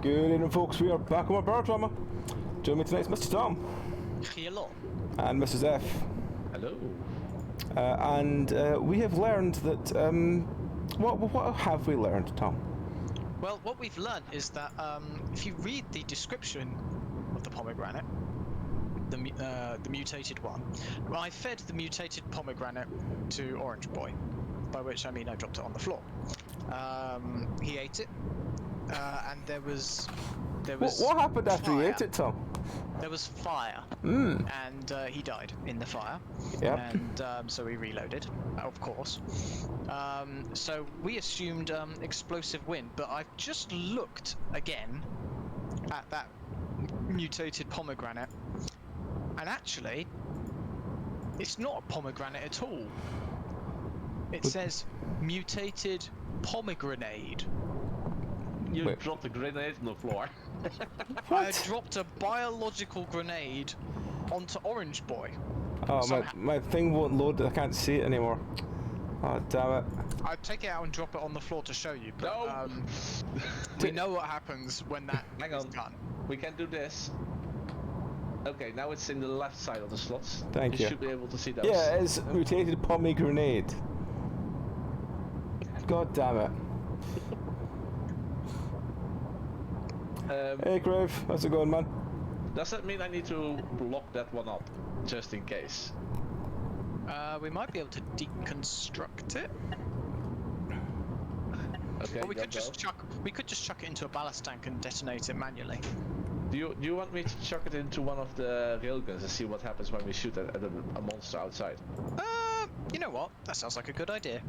Good evening, folks. We are back on my Barotrauma. Joining me tonight is Mr. Tom. Hello. And Mrs. F. Hello. And we have learned that... what have we learned, Tom? Well, what we've learned is that if you read the description of the pomegranate, the mutated one, well, I fed the mutated pomegranate to Orange Boy, by which I mean I dropped it on the floor. He ate it, and there was. What happened after fire. he ate it, Tom? There was fire, and he died in the fire. Yep. And so we reloaded, of course. So we assumed explosive wind, but I've just looked again at that mutated pomegranate, and actually, it's not a pomegranate at all. It says mutated pomegranate. You dropped a grenade on the floor. I dropped a biological grenade onto Orange Boy. Oh, my thing won't load. I can't see it anymore. Oh, damn it. I'd take it out and drop it on the floor to show you, but No. we know what happens when that is done. We can do this. Okay, now it's in the left side of the slots. Thank you. You should be able to see those. Yeah, it's mutated pomegranate. God damn it. Hey, Crave. How's it going, man? Does that mean I need to block that one up, just in case? We might be able to deconstruct it. Okay. Or we could just chuck it into a ballast tank and detonate it manually. Do you want me to chuck it into one of the railguns and see what happens when we shoot at a monster outside? You know what? That sounds like a good idea.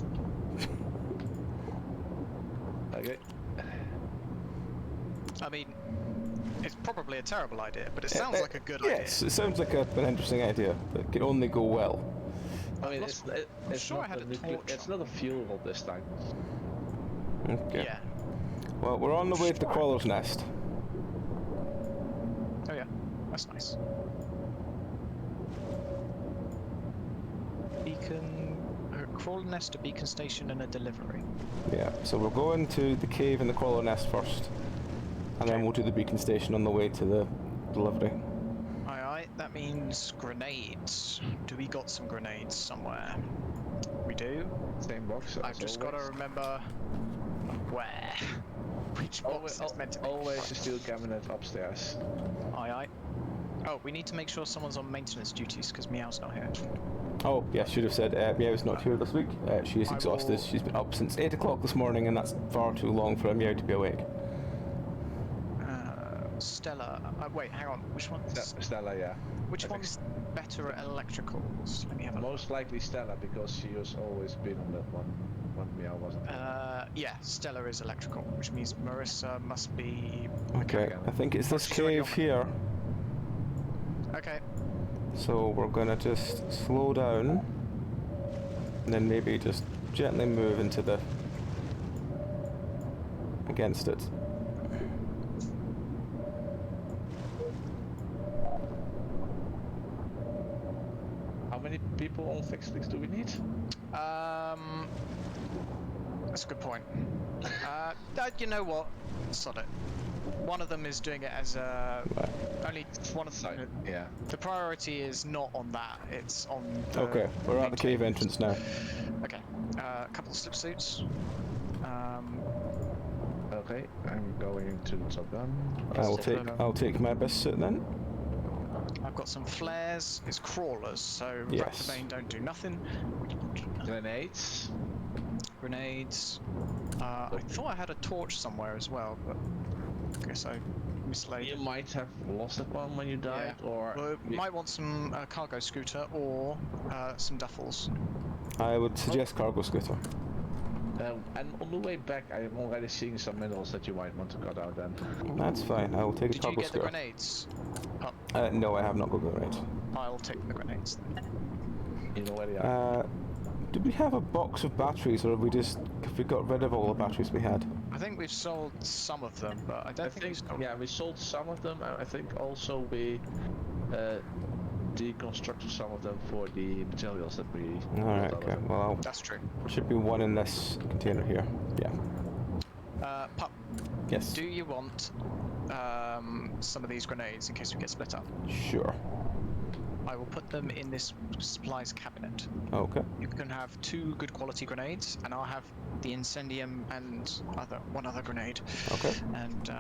Okay. I mean, it's probably a terrible idea, but it sounds like a good idea. Yes, it sounds like an interesting idea, but it can only go well. I mean, it's sure not I had a torch. It's not a fuel this time. Okay. Yeah. Well, we're on the way to the crawler's nest. Oh yeah, that's nice. Beacon, crawler nest, a beacon station, and a delivery. Yeah, so we're going to the cave and the crawler nest first. And then we'll do the beacon station on the way to the delivery. Aye, that means grenades. Do we got some grenades somewhere? We do. Same box. I've just got to remember where. Which box is meant to be. Always a steel cabinet upstairs. Aye. Oh, we need to make sure someone's on maintenance duties because Meow's not here. Oh, yeah, should have said Meow's not here this week. She is exhausted. She's been up since 8 o'clock this morning, and that's far too long for a Meow to be awake. Stella. Wait, hang on. Which one? Stella, yeah. Which one's better at electricals? Let me have a look. Most likely Stella, because she has always been on that one when Meow wasn't. Yeah, Stella is electrical, which means Marissa must be... Okay, I think it's this cave here. Okay. So we're gonna just slow down, and then maybe just gently move into the... against it. How many people on fixed sticks do we need? That's a good point. You know what? Sod it. One of them is doing it as only one of them. Yeah. The priority is not on that. It's on the. Okay, we're at the cave entrance now. Okay. A couple of slip suits. Okay, I'm going to the top gun. I'll take my best suit then. I've got some flares. It's crawlers, so Yes. Raptor don't do nothing. Grenades. Grenades. I thought I had a torch somewhere as well, but I guess I mislaid You it. might have lost that one when you died, or... Well, might want some cargo scooter or some duffels. I would suggest cargo scooter. And on the way back, I am already seeing some minerals that you might want to cut out then. That's fine, I will take a Did you cargo get scooter. the grenades? No, I have not got grenades. I'll take the grenades then. You know where they are. Did we have a box of batteries, or have we got rid of all the batteries we had? I think we've sold some of them, but I don't think we sold. Yeah, we sold some of them. I think also we deconstructed some of them for the materials that we... Alright, okay, well, that's true. should be one in this container here. Yeah. Pup, Yes. Do you want some of these grenades in case we get split up? Sure. I will put them in this supplies cabinet. Okay. You can have 2 good quality grenades, and I'll have the incendium and one other grenade. Okay. And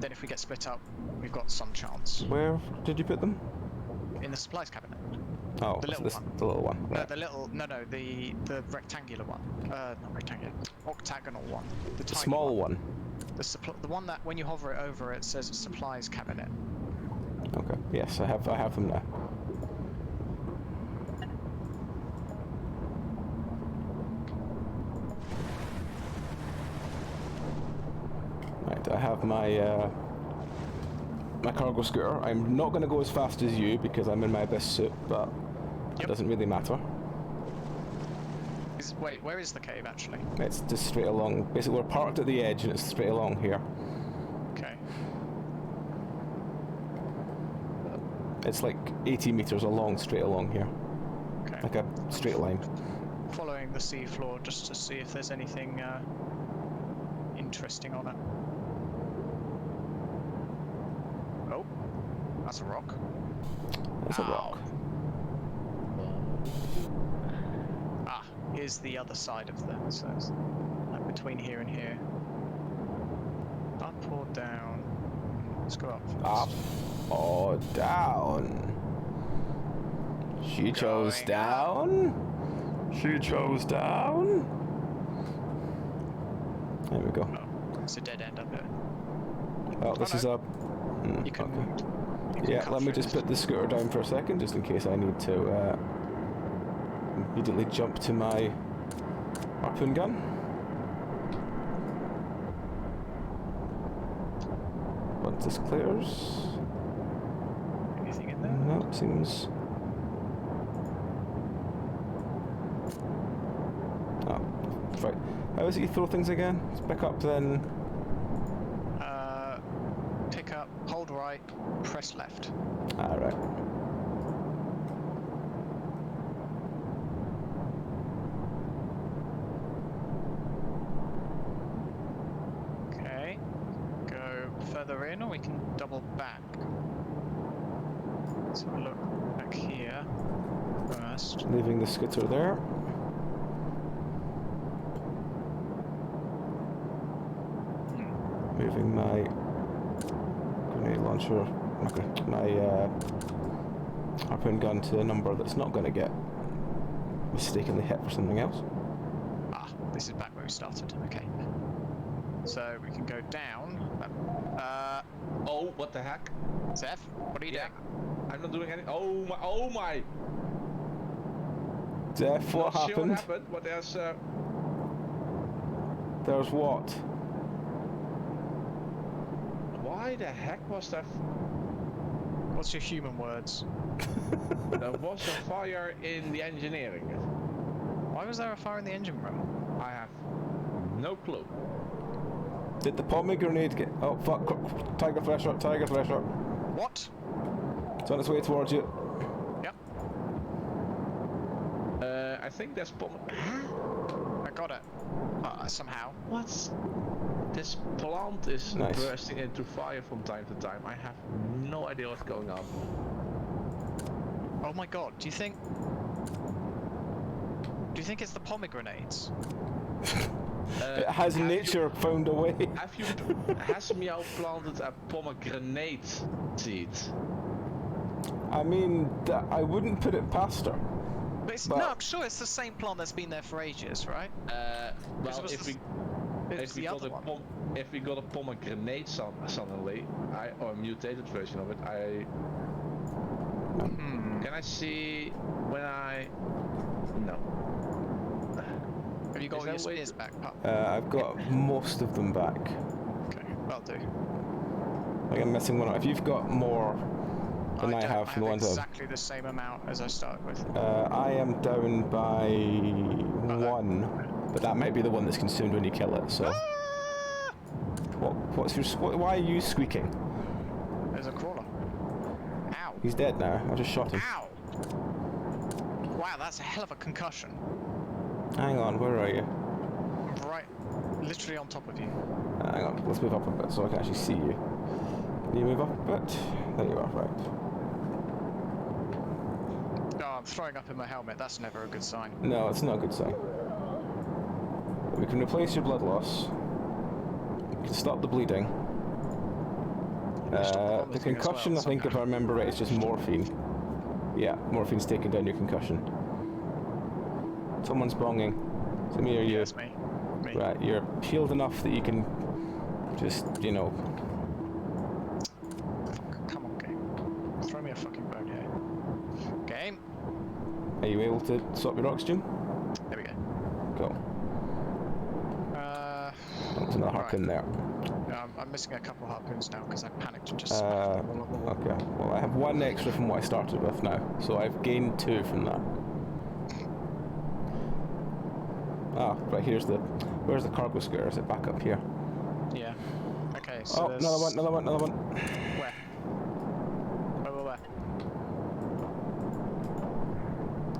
then if we get split up, we've got some chance. Where did you put them? In the supplies cabinet. Oh, The little one. The little one. No, Right. the little. No, the rectangular one. Not rectangular. Octagonal one. The tiny Small one. The one that when you hover it over, it says supplies cabinet. Okay. Yes, I have them now. Right, I have my my cargo scooter. I'm not going to go as fast as you because I'm in my best suit, but it doesn't really matter. Wait, where is the cave actually? It's just straight along. Basically, we're parked at the edge and it's straight along here. Okay. It's like 80 meters along, straight along here. Okay. Like a straight line. Following the seafloor just to see if there's anything interesting on it. Oh, that's a rock. That's a rock. Ah, here's the other side of the. So it's like between here and here. Up or down? Let's go up first. Up or down? She chose Going down. She chose down. There we go. Oh, it's a dead end up here. Well, this no. is a. You can. Okay. You can Yeah, cut let me through just this. put the scooter down for a second, just in case I need to immediately jump to my harpoon gun. Once this clears. Anything in there? No, seems. Oh, right. How is it you throw things again? Let's pick up then. Pick up, hold right, press left. Alright. Okay. Go further in, or we can double back. Let's have a look back here first. Leaving the scooter there. Moving my grenade launcher, my harpoon gun to a number that's not going to get mistakenly hit for something else. Ah, this is back where we started. Okay. So we can go down. Oh, what the heck? Zeph, what are you Yeah. doing? I'm not doing anything. Oh my! Oh my! Jeff, what Not sure happened? what happened, but there's There's what? Why the heck was that? What's your human words? There was a fire in the engineering. Why was there a fire in the engine room? I have no clue. Did the pomegranate get... Oh, fuck. Tiger Thresher, Tiger Thresher. What? It's on its way towards you. Yep, I think there's I got it. Somehow. What's this plant is Nice. bursting into fire from time to time. I have no idea what's going on. Oh my god, do you think it's the pomegranates? Has have nature found a way? Has Meow planted a pomegranate seed? I mean, I wouldn't put it past her. But But- no, I'm sure it's the same plant that's been there for ages, right? Well, it was if the- we It's the other one. if we got a pomegranate suddenly, or a mutated version of it, can I see when I? No. Have you got Is all your that way spears to- back, pup? I've got most of them back. Okay, that'll do. Like I'm missing one. If you've got more than I don't- have from the ones exactly the same amount as I started with. I am down by one, but that might be the one that's consumed when you kill it. So, what's your? Why are you squeaking? There's a crawler. Ow. He's dead now. I just shot him. Ow! Wow, that's a hell of a concussion. Hang on, where are you? Right literally on top of you. Hang on, let's move up a bit so I can actually see you. Can you move up a bit? There you are, right. Oh, I'm throwing up in my helmet. That's never a good sign. No, it's not a good sign. We can replace your blood loss. We can stop the bleeding. Stop The vomiting as concussion, well, I think, if I somehow. remember right, is just morphine. Yeah, morphine's taking down your concussion. Someone's bonging. It's me or you? Yes, me. Me. Right, you're healed enough that you can just, you know... Come on, game. Throw me a fucking bone here. Game. Are you able to swap your oxygen? There we go. Cool. There's another harpoon there. I'm missing a couple harpoons now because I panicked and just smashed them all on the wall. Okay. Well, I have 1 extra from what I started with now, so I've gained 2 from that. Ah, right, here's the... Where's the cargo scooter? Is it back up here? Yeah. Okay, so Oh, there's... another one. Where?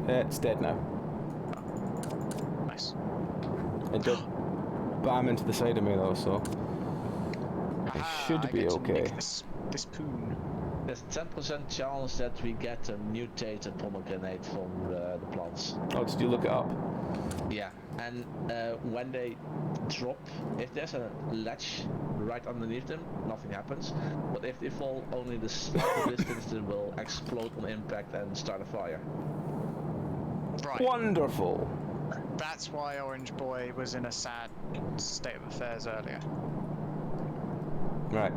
Where? It's dead now. Nice. It did bam into the side of me though, so... Aha, should I be get to okay. nick this poon. There's 10% chance that we get a mutated pomegranate from the plants. Oh, did you look it up? Yeah, and when they drop, if there's a ledge right underneath them, nothing happens. But if they fall only the slight distance, they will explode on impact and start a fire. Right. Wonderful! That's why Orange Boy was in a sad state of affairs earlier. Right.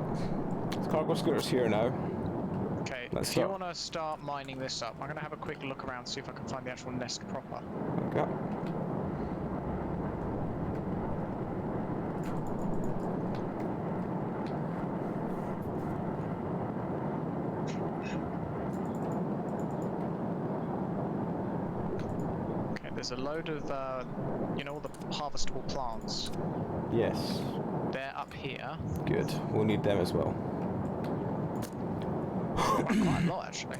The cargo scooter's here now. Okay, Let's if you start. want to start mining this up, I'm going to have a quick look around, see if I can find the actual nest proper. Okay. Okay, there's a load of, you know, all the harvestable plants. Yes. They're up here. Good. We'll need them as well. Quite a lot, actually.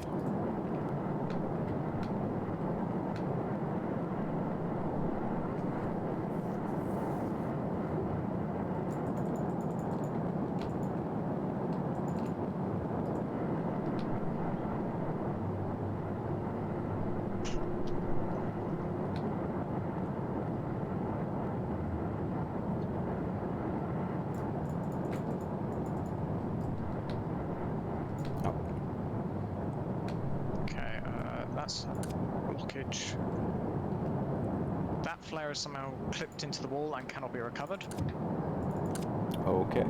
Okay, that's blockage. That flare is somehow clipped into the wall and cannot be recovered. Okay.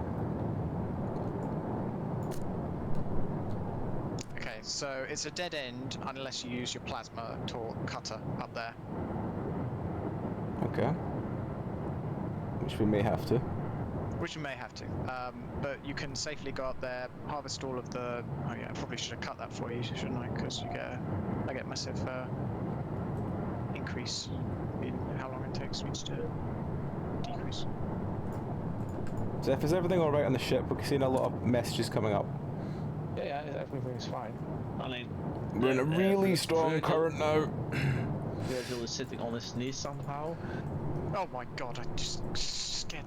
Okay, so it's a dead end unless you use your plasma cutter up there. Okay. Which we may have to. Which you may have to, but you can safely go up there, harvest all of the... Oh yeah, I probably should have cut that for you, shouldn't I? Because I get massive increase in how long it takes me to decrease. Zeph, is everything alright on the ship? We're seeing a lot of messages coming up. Yeah, everything's fine. I mean, We're in a really strong current now. Virgil is sitting on his knee somehow. Oh my god, I just scared...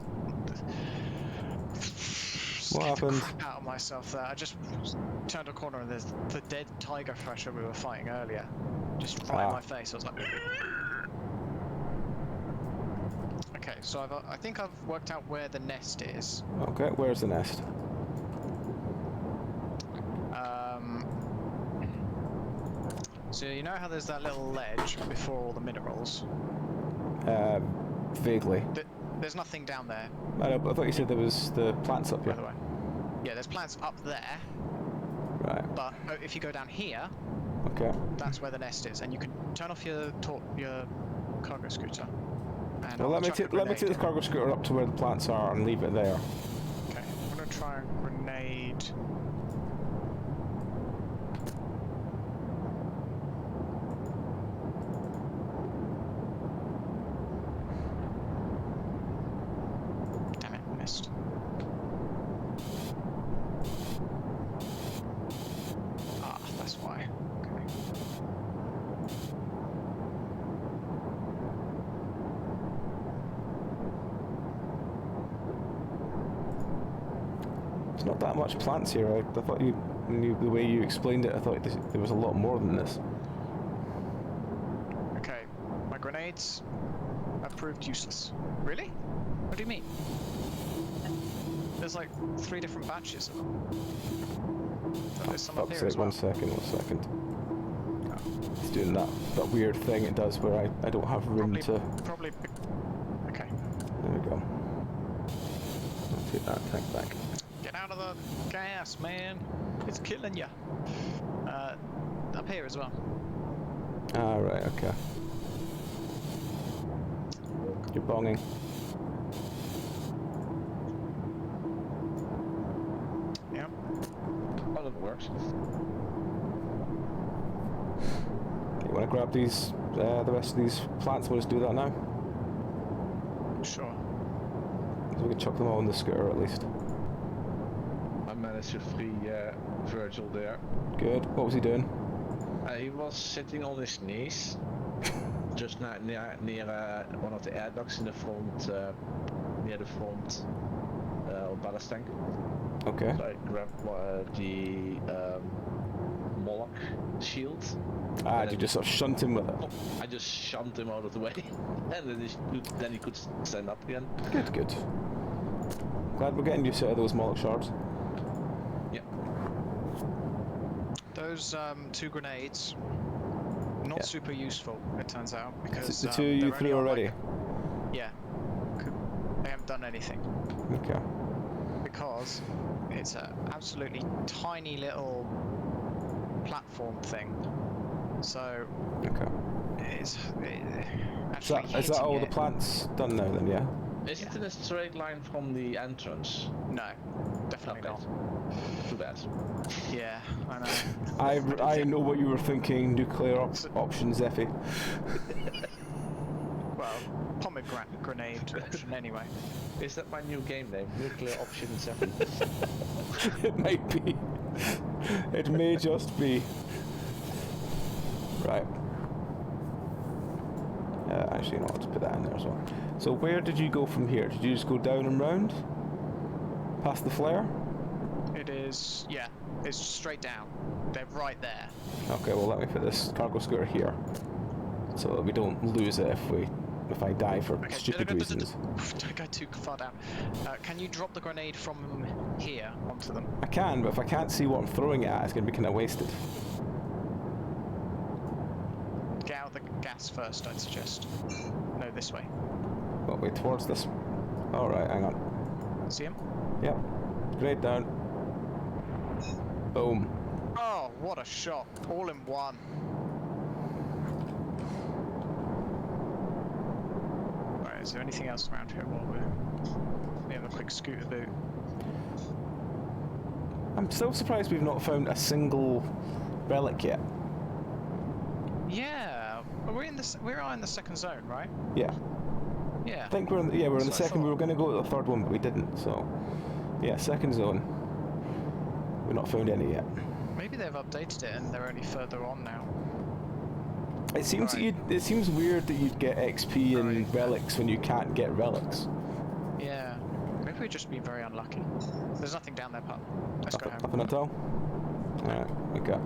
What happened? The crap out of myself there. I just turned a corner and there's the dead tiger thresher we were fighting earlier. Just right in my face. I was like... Okay, so I think I've worked out where the nest is. Okay, where's the nest? So you know how there's that little ledge before all the minerals? Vaguely. There's nothing down there, I know, but I thought you said there was the plants up by here. the way. Yeah, there's plants up there, Right. but if you go down here, Okay. that's where the nest is, and you can turn off your cargo scooter. And Well, I'll let me chuck a take this grenade. cargo scooter up to where the plants are and leave it there. Okay, I'm gonna try and grenade. Damn it, missed. Ah, that's why. Okay. There's not that much plants here. I thought the way you explained it, I thought there was a lot more than this. Okay, my grenades have proved useless. Really? What do you mean? There's like 3 different batches of them. There's some up here as well. One second. It's doing that weird thing it does where I don't have room to... Probably... Okay. There we go. I'll take that tank back. Get out of the gas, man. It's killing you. Up here as well. Ah, right, okay. You're bonging. Yep. Oh, that works. You want to grab these, the rest of these plants? We'll just do that now. Sure. So we can chuck them all in the scooter at least. I managed to free Virgil there. Good. What was he doing? He was sitting on his knees, just near one of the air ducts in the front, near the front ballast tank. Okay. So I grabbed the Moloch shield. Ah, did you just sort of shunt him with it? I just shunned him out of the way, and then he could stand up again. Good. Glad we're getting used to those Moloch shards. Yeah. Those 2 grenades, not super useful, it turns out, because the 2 you threw already? Like, yeah. They haven't done anything. Okay. Because it's an absolutely tiny little platform thing. So Okay. is that all the plants done now then? Yeah. Is it in a straight line from the entrance? No, definitely not. Too bad. Yeah, I know. I know what you were thinking. Nuclear option, Zeffy. Well, pomegranate grenade option anyway. Is that my new game name? Nuclear option 7. It might be. It may just be. Right. Actually, no, I'll just put that in there as well. So where did you go from here? Did you just go down and round? Past the flare? It is, yeah, it's straight down. They're right there. Okay, well let me put this cargo scooter here. So that we don't lose it if I die for stupid reasons. Don't go too far down. Can you drop the grenade from here onto them? I can, but if I can't see what I'm throwing it at, it's going to be kind of wasted. Get out the gas first, I'd suggest. No, this way. What way towards this? Alright, hang on. See him? Yep. Grenade down. Boom. Oh, what a shot. All in one. Right, is there anything else around here while we have a quick scoot about? I'm still surprised we've not found a single relic yet. Yeah, we're in the second zone, right? Yeah. Yeah. I think we're in the That's what I second. We thought. were going to go to the 3rd one, but we didn't. So, yeah, second zone. We've not found any yet. Maybe they've updated it and they're only further on now. It seems Right. it seems weird that you'd get XP and Right. relics when you can't get relics. Yeah. Maybe we've just been very unlucky. There's nothing down there, pup. Let's go home. Nothing at all. All right. Okay.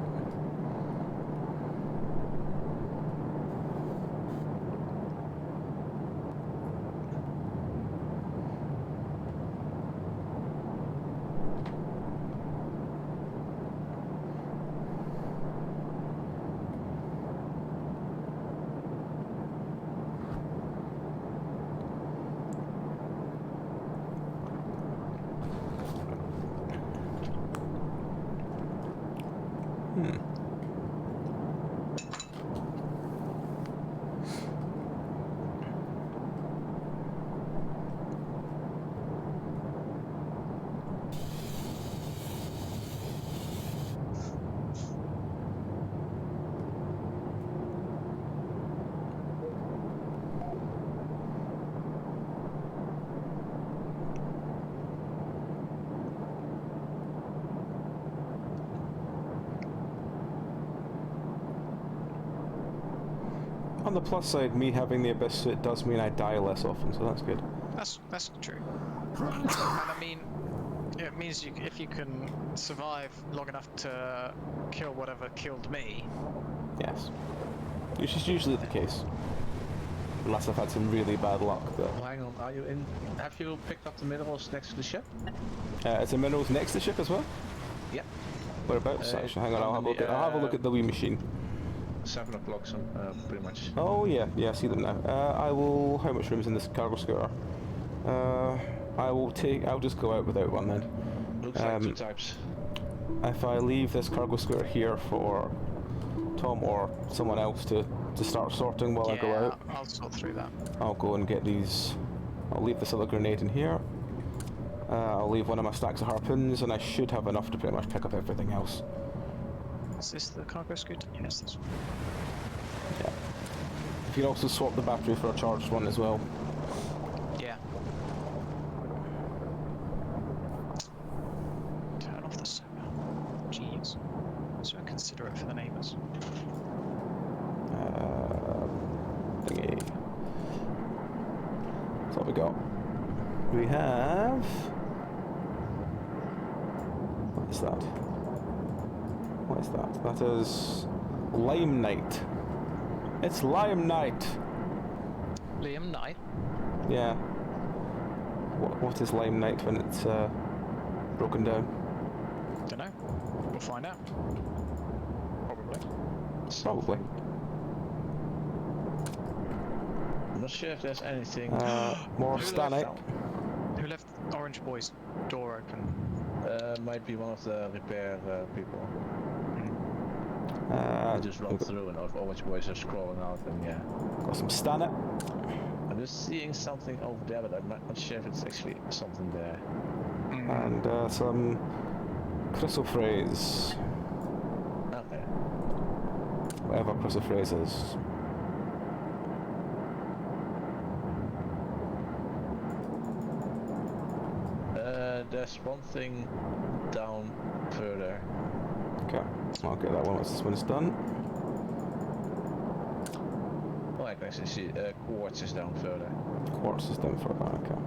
On the plus side, me having the abyss suit does mean I die less often, so that's good. That's true. And I mean, Yeah, it means if you can survive long enough to kill whatever killed me. Yes. Which is usually the case. Unless I've had some really bad luck, but... Oh, hang on, are you in? Have you picked up the minerals next to the ship? Is the minerals next to the ship as well? Yep. Whereabouts? Actually, hang on, I'll have a look at the wee machine. 7 o'clock, some pretty much. Oh yeah, I see them now. I will... How much room is in this cargo scooter? I'll just go out without one then. Looks like 2 types. If I leave this cargo scooter here for Tom or someone else to start sorting while I go out. I'll sort through that. I'll go and get these. I'll leave this other grenade in here. I'll leave one of my stacks of harpoons, and I should have enough to pretty much pick up everything else. Is this the cargo scooter? Yes, this one. Yeah. You can also swap the battery for a charged one as well. Yeah. Turn off the sonar. Jeez. So considerate for the neighbours. Thingy. That's what we got. We have... What is that? What is that? That is... Lime Night. It's Lime Night! Liam Knight? Yeah. What is Lime Night when it's broken down? Dunno. We'll find out. Probably. Probably. I'm not sure if there's anything. More stanite. Who left Orange Boy's door open? Might be one of the repair people. I I just run through and Orange Boys are scrolling out and yeah. got some stanite. I'm just seeing something over there, but I'm not sure if it's actually something there. And some chrysoprase. Okay. Whatever chrysoprase is. There's one thing down further. Okay, I'll get that one once this one's done. Oh, I can actually see quartz is down further. Quartz is down further, okay.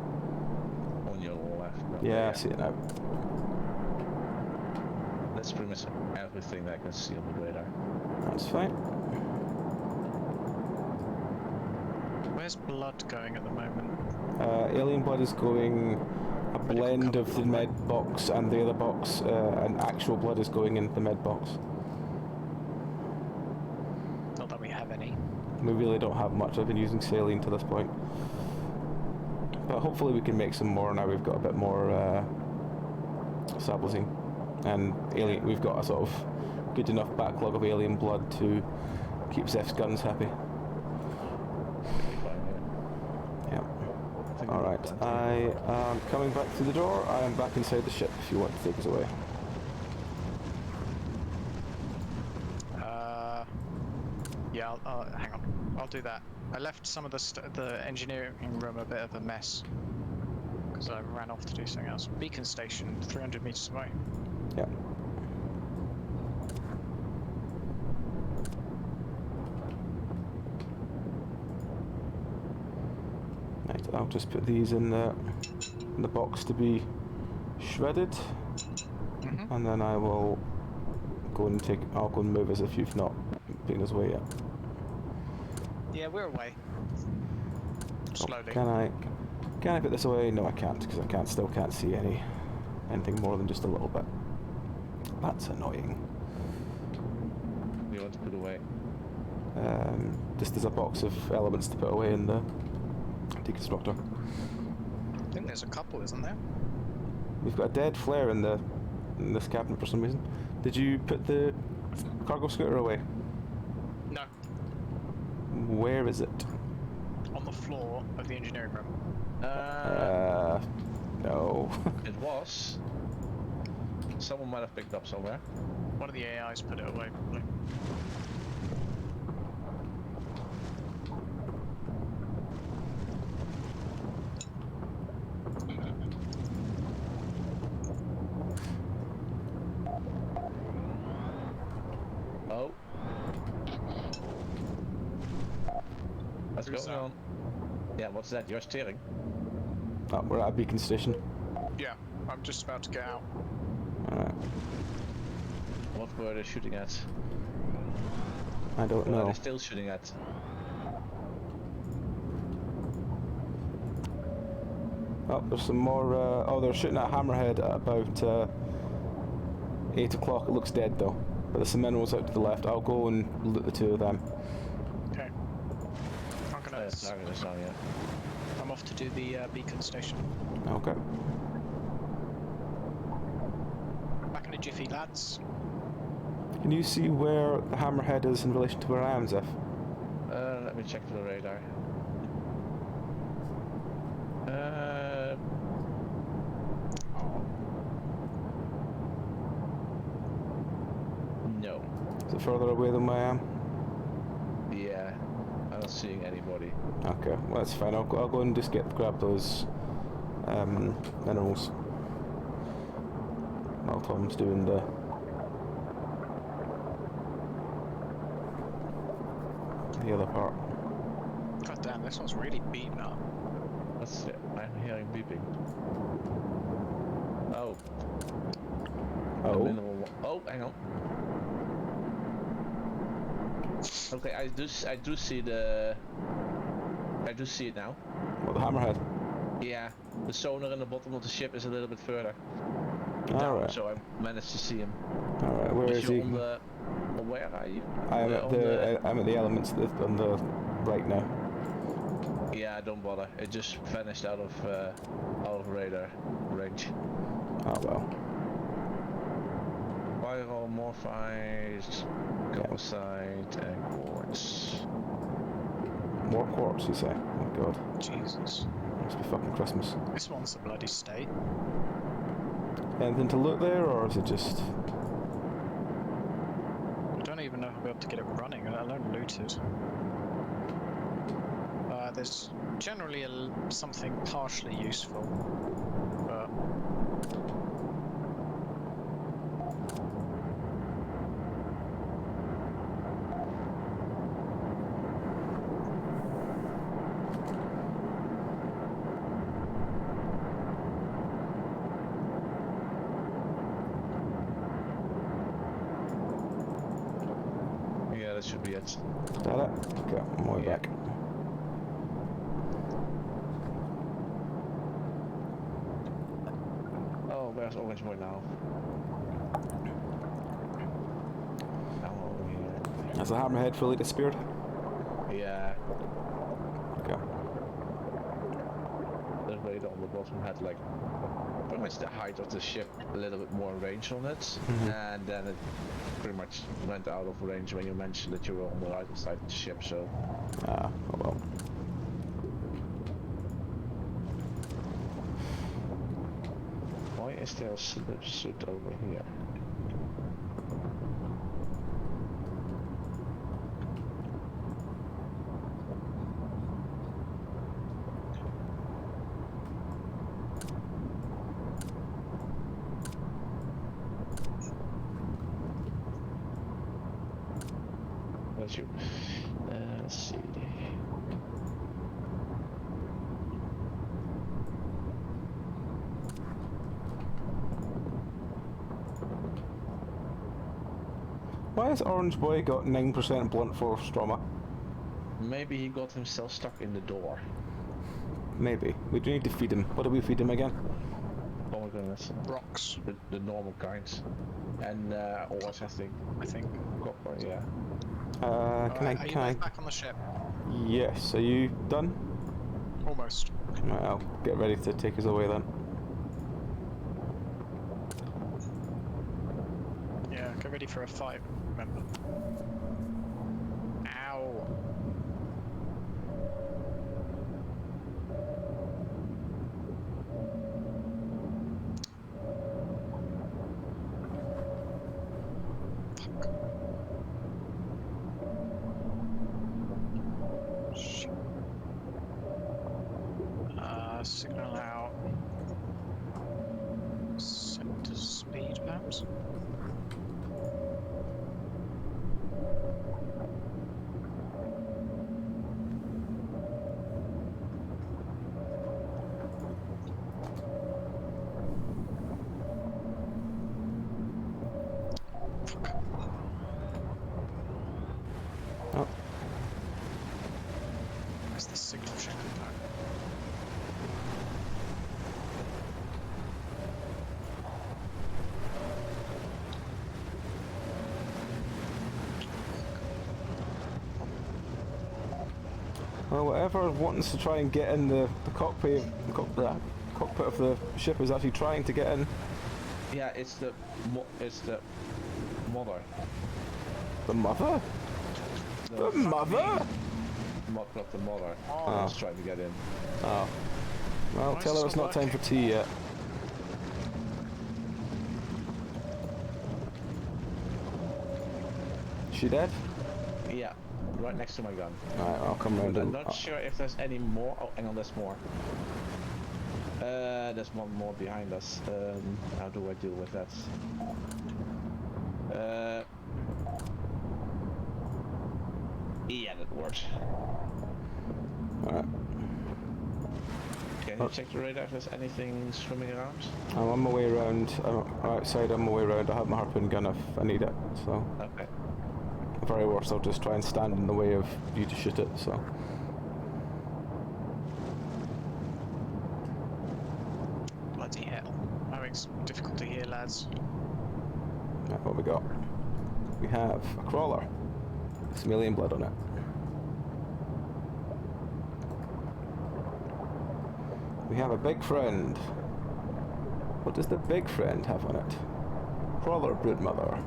On your left. Yeah, I see it now. That's pretty much everything that I can see on the radar. That's fine. Where's blood going at the moment? Alien blood is going a blend of the med box and the other box, and actual blood is going into the med box. Not that we have any. We really don't have much. I've been using saline to this point. But hopefully we can make some more now we've got a bit more sablazine. And alien, we've got a sort of good enough backlog of alien blood to keep Zeph's guns happy. Alright, I am coming back through the door. I am back inside the ship if you want to take us away. Yeah, hang on. I'll do that. I left some of the engineering room a bit of a mess because I ran off to do something else. Beacon station, 300 meters away. Yeah. Right, I'll just put these in the box to be shredded, and then I will go and I'll go and move us if you've not been us away yet. Yeah, we're away. Slowly. Can I put this away? No, I can't, because I still can't see anything more than just a little bit. That's annoying. You want to put away? Just as a box of elements to put away in the deconstructor. I think there's a couple, isn't there? We've got a dead flare in this cabinet for some reason. Did you put the cargo scooter away? No. Where is it? On the floor of the engineering room. No. It was. Someone might have picked up somewhere. One of the AIs put it away, probably. Oh. What's going on? Yeah, what's that? You're steering? Oh, we're at a beacon station. Yeah. I'm just about to get out. Alright. What were they shooting at? I don't What are know. they still shooting at? Oh, there's some more. Oh, they're shooting at Hammerhead at about 8 o'clock. It looks dead though. But there's some minerals out to the left. I'll go and loot the two of them. Okay. I'm gonna. Yeah. I'm off to do the beacon station. Okay. Back in a jiffy, lads. Can you see where the Hammerhead is in relation to where I am, Zeph? Let me check the radar. No. Is it further away than where I am? Yeah, I'm not seeing anybody. Okay, well that's fine. I'll go and just grab those minerals. While Tom's doing the other part. God damn, this one's really beaten up. What's it? I'm hearing beeping. Oh. Oh. Oh, hang on. Okay, I do see the. I do see it now. What, the Hammerhead? Yeah, the sonar in the bottom of the ship is a little bit further. Alright. So I managed to see him. Alright, where is he? On the, where are you? I'm at the elements on the right now. Yeah, don't bother. It just vanished out of radar range. Oh well. Pyromorphized, composite, and quartz. More quartz, you say? Oh god. Jesus. Must be fucking Christmas. This one's a bloody state. Anything to loot there, or is it just... I don't even know if I'll be able to get it running, let alone looted. There's generally something partially useful, but... Yeah, that should be it. Is that it? Okay, I'm way back. Oh, where's Orange Boy now? Now over here. Has the Hammerhead fully disappeared? Yeah. Okay. The radar on the bottom had like pretty much the height of the ship, a little bit more range on it, and then it pretty much went out of range when you mentioned that you were on the right side of the ship. So Ah, oh well. why is there a slip suit over here? That's you. Let's see. Why has Orange Boy got 9% blunt force trauma? Maybe he got himself stuck in the door. Maybe. We do need to feed him. What do we feed him again? Pomegranates. Rocks, The normal kinds. And ores, I think. Copper, yeah. are you both back on the ship? Yes, are you done? Almost. Right, I'll get ready to take us away then. Yeah, get ready for a fight, remember. Ow. Fuck. Shit. Signal out. Set to speed, perhaps? Well, whatever wants to try and get in the cockpit of the ship is actually trying to get in. Yeah, it's the mother. The mother? The mother? Not the mother. Oh. It's trying to get in. Oh. Well, Why is tell this her it's not not time for tea yet. She dead? Yeah, right next to my gun. Alright, I'll come round I'm and... not sure if there's any more. Oh, hang on, there's more. There's one more behind us. How do I deal with that? Yeah, that works. Alright. Can you check the radar if there's anything swimming around? I'm on my way around. I'm outside, on my way around. I have my harpoon gun if I need it, so... Okay. Very worst, I'll just try and stand in the way of you to shoot it, so... Bloody hell. Having some difficulty here, lads. Right, what we got? We have a crawler. Some alien blood on it. We have a big friend. What does the big friend have on it? Crawler broodmother.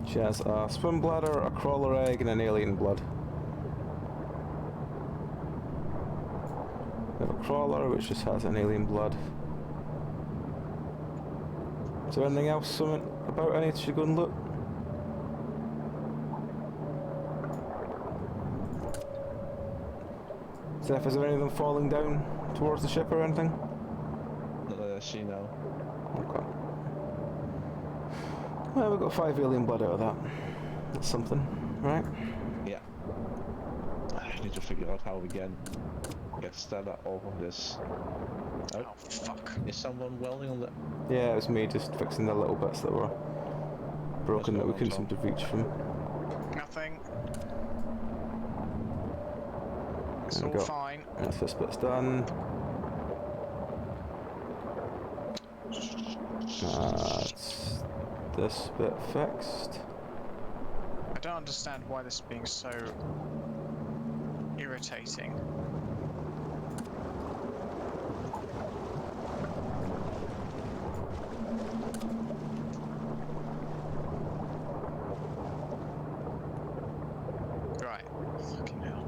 She has a swim bladder, a crawler egg, and an alien blood. We have a crawler which just has an alien blood. Is there anything else about I need to go and look? Steph, is there anything falling down towards the ship or anything? Not that I see now. Okay. Well, we got 5 alien blood out of that. That's something, right? Yeah. I need to figure out how we can get Stella over this. Oh, fuck. Is someone welding on the... Yeah, it was me just fixing the little bits that were broken that we couldn't seem to reach from. Nothing. It's There we all go. fine. That's this bit's done. That's this bit fixed. I don't understand why this is being so irritating. Right. Fucking hell.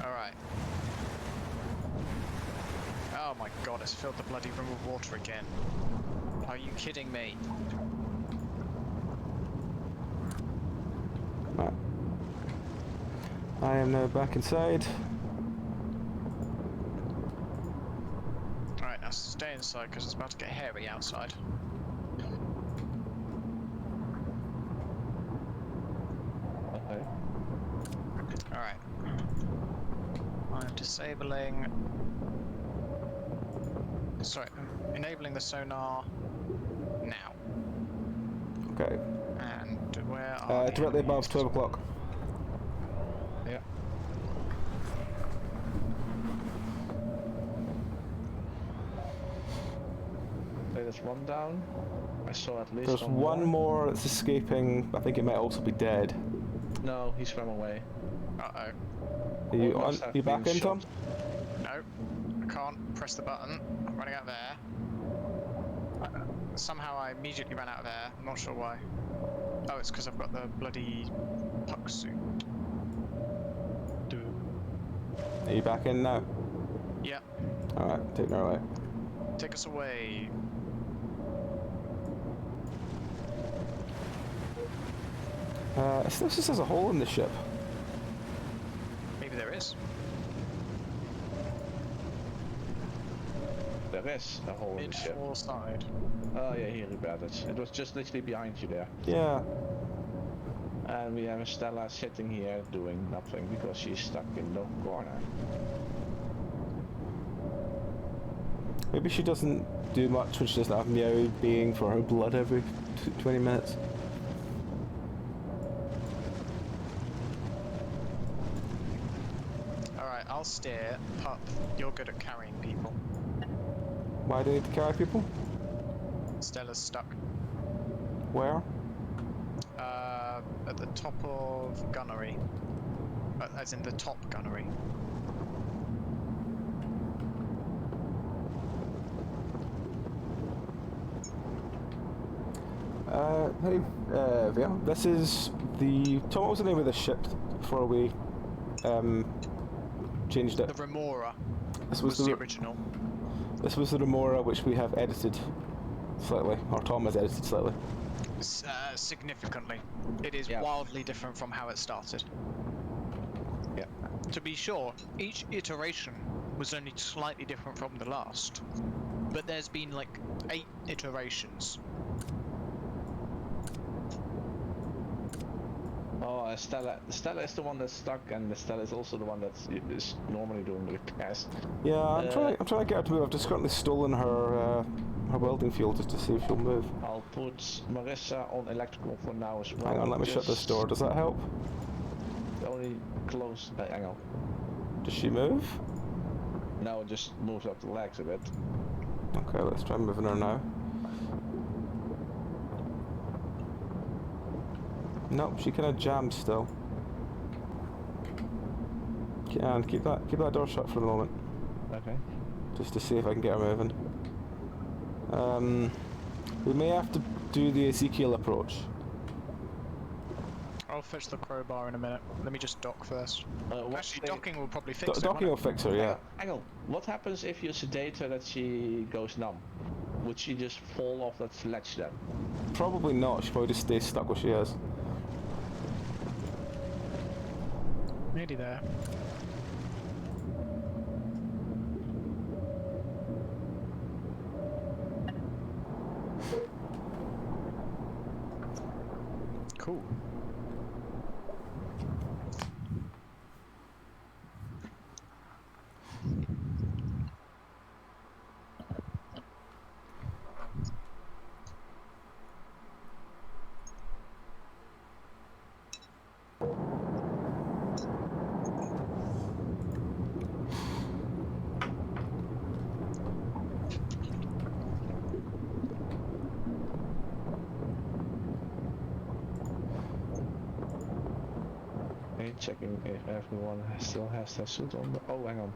Alright. Oh my god, it's filled the bloody room with water again. Are you kidding me? Right. I am now back inside. Alright, now stay inside because it's about to get hairy outside. Okay. Alright. I'm disabling... Sorry, I'm enabling the sonar now. Okay. And where are the Directly above, enemies? 12 o'clock. Yeah. Okay, there's one down. I saw at least There's one more that's escaping. I think it might also be dead. No, he swam away. Uh-oh. Are you, Or on, must have you back been in, Tom? shot. No, I can't press the button. I'm running out of air. Somehow I immediately ran out of air. I'm not sure why. Oh, it's because I've got the bloody puck suit. Are you back in now? Yep. Alright, take me away. Take us away. This just has a hole in the ship. Maybe there is. There is a hole in Mid the ship. or side. Oh yeah, he repaired it. It was just literally behind you there. Yeah. And we have Stella sitting here doing nothing because she's stuck in the corner. Maybe she doesn't do much when she doesn't have meow being for her blood every 20 minutes. Alright, I'll steer. Pup, you're good at carrying people. Why do you need to carry people? Stella's stuck. Where? at the top of gunnery. As in the top gunnery. Hey, Via. This is the... Tom, what was the name of the ship before we changed it? The Remora This was the original. This was the Remora, which we have edited slightly, or Tom has edited slightly. Significantly. It is wildly different from how it started. Yeah. To be sure, each iteration was only slightly different from the last. But there's been like 8 iterations. Oh, Stella is the one that's stuck, and Stella is also the one that is normally doing the repairs. Yeah, I'm trying to get her to move. I've just currently stolen her her welding fuel just to see if she'll move. I'll put Marissa on electrical for now as well. Hang on, let me shut this door. Does that help? Only close. Hang on. Does she move? No, it just moves up the legs a bit. Okay, let's try moving her now. Nope, she kind of jams still. And keep that door shut for the moment. Okay. Just to see if I can get her moving. We may have to do the Ezekiel approach. I'll fetch the crowbar in a minute. Let me just dock first. Actually, docking will probably fix it. Docking will fix her, yeah. Hang on. What happens if you sedate her that she goes numb? Would she just fall off that ledge then? Probably not. She probably just stays stuck where she is. Nearly there. Cool. Checking if everyone still has their suit on. Oh, hang on.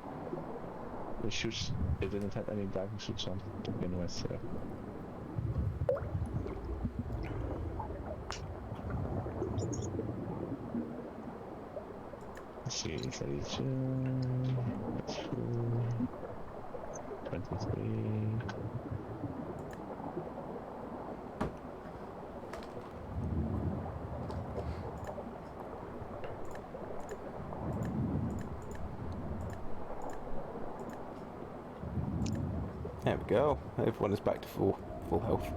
The shoes, they didn't have any diving suits on to begin with. So. Let's see, 32, 23. There we go. Everyone is back to full health.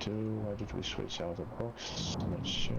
Why did we switch out of box? Not sure.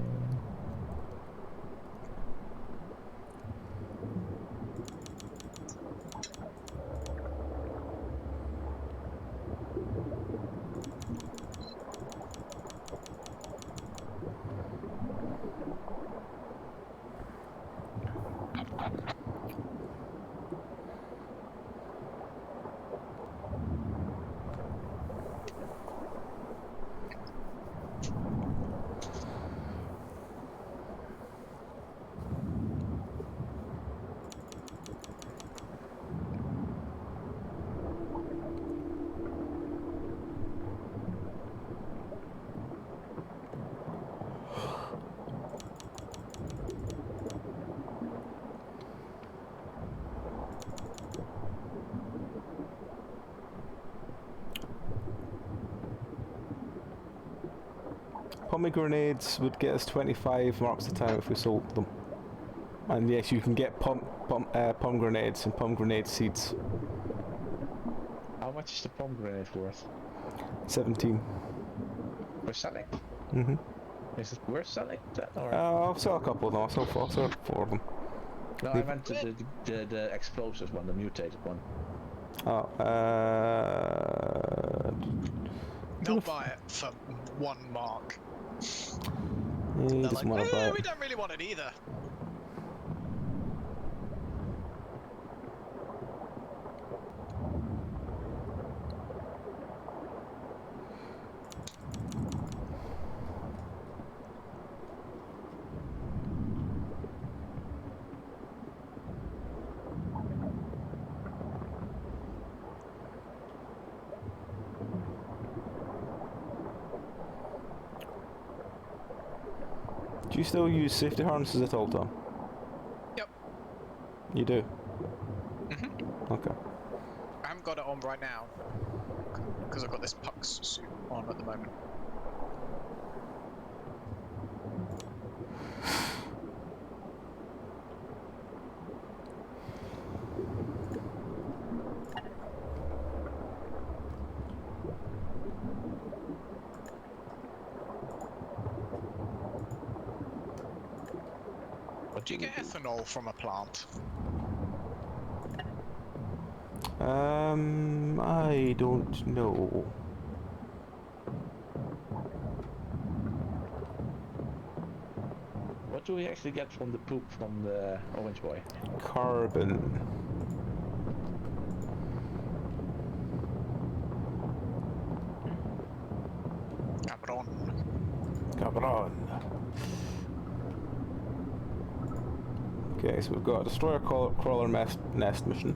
Pomegranates would get us 25 marks a time if we sold them. And yes, you can get pomegranades and pomegranate seeds. How much is the pomegranate worth? 17. For selling? Mm-hmm. Is it worth selling that, or? I'll sell a couple of them. I'll sell 4 of them. No, I meant the explosive one, the mutated one. Oh, They'll buy it for 1 mark. He They're doesn't like, want to buy it. we don't really want it either. Do you still use safety harnesses at all, Tom? Yep. You do? Mm-hmm. Okay. I haven't got it on right now because I've got this Puck's suit on at the moment. Do you get ethanol from a plant? I don't know. What do we actually get from the poop from the orange boy? Carbon. Cabron. Cabron. Okay, so we've got a destroyer crawler nest mission.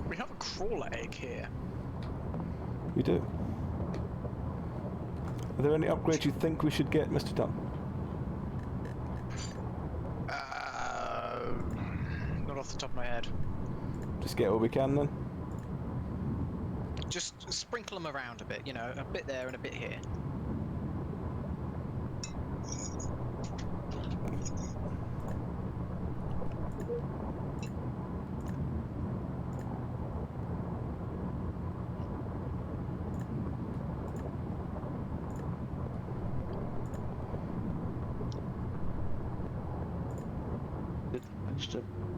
We have a crawler egg here. We do. Are there any upgrades you think we should get, Mr. Dunn? Not off the top of my head. Just get what we can then? Just sprinkle them around a bit, you know, a bit there and a bit here.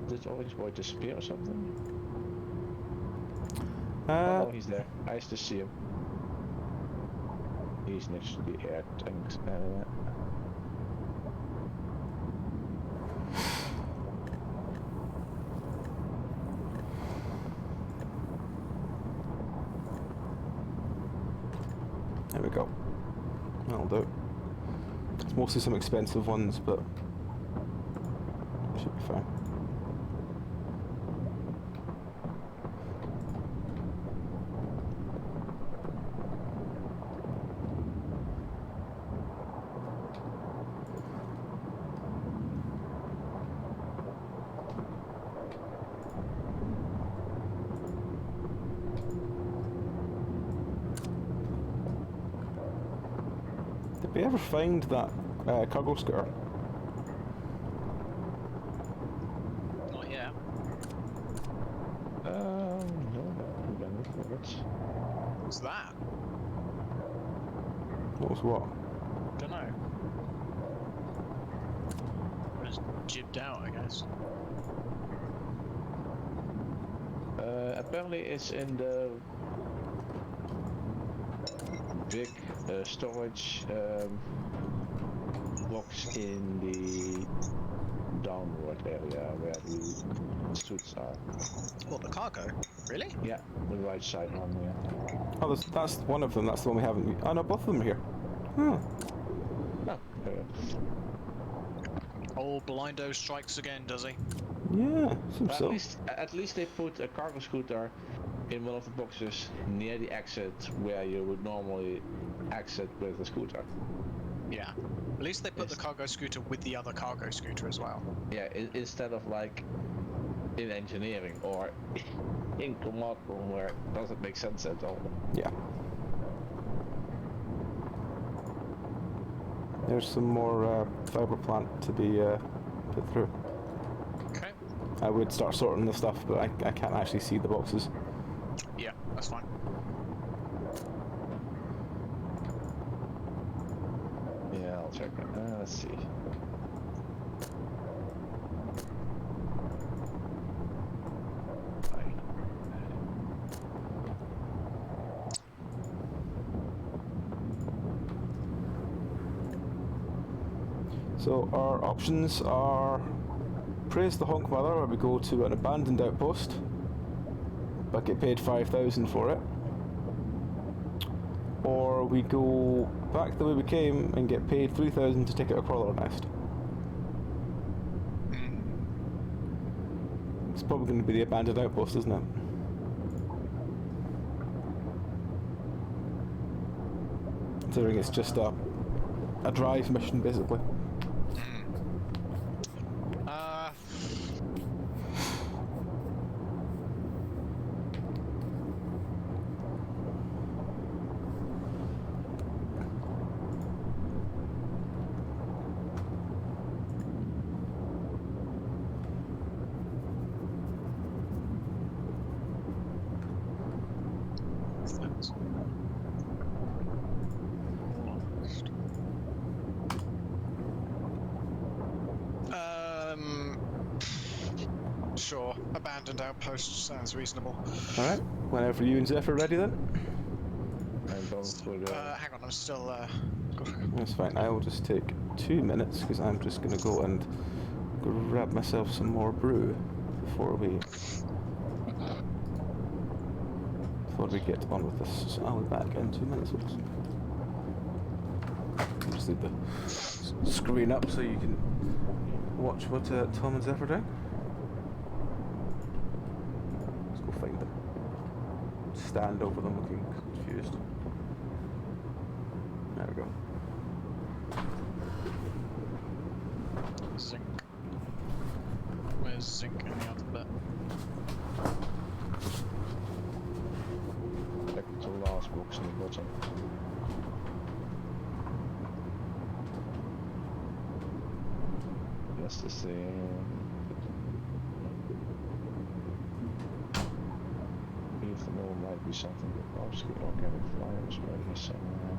Did orange boy disappear or something? Uh, Oh, he's there. I used to see him. He's next to the air tank area. There we go. That'll do. It's mostly some expensive ones, but should be fine. Did we ever find that cargo scooter? Not yet. No, we don't look for it. What's that? What was what? Don't know. Just jibbed out, I guess. Apparently it's in the big storage box in the downward area where the suits are. What, the cargo? Really? Yeah, the right side one, yeah. Oh, that's one of them. That's the one we haven't used. Oh no, both of them are here. Huh. Oh, Old Blindo strikes again, does he? Yeah, seems so. at least they put a cargo scooter in one of the boxes near the exit where you would normally exit with a scooter. Yeah. At least they put the cargo scooter with the other cargo scooter as well. Yeah, instead of like in engineering or in command room where it doesn't make sense at all. Yeah. There's some more fiber plant to be put through. Okay. I would start sorting the stuff, but I can't actually see the boxes. Yeah, that's fine. Yeah, I'll check that. Let's see. So our options are Praise the Honk Mother, where we go to an abandoned outpost, but get paid 5,000 for it. Or we go back the way we came and get paid 3,000 to take out a crawler nest. It's probably going to be the abandoned outpost, isn't it? Considering it's just a drive mission, basically. Sure, abandoned outpost sounds reasonable. Alright, whenever you and Zeph are ready then. I'm going for the... hang on, I'm still That's fine, I will just take 2 minutes because I'm just going to go and grab myself some more brew before we get on with this. So I'll be back in 2 minutes. Just need the screen up so you can watch what Tom and Zeph are doing. Let's go find them. Stand over them looking confused. There we go. Zinc. Where's zinc in the alphabet? Back to the last box in the bottom. That's the same. Ethanol might be something that obviously organic flyers maybe somewhere.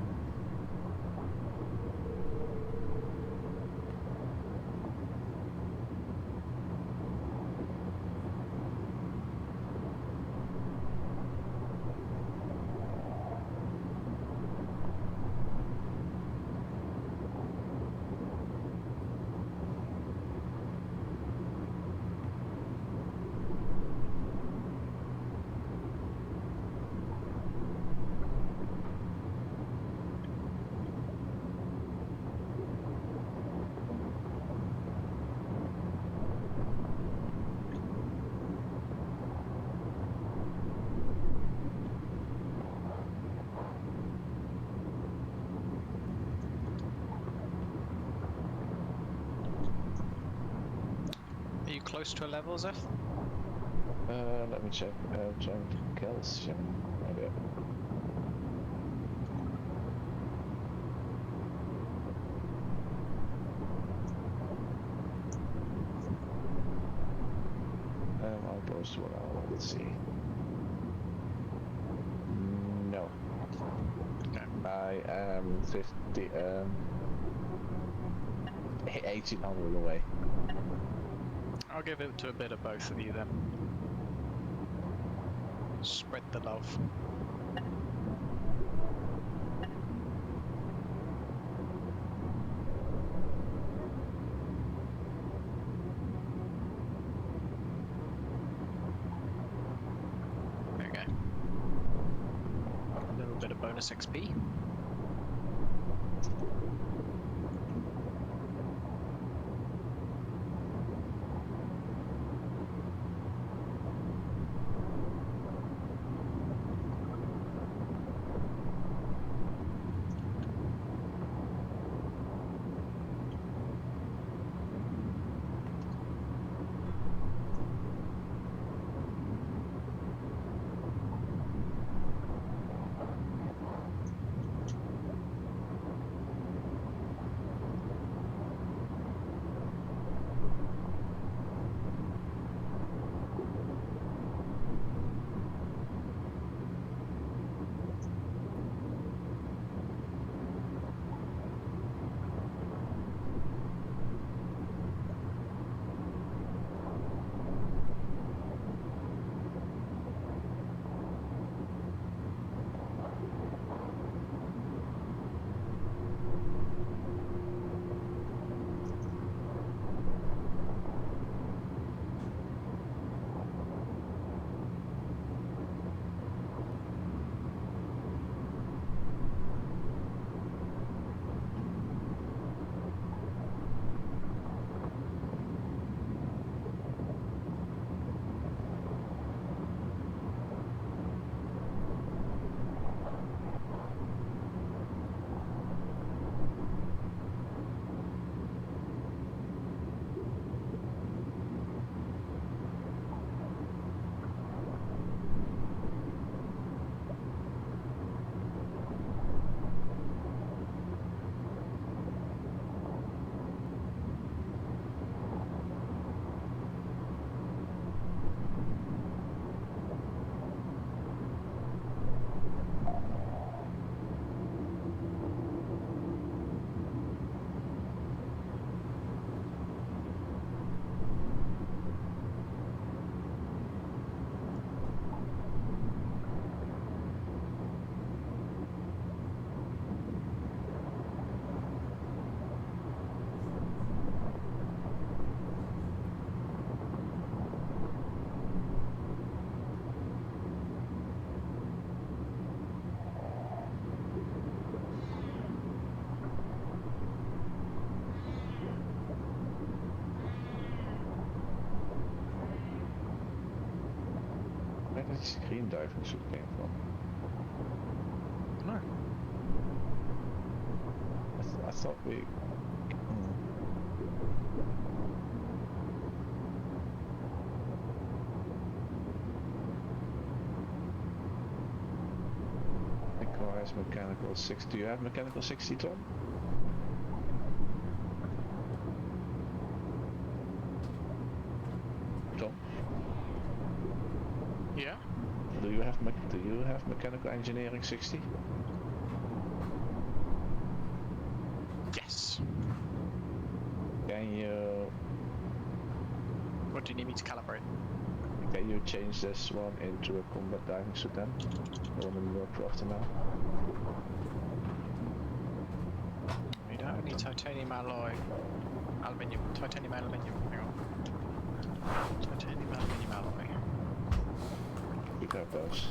Are you close to a level, Zeph? Let me check. Calcium. Maybe. Outpost. Well, let's see. No. No. I am 50. 1800 away. I'll give it to a bit of both of you then. Spread the love. There you go. A little bit of bonus XP. this green diving suit came from? No. I thought we... Requires mechanical 6. Do you have mechanical 60, Tom? Tom? Yeah. Do you have mechanical engineering 60? Yes. Can you What do you need me to calibrate? change this one into a combat diving suit then? The one in Mudraptors now. We don't have any titanium alloy. Titanium aluminium. Hang on. Titanium aluminium alloy. We have those.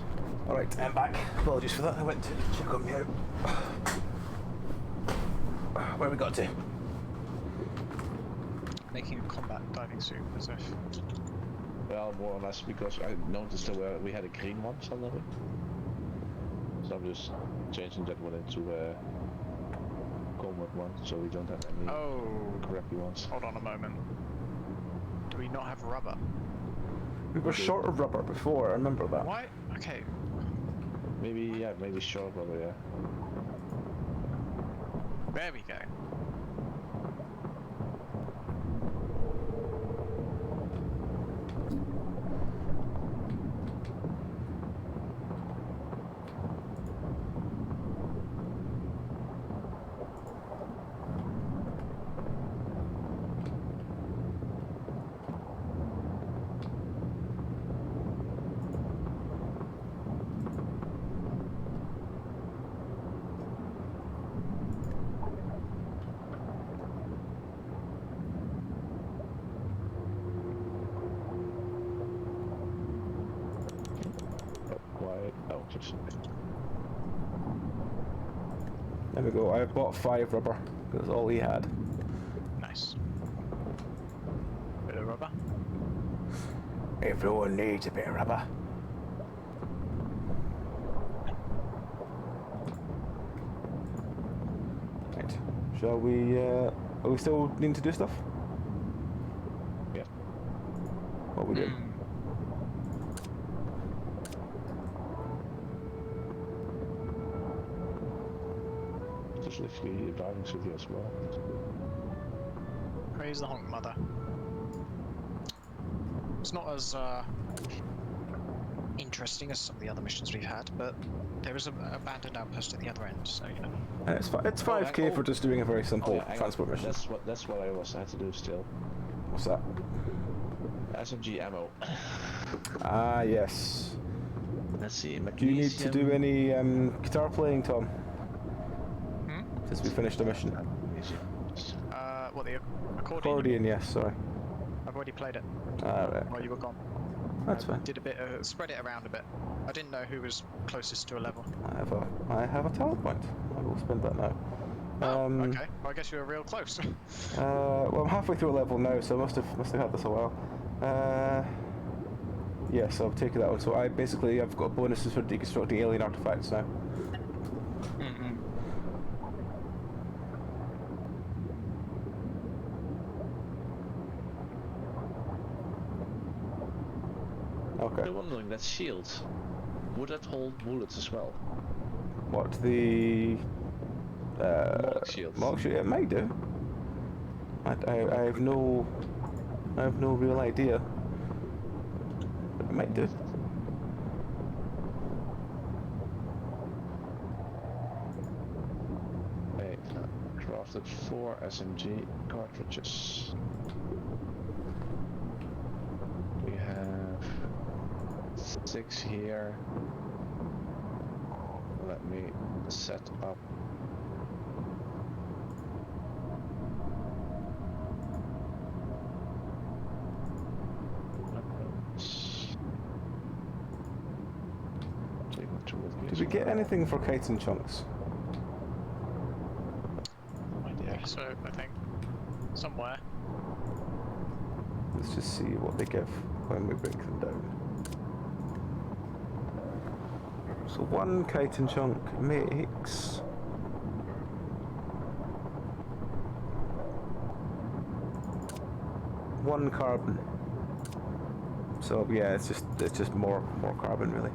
Alright, I'm back. Apologies for that. I went to check on me out. Where we got to? Making a combat diving suit as if. Well, more or less because I noticed that we had a green one suddenly. So I'm just changing that one into a combat one, so we don't have any crappy ones. Hold on a moment. Do we not have rubber? We were short of rubber before, I remember that. Why? Okay. Maybe short rubber, yeah. There we go. There we go, I bought 5 rubber. That's all he had. Nice. Bit of rubber. Everyone needs a bit of rubber. Right. Shall we, are we still needing to do stuff? Yeah. What are we doing? Just literally a diving suit as well. Praise the honk mother. It's not as interesting as some of the other missions we've had, but there is an abandoned outpost at the other end, so you know. And it's 5k for just doing a very simple transport mission. That's what I had to do still. What's that? SMG ammo. Ah, yes. Let's see. Do you need to do any guitar playing, Tom? Since we finished the mission. What, the accordion? Accordion, yes, sorry. I've already played it. Ah, right. While you were gone. That's fine. Did a bit, spread it around a bit. I didn't know who was closest to a level. I have a talent point. I will spend that now. Okay. Well, I guess you were real close. Well, I'm halfway through a level now, so I must have had this a while. Yes, I'll take that one. So I've got bonuses for deconstructing alien artifacts now. Okay. I'm wondering, that shield, would that hold bullets as well? What, the... Monk shield. Monk shield? It might do. I have no real idea. But it might do. Wait, crafted 4 SMG cartridges. We have 6 here. Let me set up. Did we get anything for chitin chunks? Yeah, so I think somewhere. Let's just see what they give when we break them down. So 1 chitin chunk makes 1 carbon. So yeah, it's just more carbon really.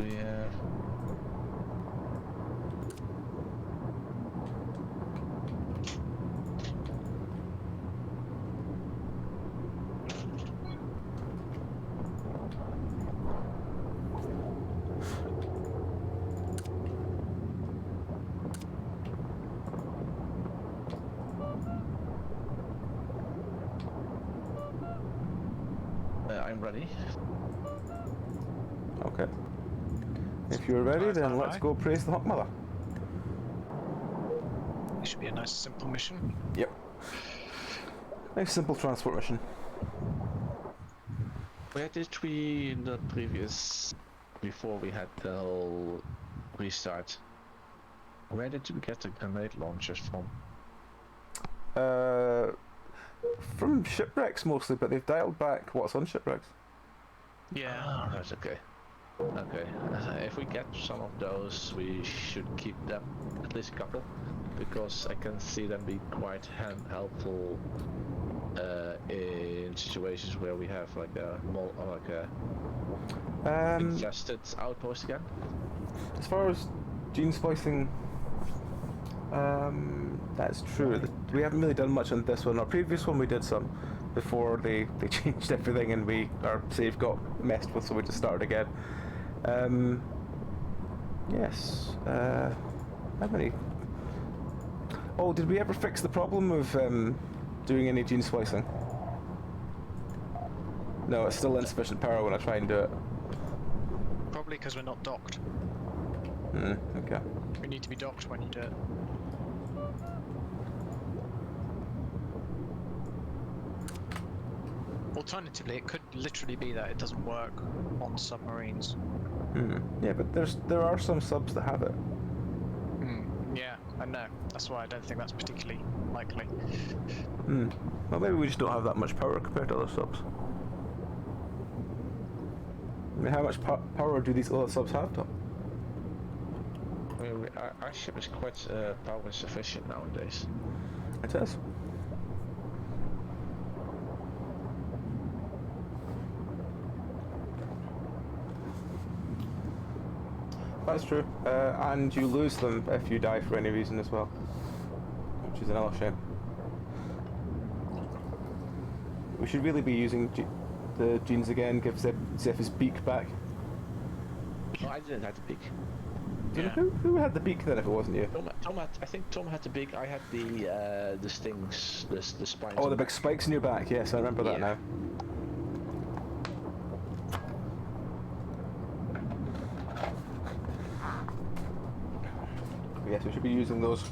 Yeah. I'm ready. Okay. If you're ready, then let's go praise the Hawk Mother. It should be a nice simple mission. Yep. Nice simple transport mission. Where did we in the previous, before we had the whole restart, where did we get the grenade launchers from? From shipwrecks mostly, but they've dialed back what's on shipwrecks. Yeah. Oh, that's okay. Okay, if we get some of those, we should keep them, at least a couple, because I can see them be quite helpful in situations where we have like a infested outpost again. As far as gene splicing, that's true. We haven't really done much on this one. Our previous one we did some before they changed everything and our save got messed with, so we just started again. Yes. How many? Oh, did we ever fix the problem of doing any gene splicing? No, it's still insufficient power when I try and do it. Probably because we're not docked. Okay. We need to be docked when you do it. Alternatively, it could literally be that it doesn't work on submarines. Yeah, but there are some subs that have it. Yeah, I know. That's why I don't think that's particularly likely. Well, maybe we just don't have that much power compared to other subs. I mean, how much power do these other subs have, Tom? I mean, our ship is quite power sufficient nowadays. It is. That's true, and you lose them if you die for any reason as well, which is another shame. We should really be using the genes again, give Zeph his beak back. No, I didn't have the beak. Yeah. Who had the beak then if it wasn't you? I think Tom had the beak, I had the stings, the spines. Oh, the big spikes in your back, yes, I remember that now. Yes, we should be using those.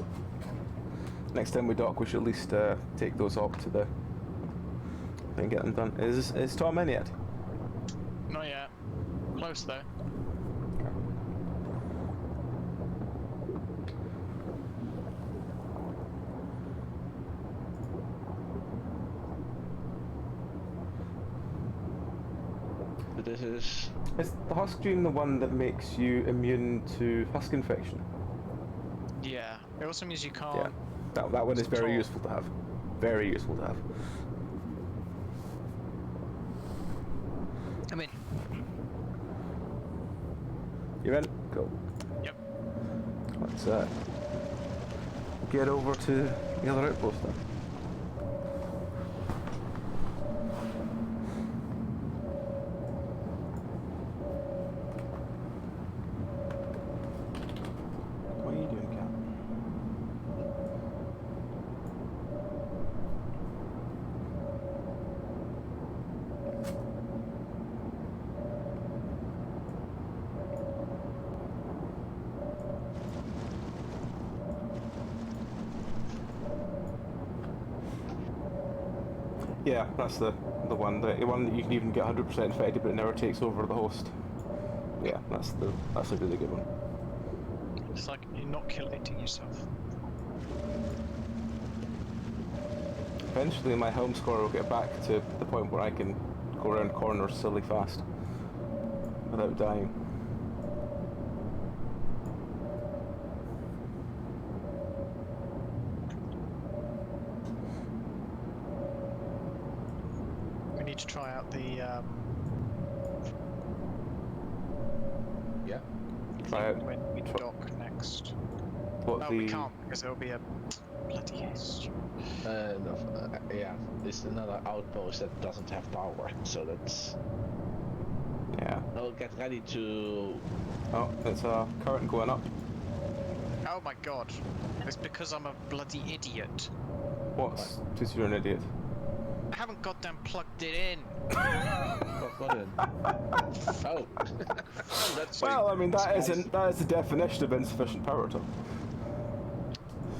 Next time we dock, we should at least take those up to the and get them done. Is Tom in yet? Not yet. Close though. This is... Is the husk gene the one that makes you immune to husk infection? Yeah. It also means you can't. Yeah. That one is very useful to have. Very useful to have. I mean. You in? Cool. Yep. Let's get over to the other outpost then. What are you doing, Cat? Yeah, that's the one that you can even get 100% infected, but it never takes over the host. Yeah, that's a really good one. It's like inoculating yourself. Eventually, my home score will get back to the point where I can go around corners silly fast without dying. We need to try out the Yeah. Try out when we dock next. what Oh, the we can't because there'll be a bloody haste. No, yeah, it's another outpost that doesn't have power, so that's. yeah. I'll get ready to. Oh, it's a current going up. Oh my god. It's because I'm a bloody idiot. What's? Because you're an idiot. I haven't goddamn plugged it in. What in? Oh. That's Well, I mean that is the definition of insufficient power to.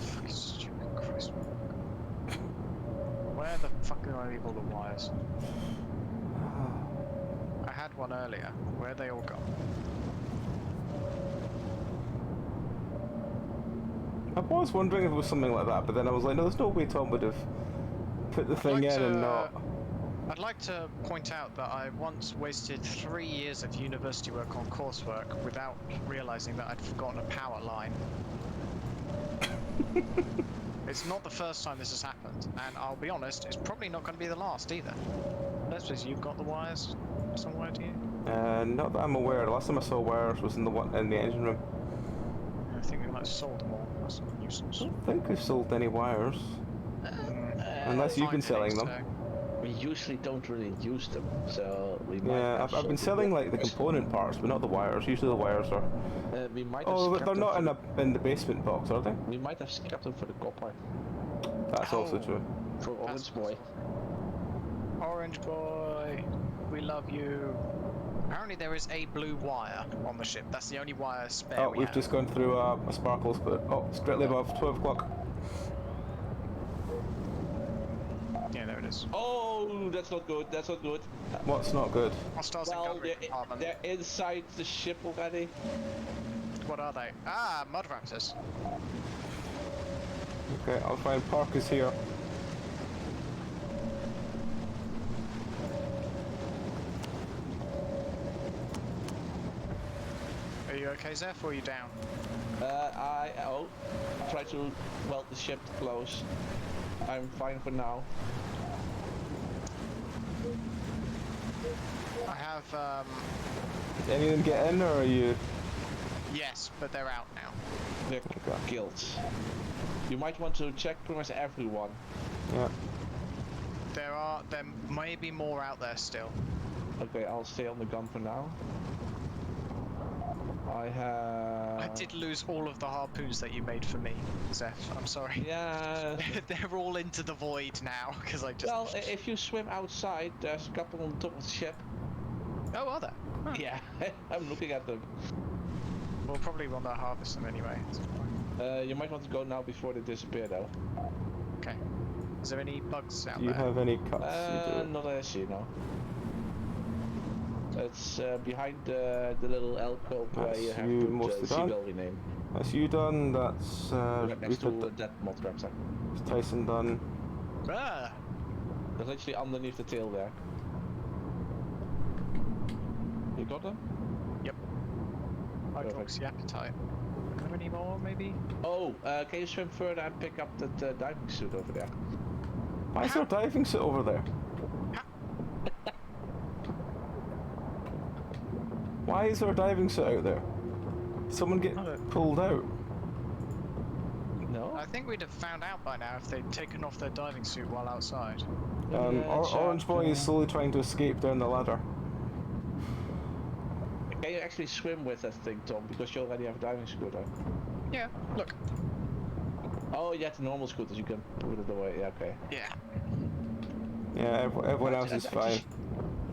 Fucking stupid Christ. Where the fuck do I leave all the wires? I had one earlier. Where are they all gone? I was wondering if it was something like that, but then I was like, no, there's no way Tom would have put the thing in and not. I'd like to point out that I once wasted 3 years of university work on coursework without realizing that I'd forgotten a power line. It's not the first time this has happened, and I'll be honest, it's probably not going to be the last either. Let's suppose you've got the wires somewhere, do you? Not that I'm aware. The last time I saw wires was in the engine room. I think we might have sold them all. That's a nuisance. I don't think we've sold any wires. Unless you've been selling them. We usually don't really use them, so we might. Yeah, I've been selling like the component parts, but not the wires. Usually the wires are. We might have Oh, scrapped they're them not in the basement box, are they? We might have scrapped them for the copper. That's also true. For Orange Boy. Orange Boy, we love you. Apparently there is a blue wire on the ship. That's the only wire spare. Oh, we've just gone through a sparkles, but strictly above 12 o'clock. Yeah, there it is. Oh, that's not good. That's not good. What's not good? Hostiles in Well, gunnery compartment. they're inside the ship already. What are they? Ah, Mudraptors. Okay, I'll find Parker's here. Are you okay, Zeph, or are you down? Try to weld the ship close. I'm fine for now. I have, Did any of them get in, or are you? yes, but they're out now. They're killed. You might want to check pretty much everyone. Yeah. There may be more out there still. Okay, I'll stay on the gun for now. I did lose all of the harpoons that you made for me, Zeph. I'm sorry. Yeah. They're all into the void now, because I just... Well, if you swim outside, there's a couple on top of the ship. Oh, are there? Huh. Yeah, I'm looking at them. We'll probably want to harvest them anyway. You might want to go now before they disappear, though. Okay. Is there any bugs out Do you there? have any cuts? You do. Not that I see, no. It's behind the little alcove where That's you have you put mostly done. Seagull name. That's you done. That's Right next to Rupert, that Mudraptor. that's Tyson done. Ah! That's literally underneath the tail there. You got them? Yep. Hydroxyapatite. Are there any more, maybe? Oh, can you swim further and pick up that diving suit over there? Why is there a diving suit over there? Why is there a diving suit out there? Did someone get pulled out? No? I think we'd have found out by now if they'd taken off their diving suit while outside. Orange Boy is slowly trying to escape down the ladder. Can you actually swim with that thing, Tom? Because you already have a diving scooter. Yeah, look. Oh, you have the normal scooters, you can put it away. Yeah, okay. Yeah. Yeah, everyone else is fine.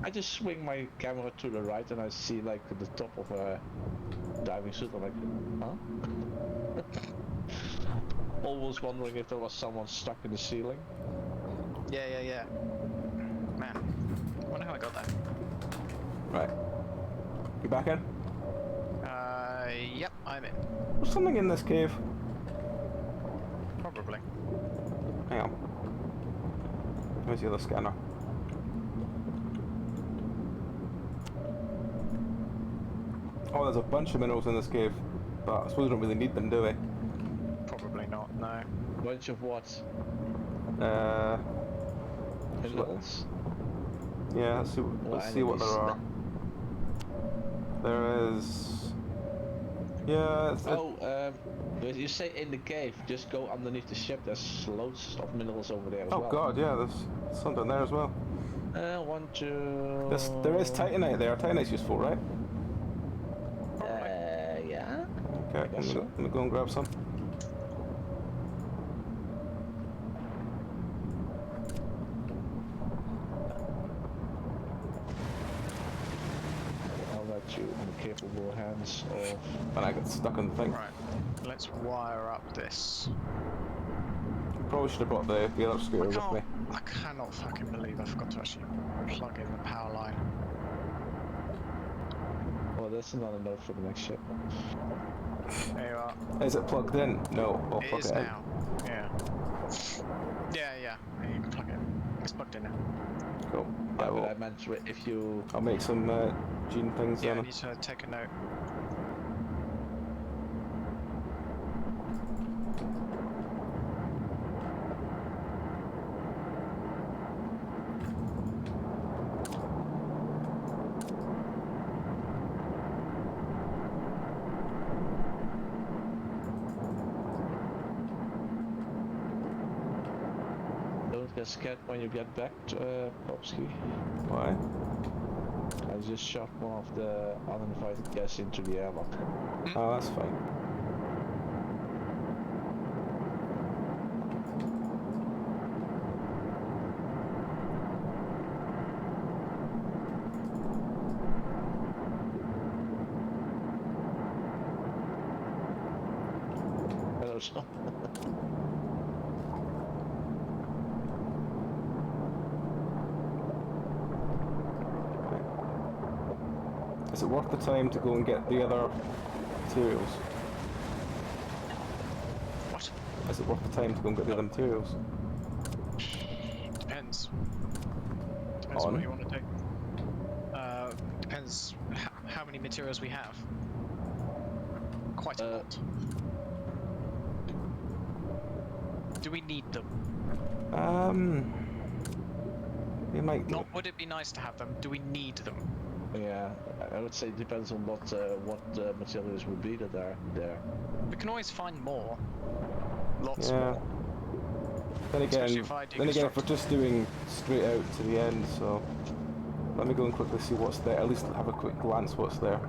I just swing my camera to the right and I see like the top of a diving suit. I'm like, huh? Always wondering if there was someone stuck in the ceiling. Yeah. Man, I wonder how I got that. Right. You back in? Yep, I'm in. There's something in this cave. Probably. Hang on. Where's the other scanner? Oh, there's a bunch of minerals in this cave, but I suppose we don't really need them, do we? Probably not, no. Bunch of what? Uh, Minerals? yeah, let's see what there are. There is... Yeah, you say in the cave, just go underneath the ship, there's loads of minerals over there as oh well. god, yeah, there's some down there as well. 1, 2... There is titanite there. Titanite's useful, right? Yeah. Okay, let me go and grab some. I'll let you in the capable hands of... And I got stuck in the thing. Right, let's wire up this. Probably should have brought the other scooter with me. I cannot fucking believe I forgot to actually plug in the power line. Well, that's another note for the next ship. There you are. Is it plugged in? No, I'll It plug is it in. now. Yeah. Yeah, you can plug it in. It's plugged in now. Cool. Yeah, but I meant if you... I'll make some gene things Yeah, I then. need to take a note. Don't get scared when you get back to Popsky. Why? I just shot one of the uninvited guests into the airlock. Oh, that's fine. Hello, son. Is it worth the time to go and get the other materials? What? Is it worth the time to go and get the other materials? Depends. Depends on what you want to do. Depends how many materials we have. Quite a lot. Do we need them? We might. Not would it be nice to have them? Do we need them? Yeah, I would say it depends on what materials would be that are there. We can always find more. Lots Yeah. more. Then again, Especially if I do if we're just doing straight out to the end, so let me go and quickly see what's there. At least have a quick glance what's there.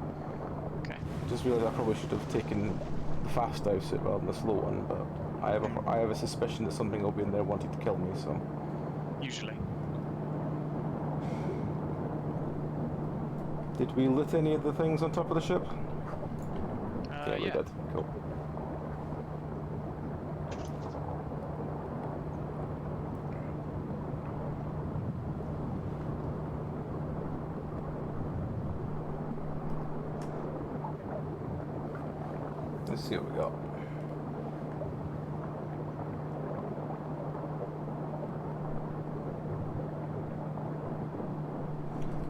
Okay. Just realised I probably should have taken the fast house rather than the slow one, but I have a suspicion that something will be in there wanting to kill me. So Usually. did we loot any of the things on top of the ship? Yeah, we did. Cool. Let's see what we got.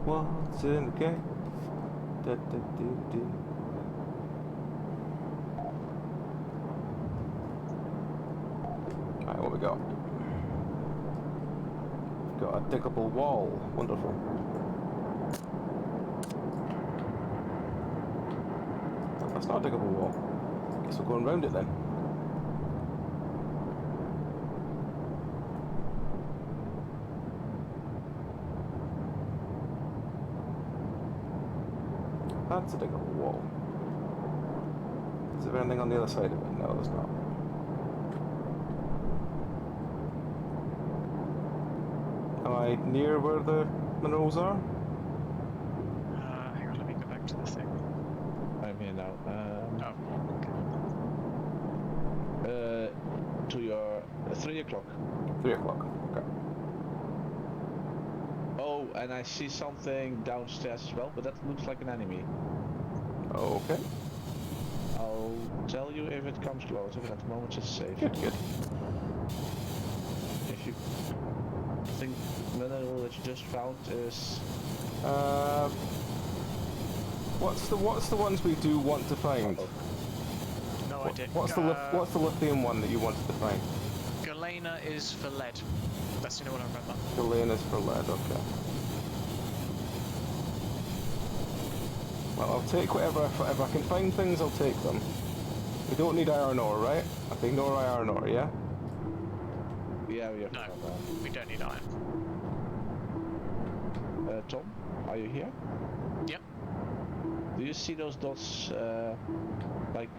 What's in the game? Da, da, do, do. Alright, what we got? Got a diggable wall. Wonderful. That's not a diggable wall. Guess we're going round it then. That's a diggable wall. Is there anything on the other side of it? No, there's not. Am I near where the minerals are? Hang on, let me go back to the thing. I'm here now. To your 3 o'clock. 3 o'clock. Okay. Oh, and I see something downstairs as well, but that looks like an enemy. Okay. I'll tell you if it comes closer, but at the moment it's safe. Good, good. If you think the mineral that you just found is... What's the ones we do want to find? No idea. What's the lithium one that you wanted to find? Galena is for lead. That's the only one I remember. Galena's for lead, okay. Well, I'll take whatever, if I can find things, I'll take them. We don't need iron ore, right? I can ignore iron ore, yeah? Yeah, we have No, we don't need iron. Tom, are you here? Yep. Do you see those dots, like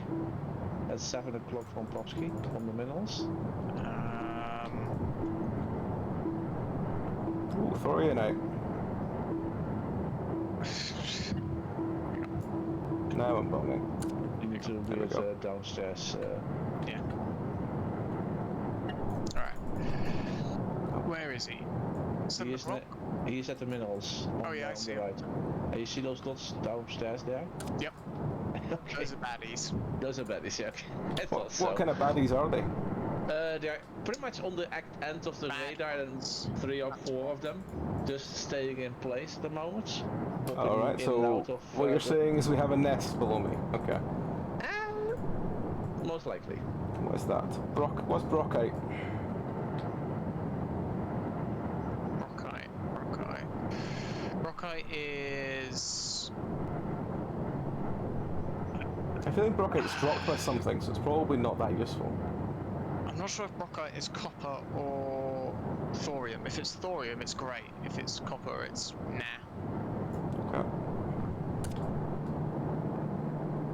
at 7 o'clock from Popsky on the minerals? Ooh, thorianite. Now I'm bumming. You need to be at downstairs. Yeah. Alright. Where is he? He's at the minerals. Oh yeah, I see him. Right. And you see those dots downstairs there? Yep. Okay. Those are baddies. Those are baddies, yeah. Okay. What kind of baddies are they? They're pretty much on the end of the radar, and 3 or 4 of them just staying in place at the moment. Alright, so what you're saying is we have a nest below me. Okay. Most likely. What is that? What's brockite? Brockite is... I feel like brockite's dropped by something, so it's probably not that useful. I'm not sure if brockite is copper or thorium. If it's thorium, it's great. If it's copper, it's nah. Okay.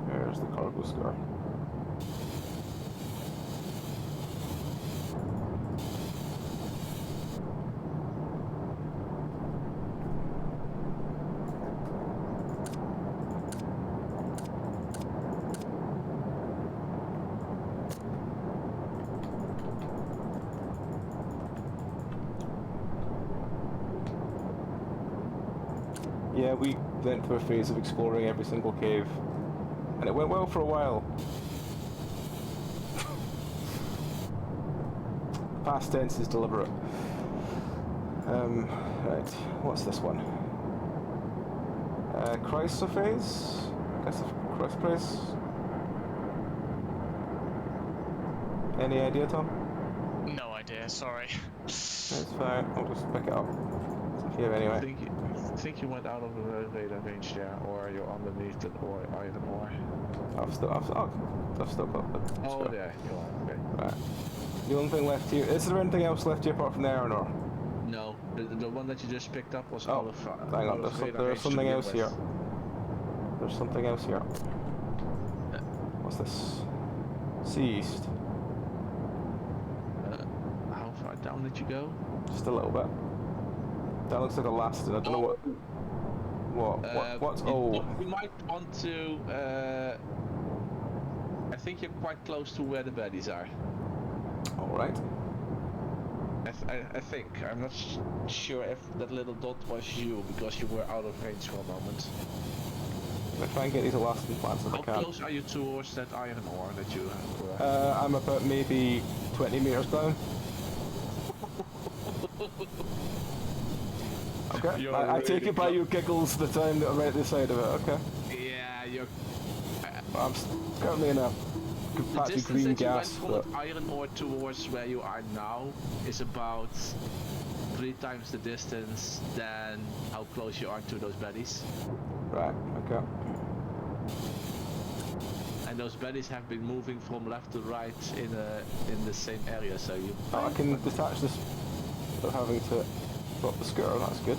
There's the cargo scar. Yeah, we went through a phase of exploring every single cave, and it went well for a while. Past tense is deliberate. Right, what's this one? Chrysophase? Chrysophase? Any idea, Tom? No idea, sorry. That's fine, I'll just pick it up. Here anyway. I think you went out of the radar range there, or you're underneath it, or iron ore. I've still got it. Oh, there you are. Okay. Right. The only thing left here. Is there anything else left here apart from the iron ore? No, the one that you just picked up was Oh, out of. hang on. There's something else here. There's something else here. What's this? Seized. How far down did you go? Just a little bit. That looks like a last, and I don't know what's You might want to. I think you're quite close to where the baddies are. All right. I think. I'm not sure if that little dot was you, because you were out of range for a moment. I'm gonna try and get these elastin plants if I can. How close are you towards that iron ore that you were? I'm about maybe 20 meters down. Okay. I take it by your giggles the time that I'm right at the side of it. Okay. Yeah, you're. I'm currently in a patch of green gas. The distance that you went from that iron ore towards where you are now is about 3 times the distance than how close you are to those baddies. Right. Okay. And those baddies have been moving from left to right in the same area, so you. Oh, I can detach this without having to drop the scooter. That's good.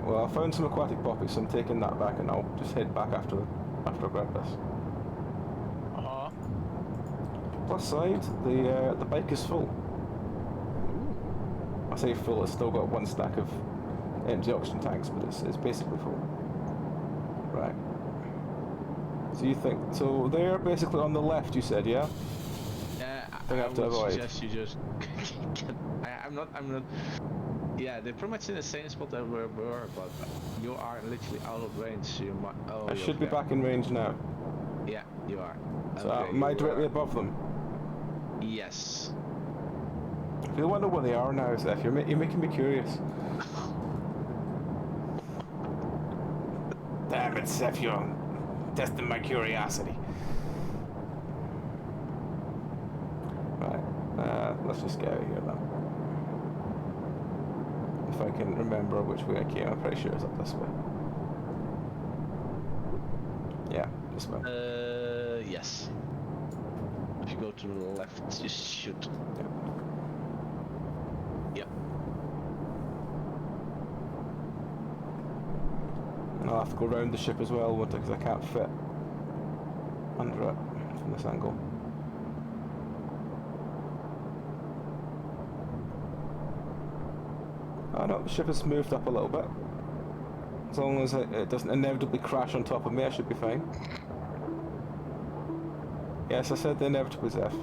Well, I found some aquatic poppies, so I'm taking that back, and I'll just head back after I grab this. Plus side, the bike is full. I say full, it's still got one stack of empty oxygen tanks, but it's basically full. Right. So you think, so they're basically on the left, you said, yeah? Yeah, I have to would avoid. suggest you just I'm not, yeah, they're pretty much in the same spot that we were, but you are literally out of range, so you might, I should be back in range now. Yeah, you are. So Okay, am I you directly are. above them? Yes. If you wonder where they are now, Seth, you're making me curious. Damn it, Seth, you're testing my curiosity. Right, let's just get out of here then. If I can remember which way I came, I'm pretty sure it's up this way. Yeah, this way. Yes. If you go to the left, you should. Yeah. Yep. And I'll have to go around the ship as well, won't I? Because I can't fit under it from this angle. Oh no, the ship has moved up a little bit. As long as it doesn't inevitably crash on top of me, I should be fine. Yes, I said the inevitable, Zeph.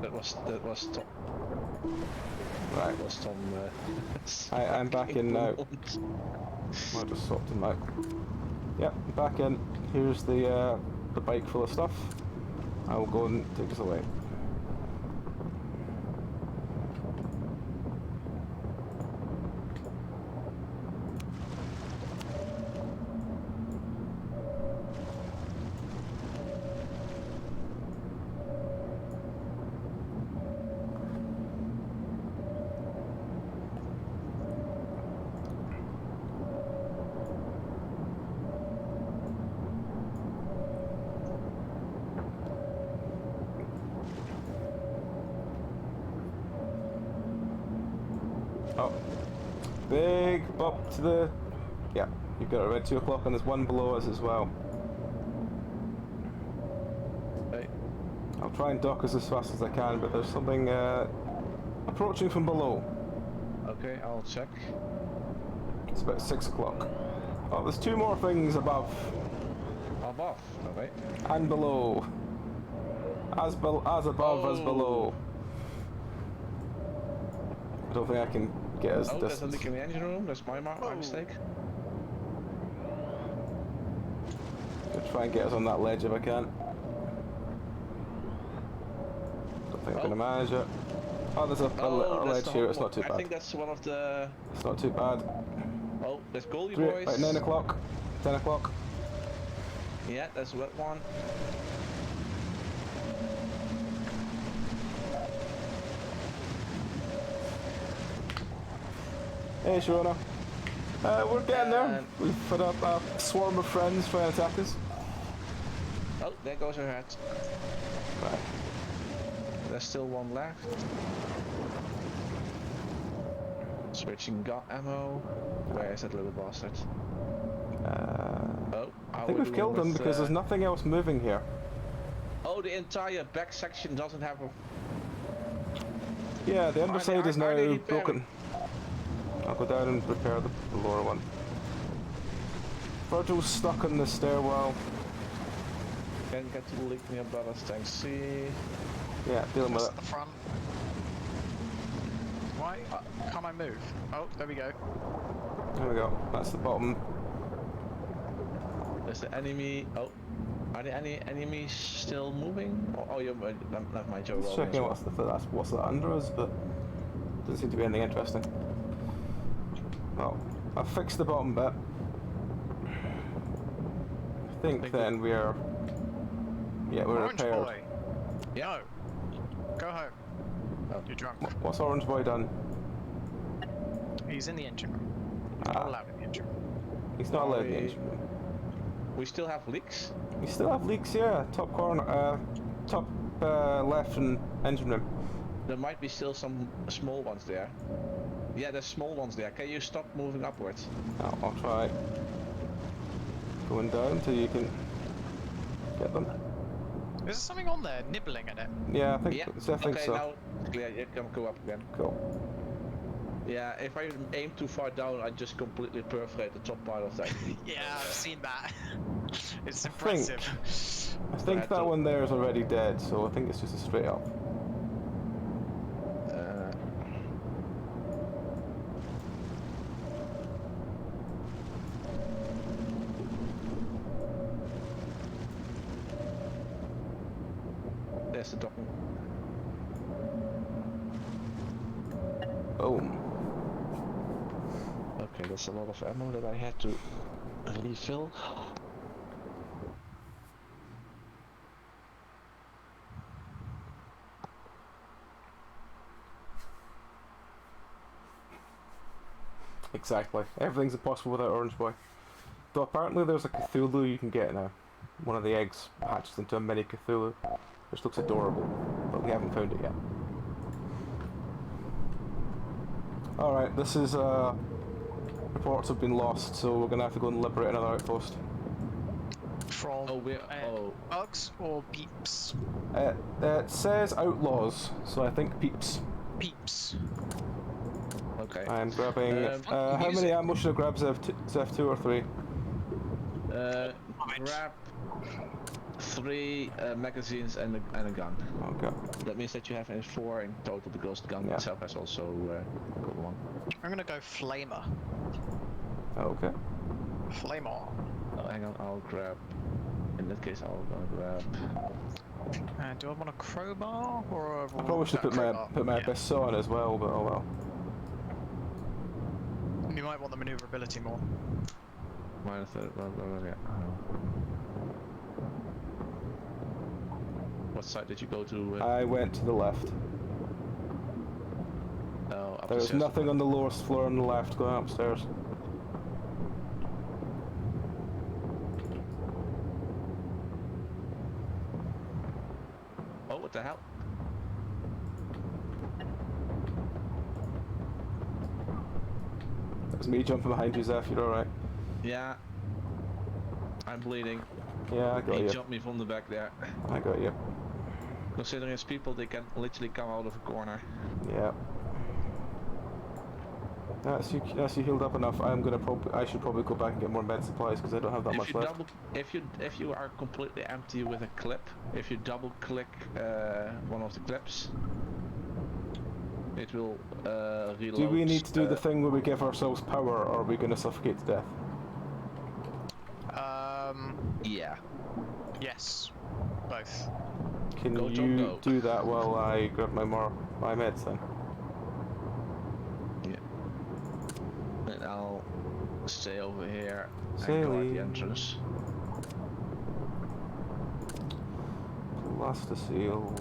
That was Tom. Right. That was Tom. I'm back in now. I just swapped him out. Yep, back in. Here's the bike full of stuff. I will go and take us away. Oh, big bump to the... Yeah, you've got it right, 2 o'clock, and there's one below us as well. Right. I'll try and dock us as fast as I can, but there's something approaching from below. Okay, I'll check. It's about 6 o'clock. Oh, there's 2 more things above Above, okay. and below. As above as below. I don't think I can get us the There's a distance. leak in the engine room. That's my mistake. I'll try and get us on that ledge if I can. Don't think I'm gonna manage it. Oh, there's a ledge here. It's not too bad. I think that's one of the. It's not too bad. Oh, there's Goldie 3, boys. right, 9 o'clock. 10 o'clock. Yeah, that's that one. Hey, Sharona. We're getting there. We've put up a swarm of friends trying to attack us. Oh, there goes her hat. Right. There's still one left. Switching gun ammo. Where is that little bastard? I think we've killed them because there's nothing else moving here. Oh, the entire back section doesn't have a... Yeah, the underside is now are they broken. I'll go down and repair the lower one. Virgil's stuck in the stairwell. Can't get to the leak near brothers, thanks. See. Yeah, dealing with That's it. at the front. Why can't I move? Oh, there we go. There we go. That's the bottom. There's the enemy. Oh, are there any enemies still moving? Oh, you left my Joe. Just checking what's that under us, but doesn't seem to be anything interesting. Well, I've fixed the bottom bit. I think then we're... Yeah, we're Orange repaired. boy. Yeah. No. Go home. Oh. You're drunk. What's Orange Boy done? He's in the engine room. You're not allowed in the engine room. He's not allowed in the engine room. We still have leaks. We still have leaks, yeah. Top corner, top left and engine room. There might be still some small ones there. Yeah, there's small ones there. Can you stop moving upwards? Oh, I'll try. Going down till you can get them. Is there something on there nibbling at it? Yeah, I think Yeah. okay, so. Now it's clear. You can go up again. Cool. Yeah, if I aim too far down, I just completely perforate the top part of that. Yeah, I've seen that. It's impressive. I think that one there is already dead, so I think it's just a straight up. There's the docking. Boom. Okay, that's a lot of ammo that I had to refill. Exactly. Everything's impossible without Orange Boy. Though apparently there's a Cthulhu you can get now. One of the eggs hatches into a mini Cthulhu, which looks adorable, but we haven't found it yet. Alright, this is, reports have been lost, so we're gonna have to go and liberate another outpost. From bugs or peeps? It says outlaws, so I think peeps. Peeps. Okay. I'm grabbing, how many ammo should I grab, Zev 2 or 3? Grab 3 magazines and a gun. Okay. That means that you have 4 in total because the gun itself has also got 1. I'm gonna go flamer. Okay. Flamer. Oh, hang on, I'll grab. In that case, I'll grab. Do I want a crowbar or a? I probably should put my abyss saw on as well, but oh well. You might want the maneuverability more. Minus that, yeah. What side did you go to? I went to the left. Oh, up There's nothing on the lowest floor on the left going upstairs. Oh, what the hell? That's me jumping behind you, Zeph, you're alright. Yeah. I'm bleeding. Yeah, I got He you. jumped me from the back there. I got you. Considering it's people, they can literally come out of a corner. Yeah. That's you healed up enough. I should probably go back and get more med supplies because I don't have that much left. If you are completely empty with a clip, if you double click one of the clips, it will reload. Do we need to do the thing where we give ourselves power, or are we going to suffocate to death? Yeah. Yes. Both. Can you do that while I grab my meds then? Yeah. And I'll stay over here and guard the entrance. Plasticine.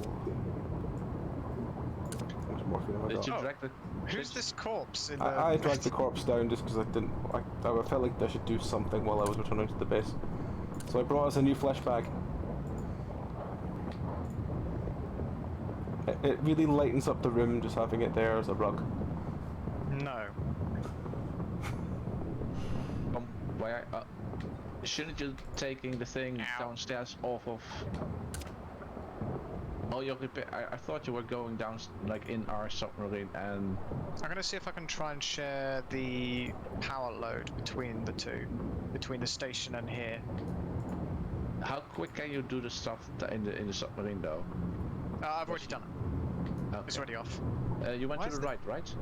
Did you drag the... Who's this corpse in the... I dragged the corpse down just because I felt like I should do something while I was returning to the base. So I brought us a new flesh bag. It really lightens up the room just having it there as a rug. No. Shouldn't you taking the thing downstairs off of... Oh, you're I thought you were going down, like, in our submarine and... I'm gonna see if I can try and share the power load between the two. Between the station and here. How quick can you do the stuff in the submarine, though? I've already done it. Okay. It's already off. You went to the right, right?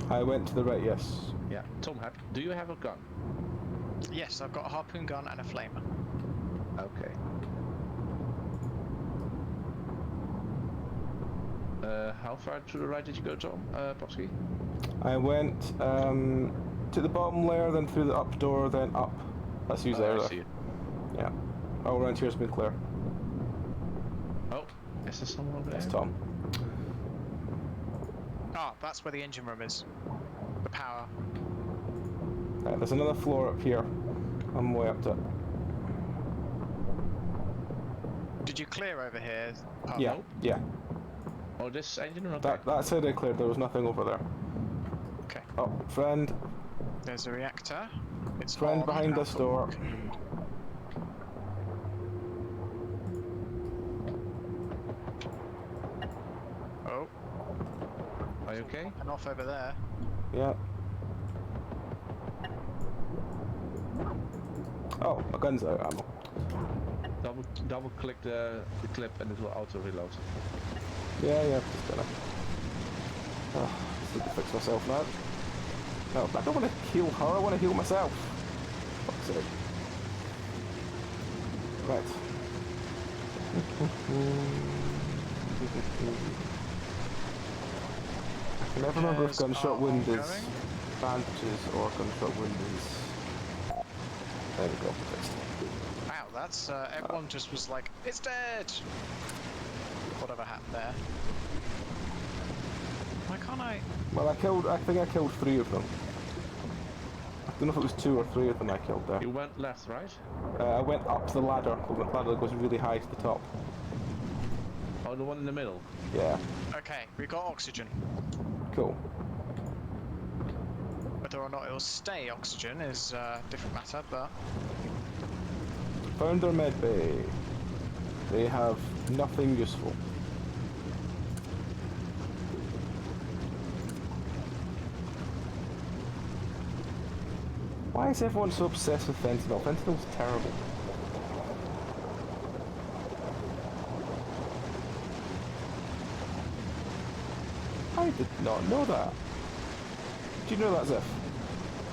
I went to the right, yes. Yeah. Tom, do you have a gun? Yes, I've got a harpoon gun and a flamer. Okay. How far to the right did you go, Tom? Popsky? I went to the bottom layer, then through the up door, then up. That's usually I see it. Yeah. All around here's been clear. Oh, is there someone over there? That's Tom. Ah, that's where the engine room is. The power. There's another floor up here. I'm way up to it. Did you clear over here? Yeah, yeah. Oh, this engine room? Okay. That side I cleared, there was nothing over there. Okay. Oh, friend. There's a reactor. It's Friend on. behind this door. okay? And off over there. Yeah. Oh, my gun's out of ammo. Double click the clip and it will auto reload. Yeah, just gonna. Oh, just need to fix myself now. No, I don't want to heal her, I want to heal myself. Fuck's sake. Right. I can never remember if gunshot wound is bandages or gunshot wound is... There we go, fixed. Wow, that's everyone just was like, it's dead. Whatever happened there. Why can't I? Well, I think I killed 3 of them. I don't know if it was 2 or 3 of them I killed there. You went left, right? I went up the ladder. The ladder goes really high to the top. Oh, the one in the middle. Yeah. Okay, we got oxygen. Cool. Whether or not it'll stay oxygen is a different matter, but... Found their med bay. They have nothing useful. Why is everyone so obsessed with fentanyl? Fentanyl's terrible. I did not know that. Do you know that, Ziff?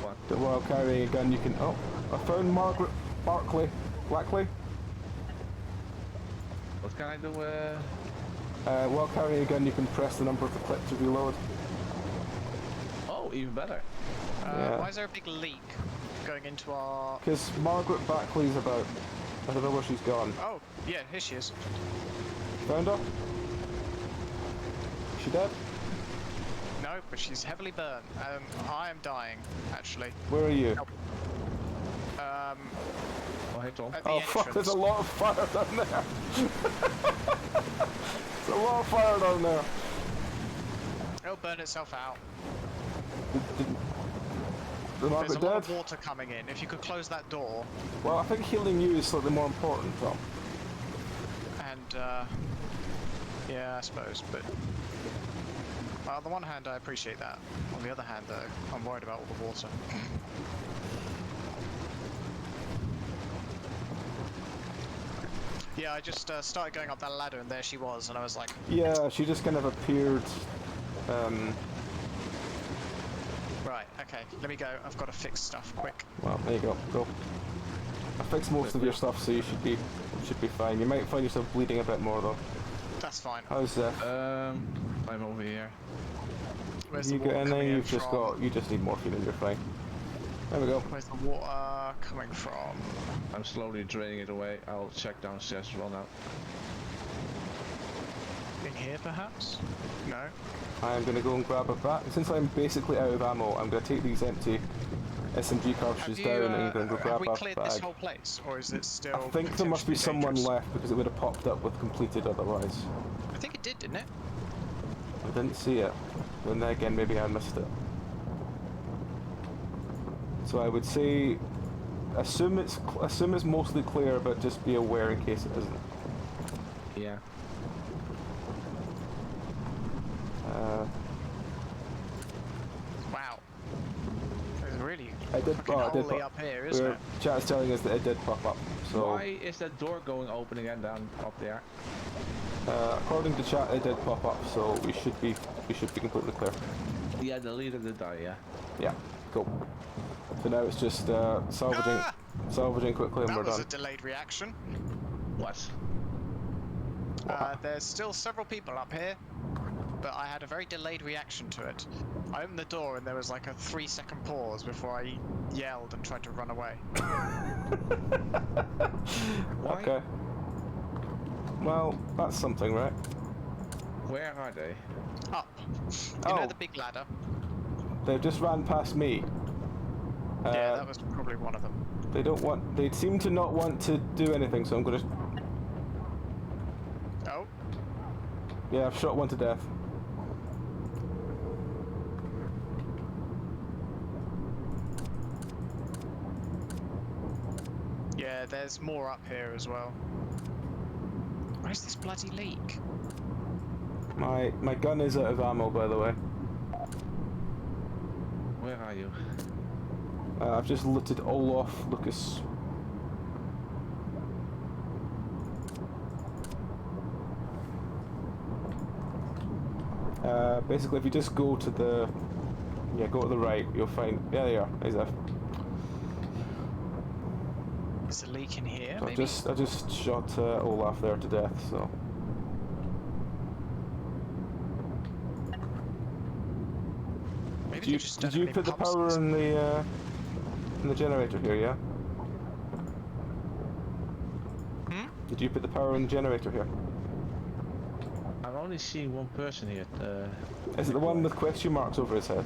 What? That while carrying a gun you can... Oh, I found Margaret Blackley. What can I do? While carrying a gun you can press the number of the clip to reload. Oh, even better. Yeah. Why is there a big leak going into our... Because Margaret Blackley's about... I don't know where she's gone. Oh, yeah, here she is. Found her? Is she dead? No, but she's heavily burned. I am dying, actually. Where are you? Oh, hey Tom. At the Oh entrance. fuck, there's a lot of fire down there! There's a lot of fire down there! It'll burn itself out. The There's Margaret a lot dead? of water coming in. If you could close that door, Well, I think healing you is slightly more important, Tom. and yeah, I suppose, but on the one hand I appreciate that. On the other hand though, I'm worried about all the water. Yeah, I just started going up that ladder and there she was, and I was like... Yeah, she just kind of appeared... Right, okay, let me go. I've got to fix stuff quick. Well, there you go. I fixed most of your stuff, so you should be fine. You might find yourself bleeding a bit more though. That's fine. How's that? I'm over here. Where's You the get water in there, coming in you've just from? got... You just need morphine and you're fine. There we go. Where's the water coming from? I'm slowly draining it away. I'll check downstairs as well now. In here, perhaps? No. I'm gonna go and grab a bat. Since I'm basically out of ammo, I'm gonna take these empty SMG cartridges down and go grab have we a cleared bag. this whole place, or is it still? I think there must be potentially someone dangerous? left because it would have popped up with completed otherwise. I think it did, didn't it? I didn't see it. Then again, maybe I missed it. So I would say, assume it's mostly clear, but just be aware in case it isn't. Yeah. Wow. It's really I did. fucking Oh, I did. holy up here, isn't it? Chat's telling us that it did pop up. So Why is that door going open again down up there? according to chat, it did pop up. So we should be completely clear. Yeah, the leader did die, yeah. Yeah. Cool. So now it's just salvaging quickly, and That we're was done. a delayed reaction. What? There's still several people up here, but I had a very delayed reaction to it. I opened the door and there was like a 3-second pause before I yelled and tried to run away. Why? Okay. Well, that's something, right? Where are they? Up. You know Oh. the big ladder? They just ran past me. Yeah, that was probably one of them. They don't want. They seem to not want to do anything. So I'm gonna. Oh, Yeah, I've shot one to death. yeah, there's more up here as well. Where's this bloody leak? My gun is out of ammo, by the way. Where are you? I've just looted all off Lucas. Basically, if you just go to the... Yeah, go to the right, you'll find... Yeah, there you are. There's a... Is a leak in here, So maybe? I just shot Olaf there to death, so... Maybe Did you put the power in the generator here, yeah? Hmm? Did you put the power in the generator here? I'm only seeing one person here. Is it the one with question marks over his head?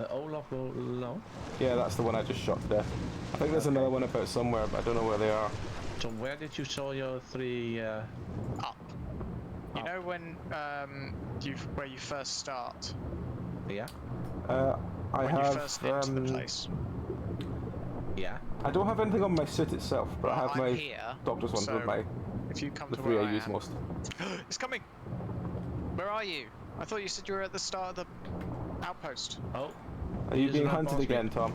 Olaf will no. Yeah, that's the one I just shot to death. I think there's another one about somewhere, but I don't know where they are. So where did you saw your 3? Up. You know when where you first start? Yeah. I When have. you first enter the place. Yeah. I don't have anything on my suit itself, but I have I'm my here, doctor's one so with my if you come the to three where I I use am. most. It's coming! Where are you? I thought you said you were at the start of the outpost. Oh. Are you He's being not hunted boss again, yet. Tom?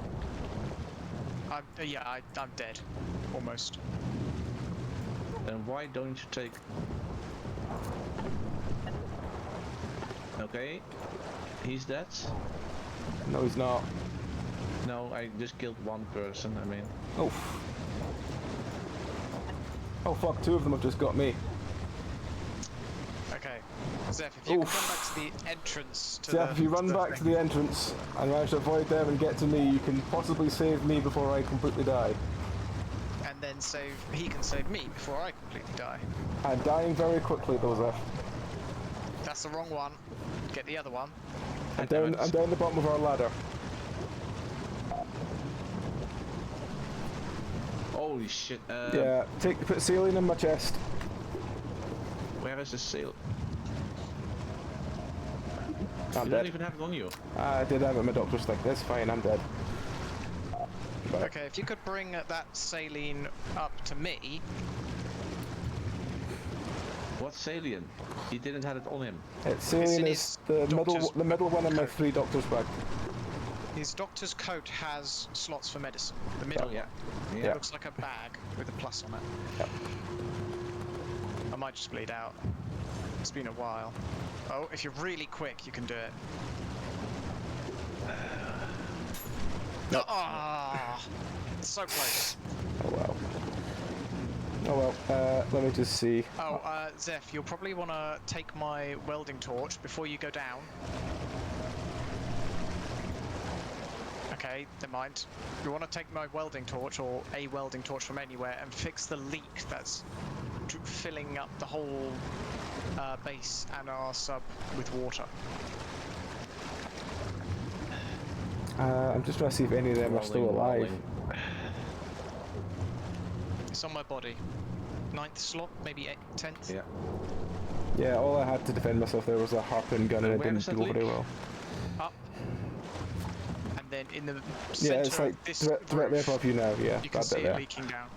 I'm dead. Almost. Then why don't you take? Okay. He's dead. No, he's not. No, I just killed one person. I mean. Oh. Oh fuck! 2 of them have just got me. Okay. Zeph, if you can Oof. come back to the entrance to Jeff, if you run back to the entrance and manage to avoid them and get to me, you can possibly save me before I completely die. and then he can save me before I completely die. I'm dying very quickly, though, Zeph. That's the wrong one. Get the other one. I'm down the bottom of our ladder. Holy shit. Yeah, put saline in my chest. Where is the sail? I'm You dead. don't even have it on you. I did have it in my doctor's thing. That's fine, I'm dead. But Okay, if you could bring that saline up to me. What Salient? He didn't have it on him. saline in is his the middle one in my coat. 3 doctor's bag. His doctor's coat has slots for medicine. The middle Oh yeah. one. Yeah. It looks like a bag with a plus on it. Yep. I might just bleed out. It's been a while. Oh, if you're really quick, you can do it. Nope. Ah, so close. Oh well. Oh well, let me just see. Oh, Zeph, you'll probably want to take my welding torch before you go down. Okay, never mind. You want to take my welding torch, or a welding torch from anywhere, and fix the leak that's filling up the whole base and our sub with water. I'm just trying to see if any of them are still alive. It's on my body. 9th slot, maybe 10th? Yeah. Yeah, all I had to defend myself there was a harpoon gun and it Where didn't does that go very leak? well. Up. And then in the Yeah, it's center like of this directly roof, above you now, yeah. you can That see bit it there. leaking down.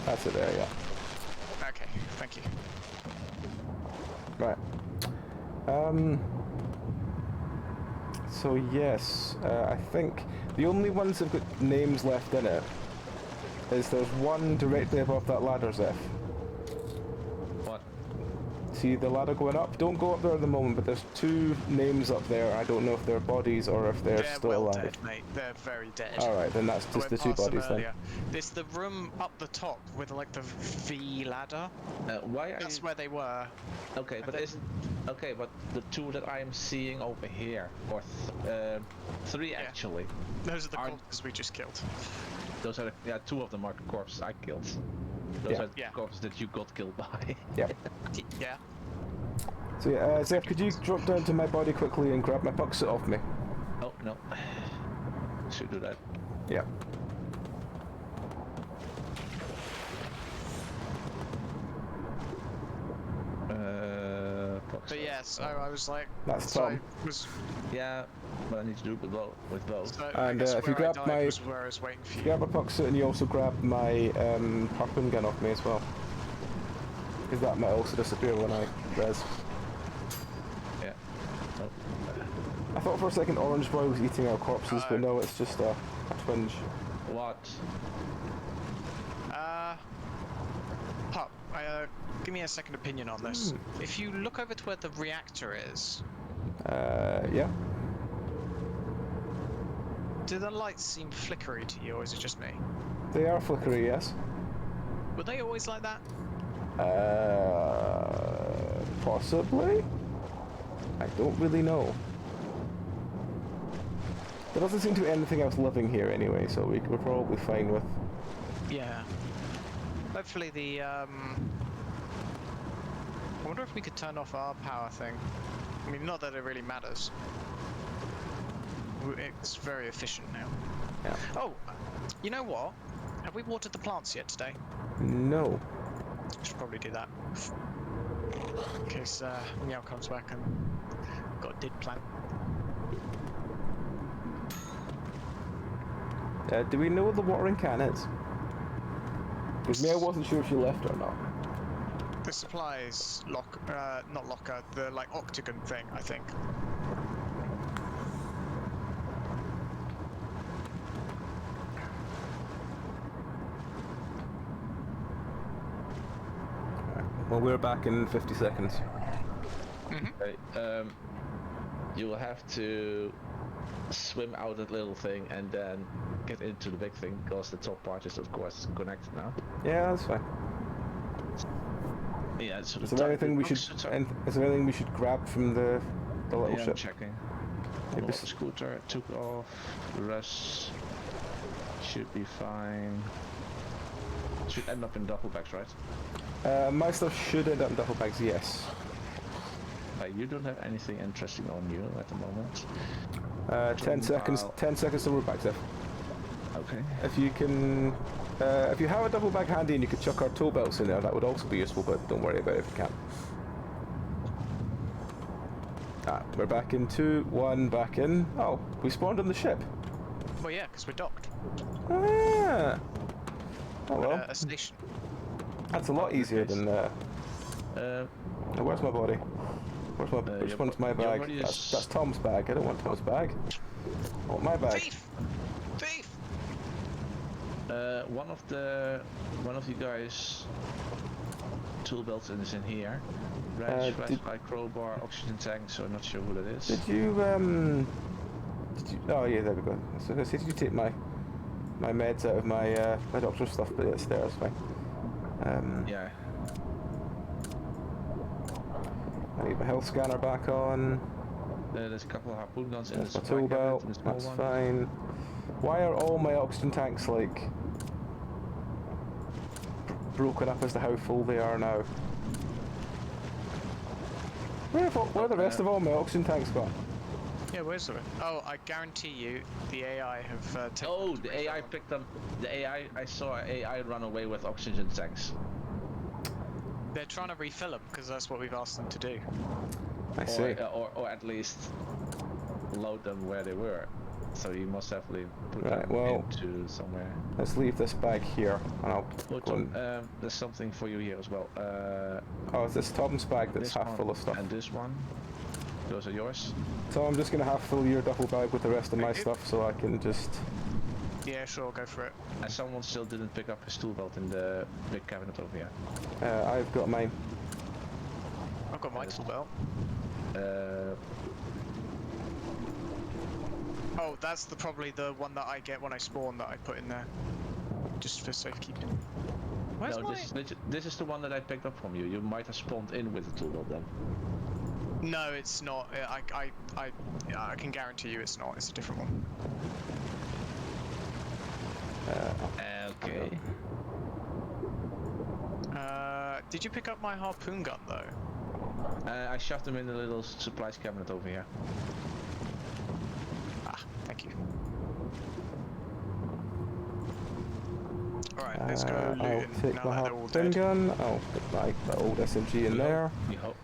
That's it there, yeah. Okay, thank you. Right. So yes, I think the only ones that've got names left in it is there's one directly above that ladder, Zeph. What? See the ladder going up? Don't go up there at the moment, but there's 2 names up there. I don't know if they're bodies or if they're still well alive. dead, mate. They're very dead. Alright, then that's I just went the 2 past them bodies then. earlier. There's the room up the top with like the V ladder. Why are That's you? where they were. Okay, but isn't okay? But the 2 that I am seeing over here, or 3 Yeah. actually. Those are the Are- corpses we just killed. Those are 2 of them are corpses I killed. Those Yeah. are Yeah. corpses that you got killed by. Yep. Yeah. So yeah, Zeph, could you drop down to my body quickly and grab my puck suit off me? Oh no. Should do that. Yeah. But yes, I was like. That's so Tom. I was, Yeah, but I need to do it with both. so I And, guess if you where I grab died my- was where I was waiting for you. Grab a puck suit and you also grab my harpoon gun off me as well. Because that might also disappear when I res. Yeah. I thought for a second Orange Boy was eating our corpses, but no, it's just a twinge. What? Pup, give me a second opinion on this. If you look over to where the reactor is, Yeah. do the lights seem flickery to you, or is it just me? They are flickery, yes. Were they always like that? Possibly? I don't really know. There doesn't seem to be anything else living here anyway, so we're probably fine with... Yeah. Hopefully the, I wonder if we could turn off our power thing. I mean, not that it really matters. It's very efficient now. Yeah. Oh, you know what? Have we watered the plants yet today? No. Should probably do that. In case Meow comes back and got a did plant. Do we know where the watering can is? Because Meow wasn't sure if she left or not. The supplies not locker, the like octagon thing, I think. Well, we're back in 50 seconds. Okay, you will have to swim out that little thing and then get into the big thing, because the top part is of course connected now. Yeah, that's fine. Yeah, so Is there anything we should? Is there anything we should grab from the little I'm ship? checking. Maybe The scooter took off. The rest should be fine. Should end up in duffel bags, right? My stuff should end up in duffel bags, yes. You don't have anything interesting on you at the moment. 10 seconds. 10 seconds till we're back there. Okay. If you can, if you have a duffel bag handy and you could chuck our tow belts in there, that would also be useful. But don't worry about it if you can't. We're back in 2, 1, back in. Oh, we spawned on the ship. Well, yeah, because we're docked. Ah. Oh well. A station. That's a lot easier than. Where's my body? Where's my? Which one's my bag? That's Tom's bag. I don't want Tom's bag. I want my bag. Thief! Thief! One of you guys tool belts is in here. Red flashlight, crowbar, oxygen tank. So I'm not sure who that is. Did you oh yeah, there we go. So did you take my meds out of my my doctor's stuff? But it's there. It's fine. Yeah. I need my health scanner back on. There's a couple of harpoon guns in That's the my supply tool cabinet, belt. in the small That's one. fine. Why are all my oxygen tanks like broken up as to how full they are now? Where are the rest of all my oxygen tanks gone? Yeah, where's the? Oh, I guarantee you, the AI have taken. Oh, the AI picked up. The AI. I saw an AI run away with oxygen tanks. They're trying to refill them because that's what we've asked them to do. I see. Or at least load them where they were. So you must have put Right, them well, into somewhere. Let's leave this bag here, and I'll Oh, go and... there's something for you here as well. Oh, it's this Tom's bag that's this half one full of stuff. and this one. Those are yours. So I'm just going to half fill your duffel bag with the rest of my stuff so I can just... Yeah, sure, go for it. And someone still didn't pick up his tool belt in the big cabinet over here. I've got mine. I've got my tool belt. Oh, that's probably the one that I get when I spawn that I put in there. Just for safekeeping. Where's No, this is the one that I picked up from you. You might have spawned in with the tool belt then. No, it's not. I can guarantee you it's not. It's a different one. Okay. Did you pick up my harpoon gun though? I shoved them in the little supplies cabinet over here. Ah, thank you. Alright, let's go I'll looting take now my that they're all harpoon dead. gun. I'll put my old SMG in there.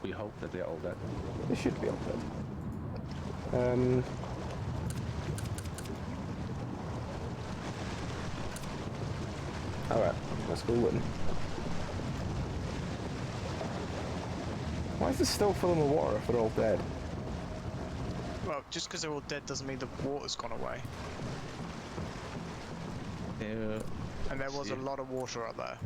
We hope that they're all dead. They should be all dead. Alright, let's go looting. Why is this still filling with water if they're all dead? Well, just because they're all dead doesn't mean the water's gone away. And there was a lot of water up there.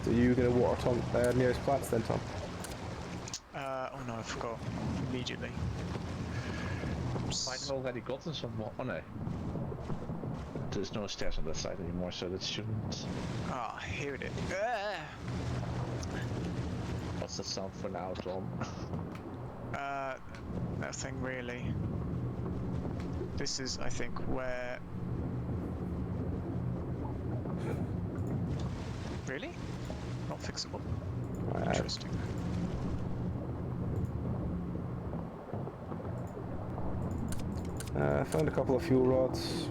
So you gonna water Tom nearest plants then, Tom? Oh no, I forgot. Immediately. I've already gotten some more. Oh no. There's no stairs on that side anymore, so that shouldn't. Ah, here it is. What's the sound for now, Tom? Nothing really. This is, I think, where... Really? Not fixable? Interesting. I found a couple of fuel rods.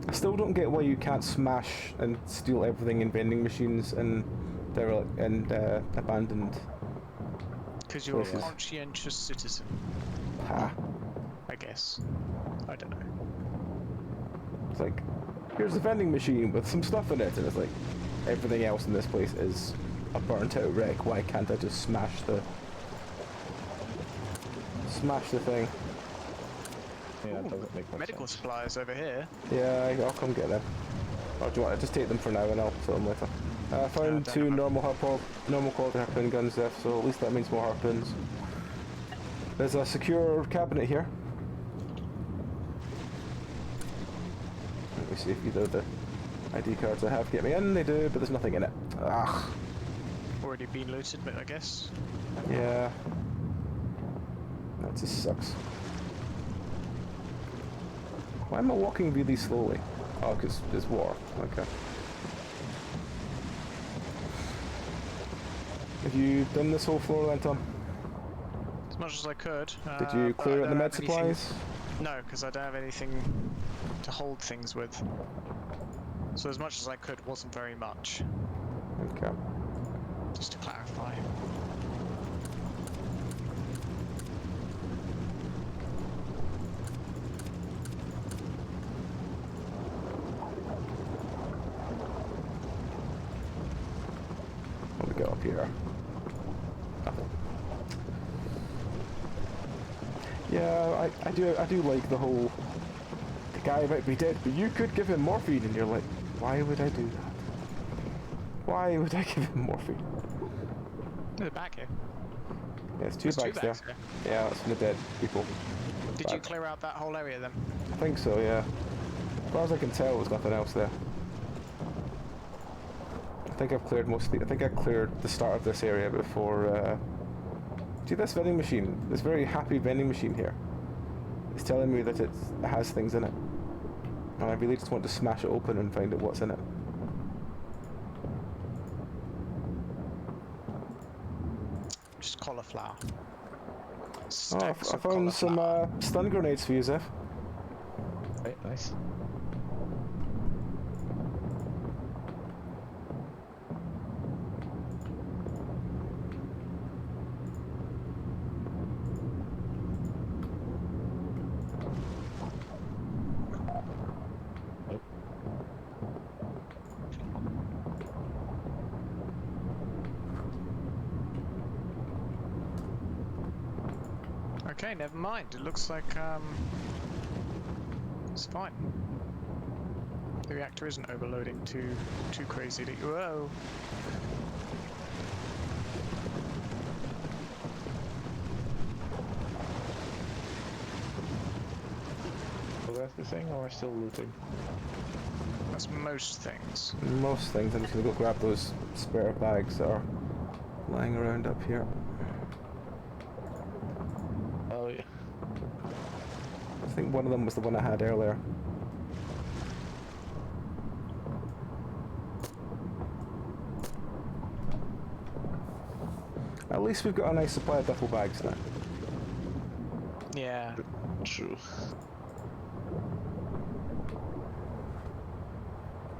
I still don't get why you can't smash and steal everything in vending machines and abandoned. Because you're a places. conscientious citizen, Ha. I guess. I don't know. It's like, here's a vending machine with some stuff in it, and it's like, everything else in this place is a burnt out wreck. Why can't I just smash the thing? Yeah, it doesn't make much Medical sense. supplies over here. Yeah, I'll come get them. Or do you want to just take them for now and I'll sell them later? I found two normal quality harpoon guns there, so at least that means more harpoons. There's a secure cabinet here. Let me see if either of the ID cards I have get me in. They do, but there's nothing in it. Ugh. Already been looted, but I guess. Yeah. That just sucks. Why am I walking really slowly? Oh, because there's war. Okay. Have you done this whole floor then, Tom? As much as I could. Did you but clear I out the don't med have anything- supplies? No, because I don't have anything to hold things with. So as much as I could wasn't very much, Okay. just to clarify. What we got up here? Nothing. Yeah, I do like the whole. The guy might be dead, but you could give him morphine, and you're like, why would I do that? Why would I give him morphine? There's a bag here. Yeah, there's two There's two bags bags there. here. Yeah, that's from the dead people. Did you Back. clear out that whole area then? I think so, yeah. As far as I can tell, there's nothing else there. I think I've cleared most of the... I think I cleared the start of this area before, See this vending machine? This very happy vending machine here. It's telling me that it has things in it. And I really just want to smash it open and find out what's in it. Just cauliflower. Oh, Stacks I of found some cauliflower. stun grenades for you, Zeph. Right, nice. Nope. Okay, never mind. It looks like it's fine. The reactor isn't overloading too crazily. Whoa! Was that the thing, or still looting? That's most things. Most things. I'm just gonna go grab those spare bags that are lying around up here. Oh yeah. I think one of them was the one I had earlier. At least we've got a nice supply of duffel bags now. True.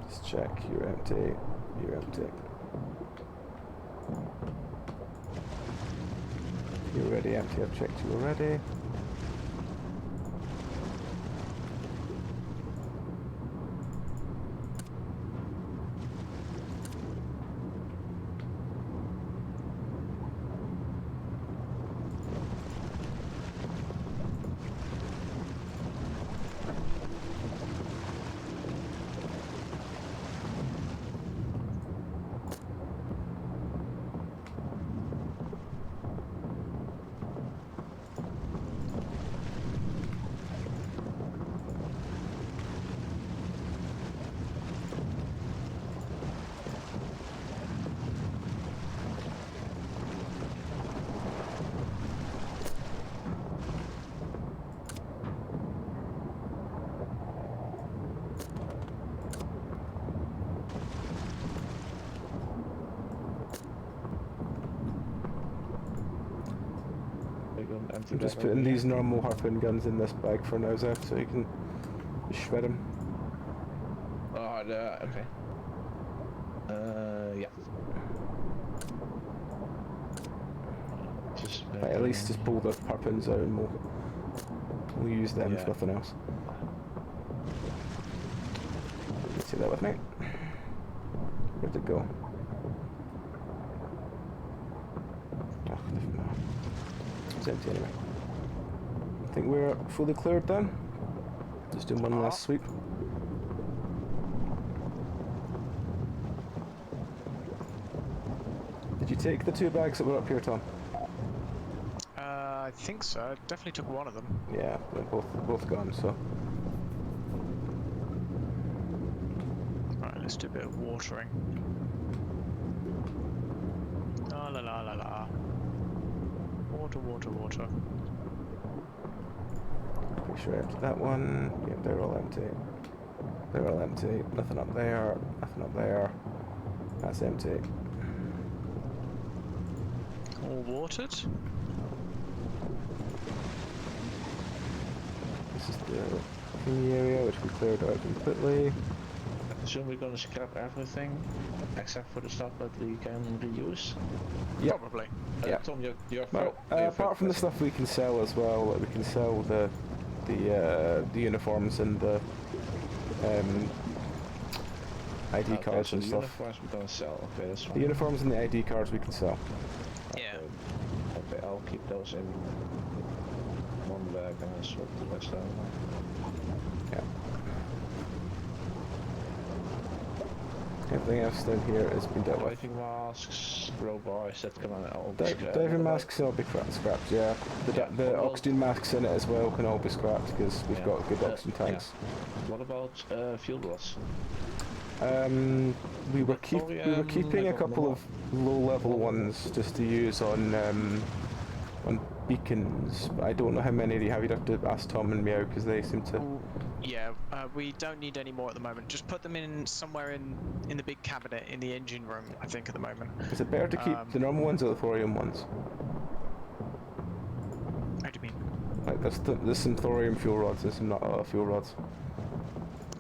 Just check. You're empty. You're empty. You're already empty. I've checked you already. I'm just putting these normal harpoon guns in this bag for now, Zev, so you can shred them. Oh, okay. Yeah. Just At least just pull the harpoons out and we'll use them if Yeah. nothing else. See that with me? Where'd it go? Oh, no. It's empty anyway. I think we're fully cleared then. Just doing one last sweep. Did you take the 2 bags that were up here, Tom? I think so. I definitely took one of them. Yeah, they're both gone, so. Right, let's do a bit of watering. La la la la la. Water, water, water. Pretty sure I emptied that one. Yep, they're all empty. They're all empty. Nothing up there. Nothing up there. That's empty. All watered. This is the thingy area, which we cleared out completely. So we're gonna scrap everything except for the stuff that we can reuse. Yep. Probably. Yeah. Tom, you're Well, apart from the stuff we can sell as well, like we can sell the uniforms and the ID cards so and the stuff. uniforms we're gonna sell. Okay, that's The fine. uniforms and the ID cards we can sell. Yeah. Okay, I'll keep those in one bag and then swap the rest out. Yeah. Everything else down here has been dealt with. Diving masks, crowbars that can all be scrapped. Diving masks can all be scrapped, yeah. The well, oxygen masks in it as well can all be scrapped because we've Yeah. got good oxygen tanks. What about fuel rods? We were keeping a couple of low-level ones just to use on beacons. But I don't know how many you have. You'd have to ask Tom and Meow because they seem to. Yeah, we don't need any more at the moment. Just put them in somewhere in the big cabinet in the engine room, I think, at the moment. Is it better to keep the normal ones or the thorium ones? How do you mean? Like there's some thorium fuel rods and some not fuel rods.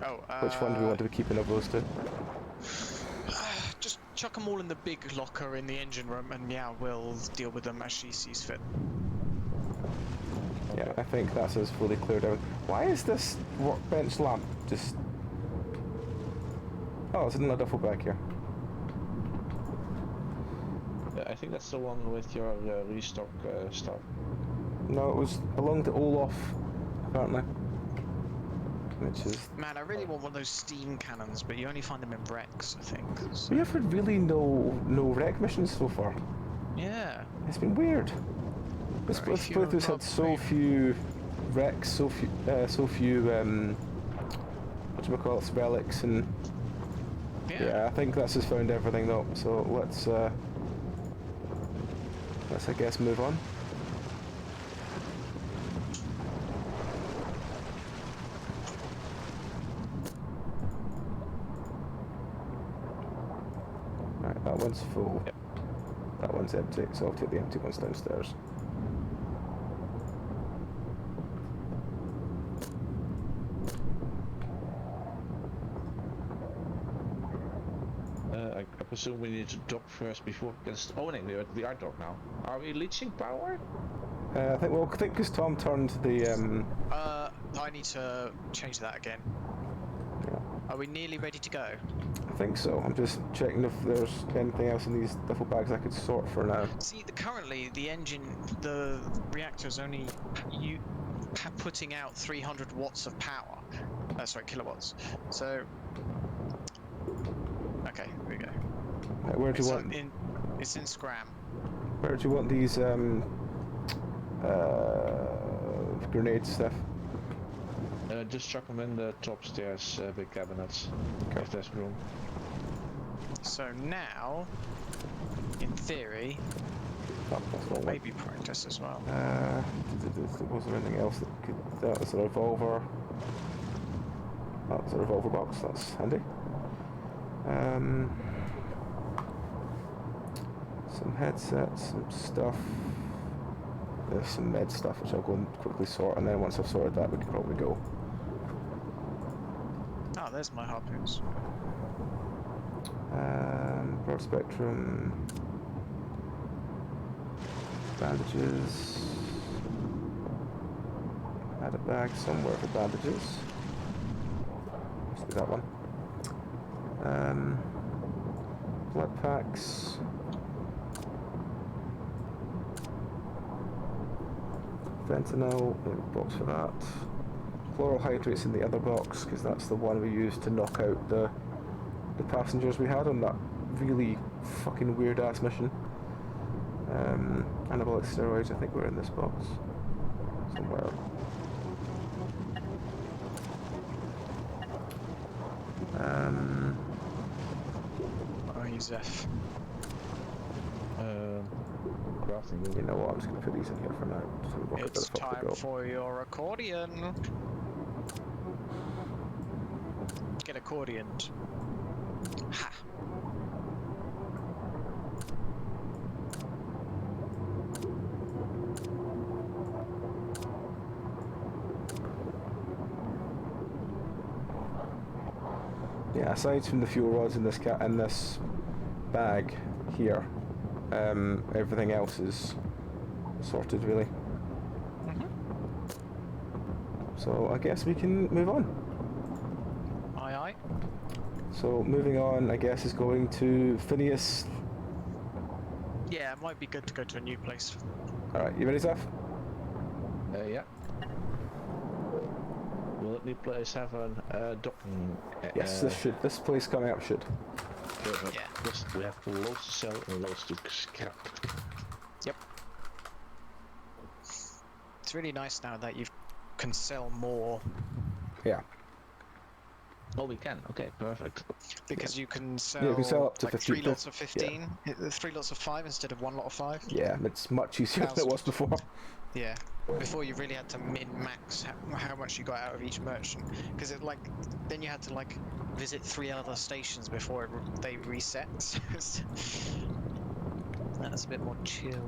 Oh, Which one do we want to be keeping of those two? just chuck them all in the big locker in the engine room, and yeah, we'll deal with them as she sees fit. Yeah, I think that's us fully cleared out. Why is this workbench lamp just... Oh, it's in a duffel bag here. Yeah, I think that's the one with your restock stuff. No, it was belonged to Olaf, apparently. Which is... Man, I really want one of those steam cannons, but you only find them in wrecks, I think. So. We have had really no wreck missions so far. Yeah. It's been weird. This Very few playthrough's had so few wrecks, so few whatchamacallits, relics, and yeah, I think that's just found everything though. So let's I guess move on. Right, that one's full. Yep. That one's empty, so I'll take the empty ones downstairs. presume we need to dock first before we can... Oh, no, we are docked now. Are we leeching power? I think because Tom turned the I need to change that again. Yeah. Are we nearly ready to go? I think so. I'm just checking if there's anything else in these duffel bags I could sort for now. See, currently the reactor's only putting out 300 watts of power. Sorry, kilowatts. So, okay, here we go. Where do you want? It's in Scram. Where do you want these grenade stuff? Just chuck them in the top stairs, big cabinets, Okay. if there's room. So now, in theory, That's all maybe practice as well. Was there anything else that could... That was a revolver. That's a revolver box, that's handy. Some headsets, some stuff. There's some med stuff which I'll go and quickly sort, and then once I've sorted that we can probably go. Oh, there's my harpoons. Broad spectrum. Bandages. Had a bag somewhere for bandages. Must be that one. Blood packs. Fentanyl, in a box for that. Chloral hydrates in the other box, because that's the one we used to knock out the passengers we had on that really fucking weird ass mission. Anabolic steroids, I think were in this box somewhere. Oh, Zeph. Crafting. You know what? I'm just going to put these in here for now. So we'll work It's out where the fuck we time go. for your accordion. Get accordioned. Ha! Yeah, aside from the fuel rods in this bag here, everything else is sorted really. So I guess we can move on. Aye aye. So moving on, I guess, is going to Phineas. Yeah, it might be good to go to a new place. Alright, you ready, Zeph? Yeah. Will the new place have a docking? Yes, this place coming up should. Yeah. We have loads to sell and loads to scrap. Yep. It's really nice now that you can sell more. Yeah. Oh, we can. Okay, perfect. Because you can sell, Yeah, you can sell up to like 15. 3 lots of 15, 3 lots of 5 instead of 1 lot of 5. Yeah, it's much easier than it was before. Yeah, before you really had to min-max how much you got out of each merchant, because it then you had to visit 3 other stations before they reset. That's a bit more chill.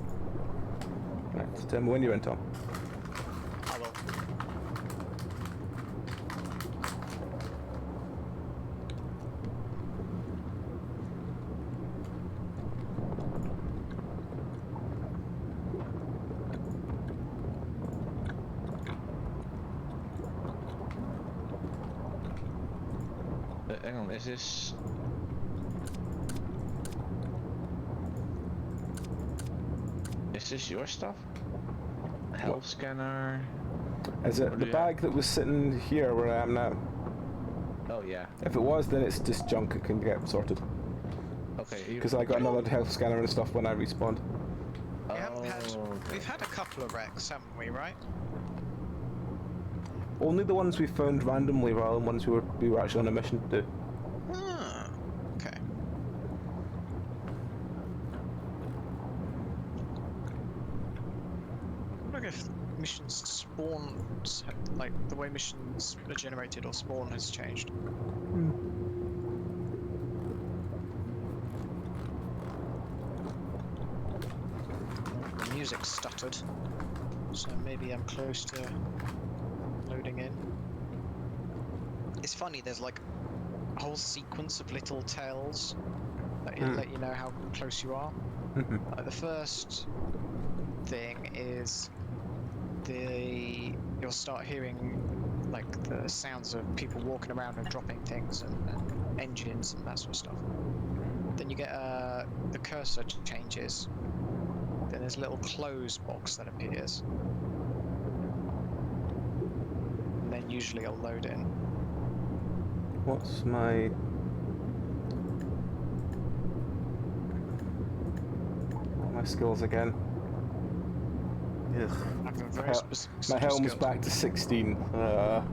Right, so tell me when you're in, Tom. I will. Hang on, is this... Is this your stuff? Health scanner... Is it the bag that was sitting here where I am now? Oh yeah. If it was, then it's just junk. It can get sorted. Okay. Because I got another health scanner and stuff when I respawned. We've had a couple of wrecks, haven't we, right? Only the ones we found randomly rather than ones we were actually on a mission to do. Ah, okay. I wonder if missions spawn, the way missions are generated or spawn has changed. The music stuttered, so maybe I'm close to loading in. It's funny, there's a whole sequence of little tells let you know how close you are. The first thing is you'll start hearing like the sounds of people walking around and dropping things and engines and that sort of stuff. Then you get the cursor changes. Then there's a little close box that appears. And then usually it'll load in. What's my... What are my skills again? Ugh. My helm's back to 16. Oh,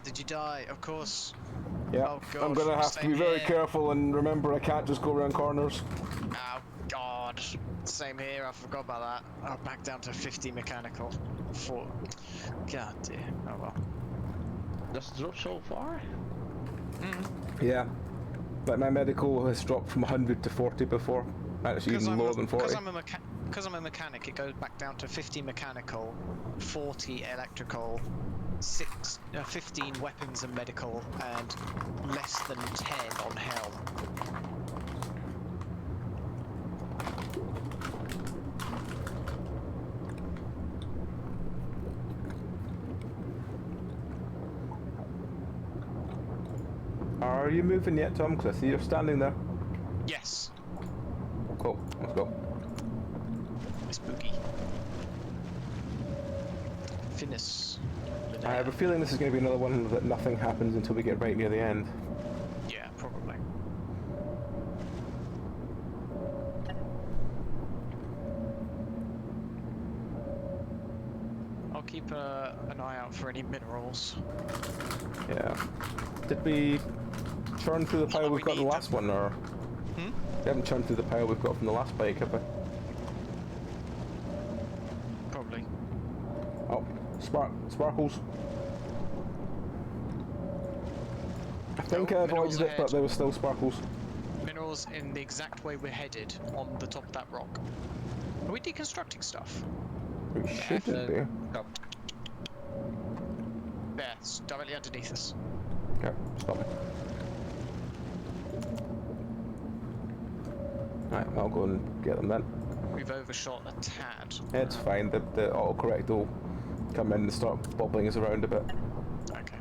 did you die? Of course. Yeah, oh, God. I'm gonna have to be very careful and remember I can't just go around corners. Oh God, same here. I forgot about that. I'm back down to 50 mechanical. God dear. Oh well. Does it drop so far? Yeah, but my medical has dropped from 100 to 40 before. Actually, even lower than 40. Because I'm a mechanic, it goes back down to 50 mechanical, 40 electrical, 15 weapons and medical, and less than 10 on helm. Are you moving yet, Tom? Because I see you're standing there. Yes. Cool, let's go. Spooky. Finis. I have a feeling this is going to be another one that nothing happens until we get right near the end. Yeah, probably. I'll keep an eye out for any minerals. Yeah. Did we churn through the pile we've got in the last one, or...? Hmm? We haven't churned through the pile we've got from the last bike, have we? Probably. Oh, sparkles. I think I avoided it, but there were still sparkles. Minerals in the exact way we're headed, on the top of that rock. Are we deconstructing stuff? We shouldn't be. No. There, it's directly underneath us. Okay, stop me. Right, I'll go and get them then. We've overshot a tad. It's fine, the autocorrect will come in and start bobbling us around a bit. Okay.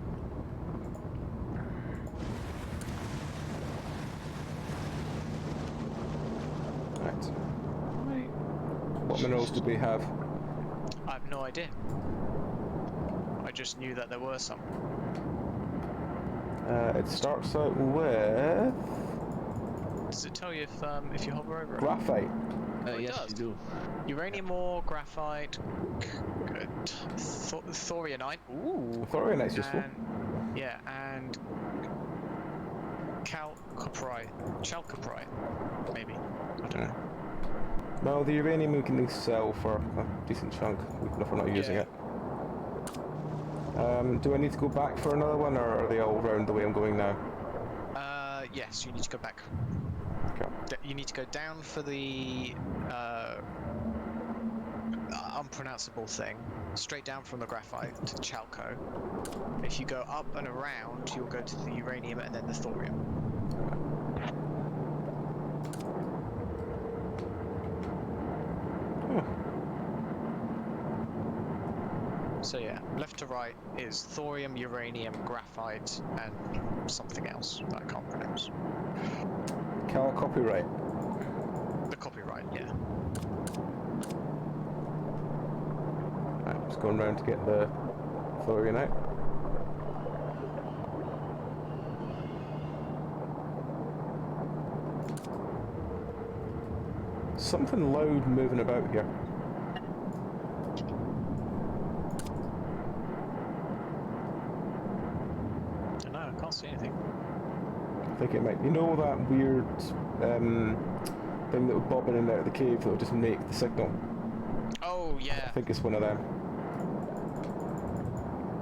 Right. What minerals do we have? I have no idea. I just knew that there were some. It starts out with... Does it tell you if you hover over it? graphite. Yes, does. you do. Uranium ore, graphite, thorianite. Ooh. Thorianite's useful. And, yeah, and chalcoprite, maybe. I don't know. Well, the uranium we can sell for a decent chunk, even if we're not using it. Do I need to go back for another one, or are they all round the way I'm going now? Yes, you need to go back. Okay. You need to go down for the unpronounceable thing, straight down from the graphite to chalco. If you go up and around, you'll go to the uranium and then the thorium. So yeah, left to right is thorium, uranium, graphite, and something else that I can't pronounce. Copyright. The copyright, yeah. Right, just going round to get the thorium out. Something loud moving about here. No, I can't see anything. I think it might. You know that weird thing that would bob in and out of the cave that would just make the signal? Oh, yeah. I think it's one of them.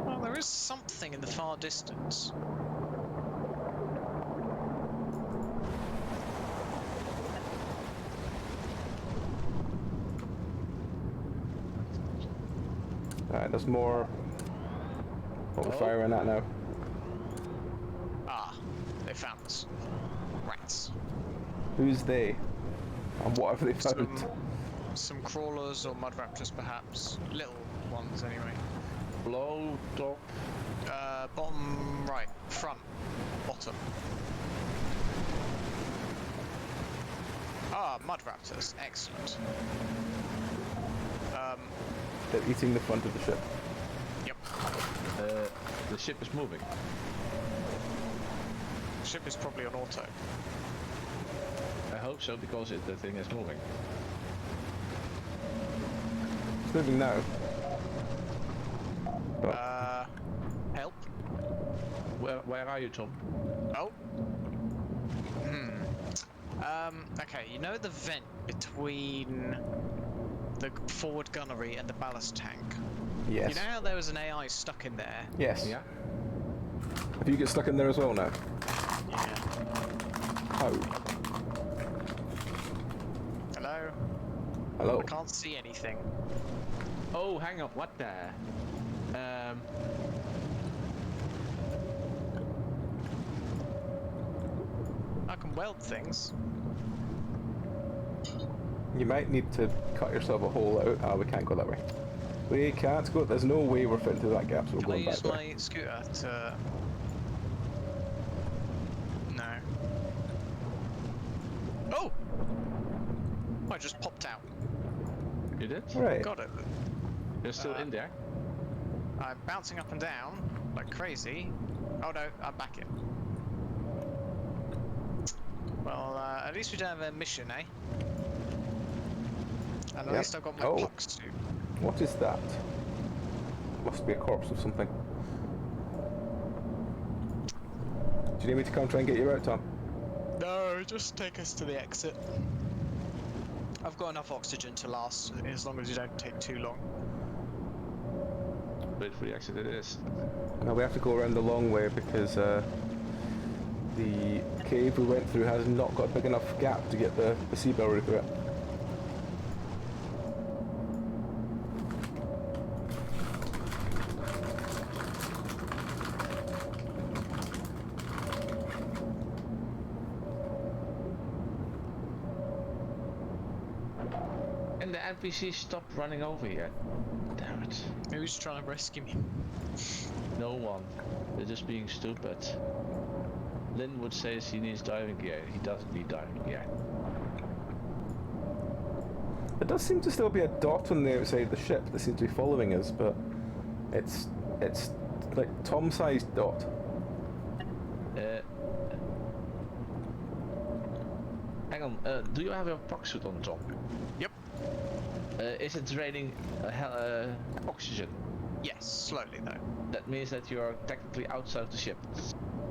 Well, there is something in the far distance. Alright, there's more. What we're firing at now. Ah, they found us. Rats. Who's they? And what have they found? Some crawlers or mudraptors, perhaps. Little ones, anyway. Below, top. Bottom right, front, bottom. Ah, mudraptors. Excellent. They're eating the front of the ship. Yep. The ship is moving. The ship is probably on auto. I hope so, because the thing is moving. It's moving now. Help. Where are you, Tom? Oh. Okay, you know the vent between the forward gunnery and the ballast tank? Yes. You know how there was an AI stuck in there? Yes. Yeah. Have you get stuck in there as well now? Yeah. How? Hello? Hello. I can't see anything. Oh, hang on. What the? I can weld things. You might need to cut yourself a hole out. Ah, we can't go that way. We can't go. There's no way we're fit through that gap, so we're Can I going back use there. my scooter to... No. Oh! I just popped out. You did? Right. Got it. You're still in there? I'm bouncing up and down like crazy. Oh no, I'm back in. Well, at least we don't have a mission, eh? And at least I've got my puck suit. What is that? Must be a corpse of something. Do you need me to come try and get you out, Tom? No, just take us to the exit. I've got enough oxygen to last as long as you don't take too long. Wait for the exit it is. No, we have to go around the long way because the cave we went through has not got a big enough gap to get the sea bellery through it. And the NPC stopped running over here. Damn it. Maybe he's trying to rescue me. No one. They're just being stupid. Lynn would say he needs diving gear. He doesn't need diving gear. There does seem to still be a dot on the outside of the ship that seems to be following us, but it's like Tom-sized dot. Hang on. Do you have your puck suit on, Tom? Yep. Is it draining oxygen? Yes, slowly though. That means that you are technically outside of the ship.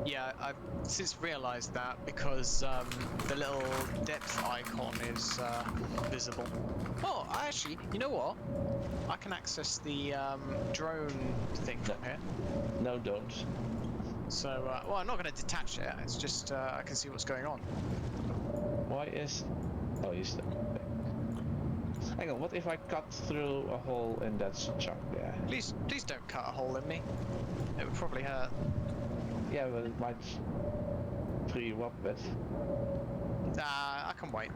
Yeah, I've since realised that because the little depth icon is visible. Oh, actually, you know what? I can access the drone thing from here. No, don't. So, well, I'm not going to detach it. It's just I can see what's going on. Why is... Oh, he's... Hang on, what if I cut through a hole in that chunk there? Please don't cut a hole in me. It would probably hurt. Yeah, but it might free you up a bit. I can wait.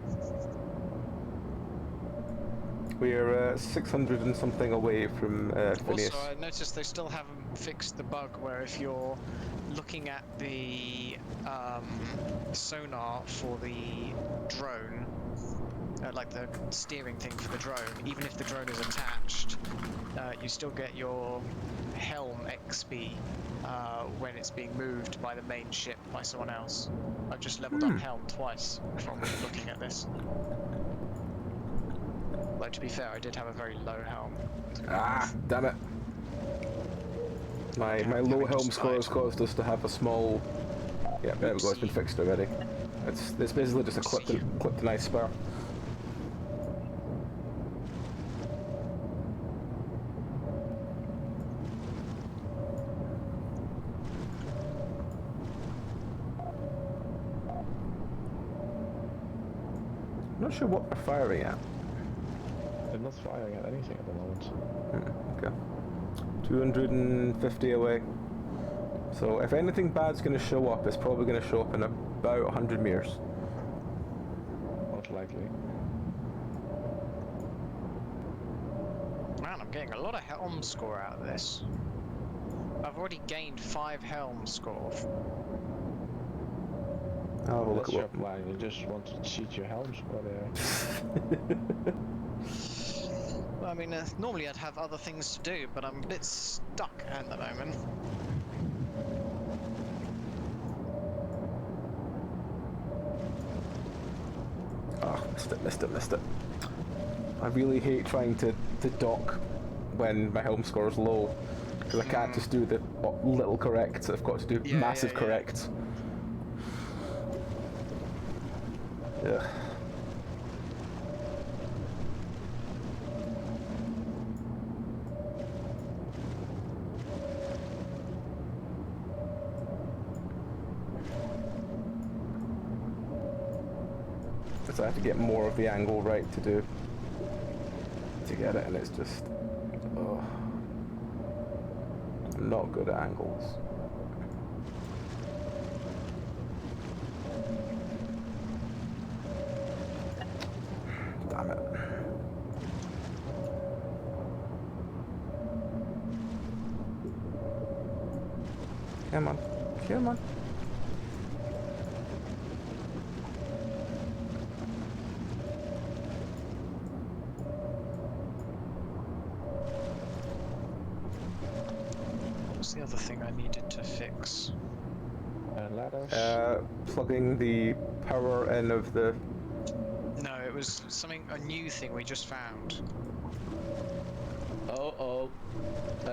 We're 600 and something away from Phineas. Also, I noticed they still haven't fixed the bug where if you're looking at the sonar for the drone, like the steering thing for the drone, even if the drone is attached, you still get your helm XP when it's being moved by the main ship by someone else. I've just leveled up helm twice from looking at this. Though to be fair, I did have a very low helm. Ah, damn it. My low helm score has caused us to have a small... Yeah, there we go, it's been fixed already. It's basically just a clipped and nice spar. I'm not sure what we're firing at. I'm not firing at anything at the moment. Okay. 250 away. So if anything bad's going to show up, it's probably going to show up in about 100 meters. likely. Man, I'm getting a lot of helm score out of this. I've already gained 5 helm score. I'll have a look That's at your what. plan. You just want to cheat your helm score there. Well, I mean, normally I'd have other things to do, but I'm a bit stuck at the moment. Ah, missed it. I really hate trying to dock when my helm score is low, because I can't just do the little corrects. I've got to do Yeah, massive yeah. corrects. Ugh. So I have to get more of the angle right to get it, and it's just, oh, I'm not good at angles. Damn it. Come on, come on. What's the other thing I needed to fix? Ladders. Plugging the power in of the. No, it was a new thing we just found.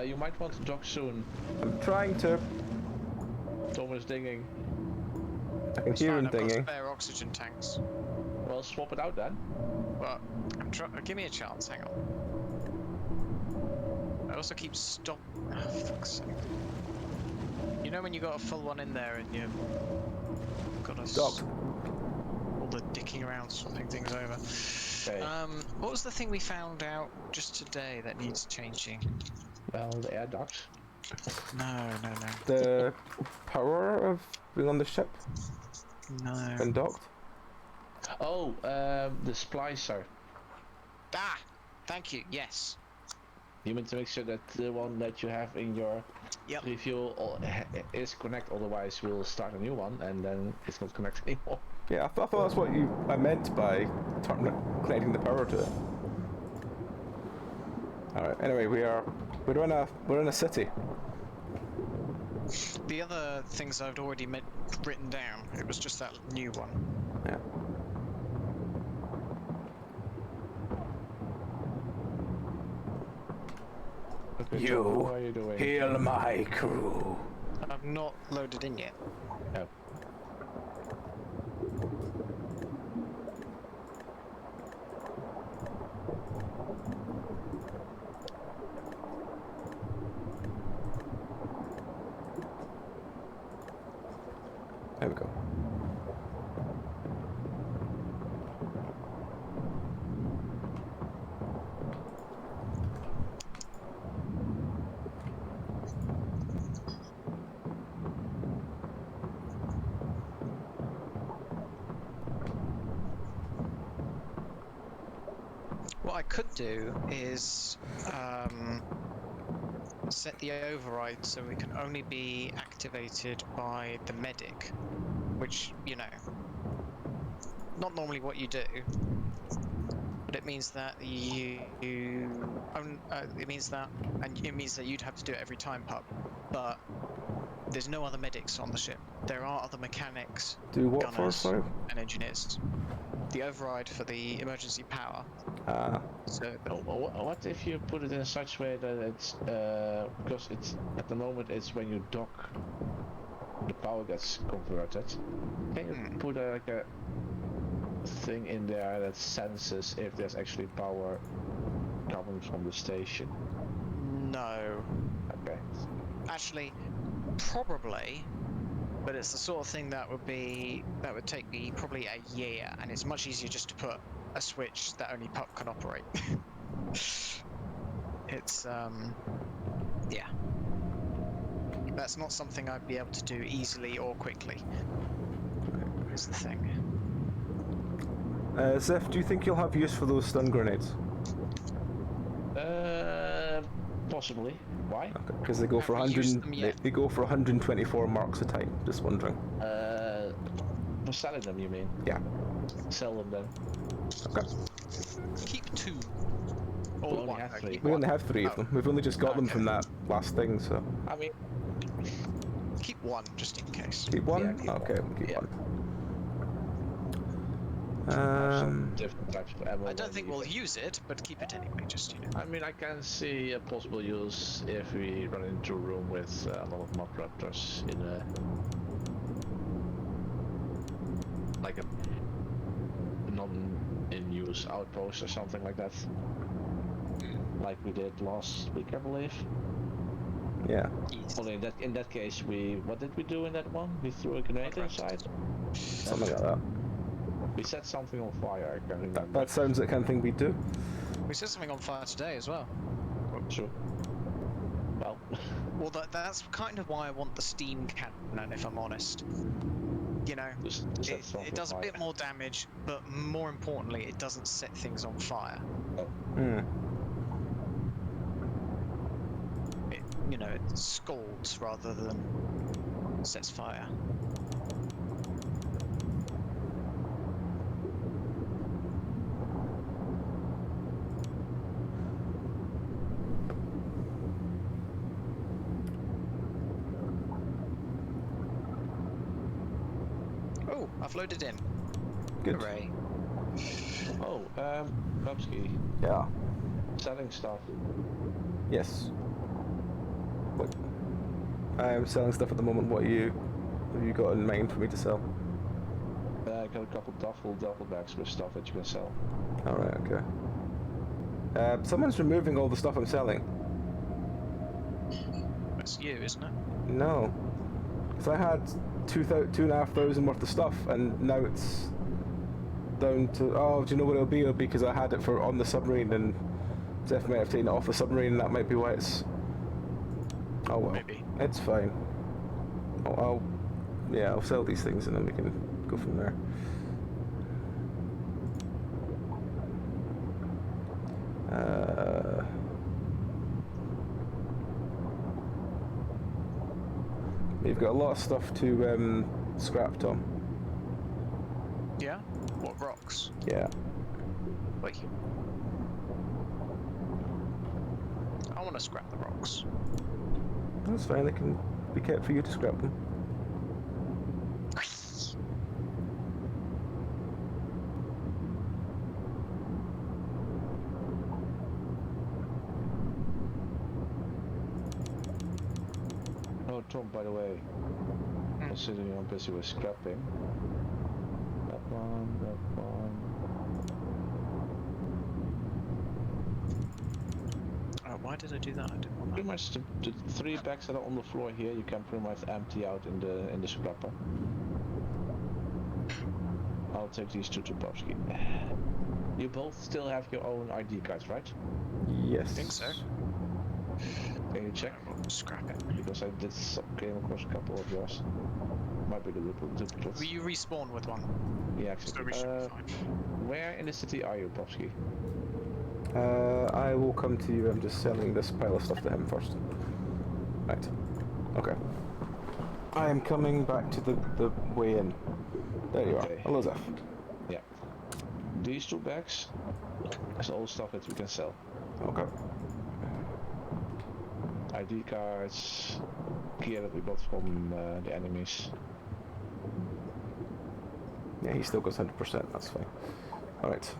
You might want to dock soon. I'm trying to. Thomas dinging. I can It's hear fine, him I've got dinging. spare oxygen tanks. Well, swap it out then. But give me a chance, hang on. I also keep stop. Oh, fuck's sake. You know when you got a full one in there and you've got a Docked. all the dicking around swapping things over. Okay. What was the thing we found out just today that needs changing? Well, the air duct. No. The power of being on the ship No. and docked. Oh, the splicer. Ah! Thank you, yes. You mean to make sure that the one that you have in your Yep. refuel is connect, otherwise we'll start a new one and then it's not connected anymore. Yeah, I thought that's what I meant by connecting the power to it. All right. Anyway, we're in a city. The other things I'd already written down. It was just that new one. Yeah. Okay, John, what are you doing? hail my crew. I've not loaded in yet. Oh. There we go. What I could do is set the override so we can only be activated by the medic, which, you know, not normally what you do, but it means that it means that you'd have to do it every time, pup, but there's no other medics on the ship. There are other mechanics, Do what for? gunners, Sorry. and engineers. The override for the emergency power. So What if you put it in such a way that it's because it's at the moment it's when you dock the power gets converted. Can you put like a thing in there that senses if there's actually power coming from the station? no, Okay. actually, probably, but it's the sort of thing that would take me probably a year, and it's much easier just to put a switch that only pup can operate. It's yeah, that's not something I'd be able to do easily or quickly. Is the thing. Zeph, do you think you'll have use for those stun grenades? Possibly. Why? Because they go for Have we used 100. them yet? They go for 124 marks a time. Just wondering. For selling them, you mean? Yeah. Sell them then. Okay. Keep 2. We Or only 1. have no, 3. keep We 1. only have 3 of them. We've only just got them Okay. from that last thing, so. I mean, Keep 1 just in case. Keep one? Yeah, keep Okay, one. we'll keep Yeah. one. have some different types of ammo. I don't when think we we'll get- use it, but keep it anyway, just, you know. I mean, I can see a possible use if we run into a room with a lot of Mudraptors in a... like a non-in-use outpost or something like that. Like we did last week, I believe. Yeah. Yes. Only in that case, what did we do in that one? We threw a grenade inside? Something like that. We set something on fire, I can't remember. That sounds like the kind of thing we do. We set something on fire today as well. True. Well, Well, that's kind of why I want the steam cannon, if I'm honest. You know, it does a bit more damage, but more importantly, it doesn't set things on fire. Hmm. It, you know, it scalds rather than sets fire. Oh, I've loaded in. Good. Hooray. Oh, Babsky, Yeah. selling stuff. Yes. What? I am selling stuff at the moment. What have you got in mind for me to sell? I got a couple duffel bags with stuff that you can sell. Alright, okay. Someone's removing all the stuff I'm selling. That's you, isn't it? No. Because I had 2,500 worth of stuff, and now it's down to... Oh, do you know what it'll be? It'll be because I had it for on the submarine, and Zeph might have taken it off the submarine, and that might be why it's... Oh well. Maybe. It's fine. I'll sell these things, and then we can go from there. You've got a lot of stuff to scrap, Tom. Yeah? What, rocks? Yeah. Wait. I want to scrap the rocks. That's fine, they can be kept for you to scrap them. Oh, Tom, by the way, considering I'm busy with scrapping. That one. Oh, why did I do that? I didn't want Pretty that. much the 3 bags that are on the floor here, you can pretty much empty out in the scrapper. I'll take these 2 to Bobski. You both still have your own ID cards, right? Yes. I think so. Can you check? I will scrap it. Because I came across a couple of yours. Might be the duplicates. Will you respawn with one? Yeah, So actually. we should be fine. Where in the city are you, Bobski? I will come to you. I'm just selling this pile of stuff to him first. Right. Okay. I am coming back to the way in. There you Okay. are. Hello, Zeph. Yeah. These 2 bags is all stuff that we can sell. Okay. ID cards, gear that we bought from the enemies. Yeah, he still goes 100%. That's fine. All right.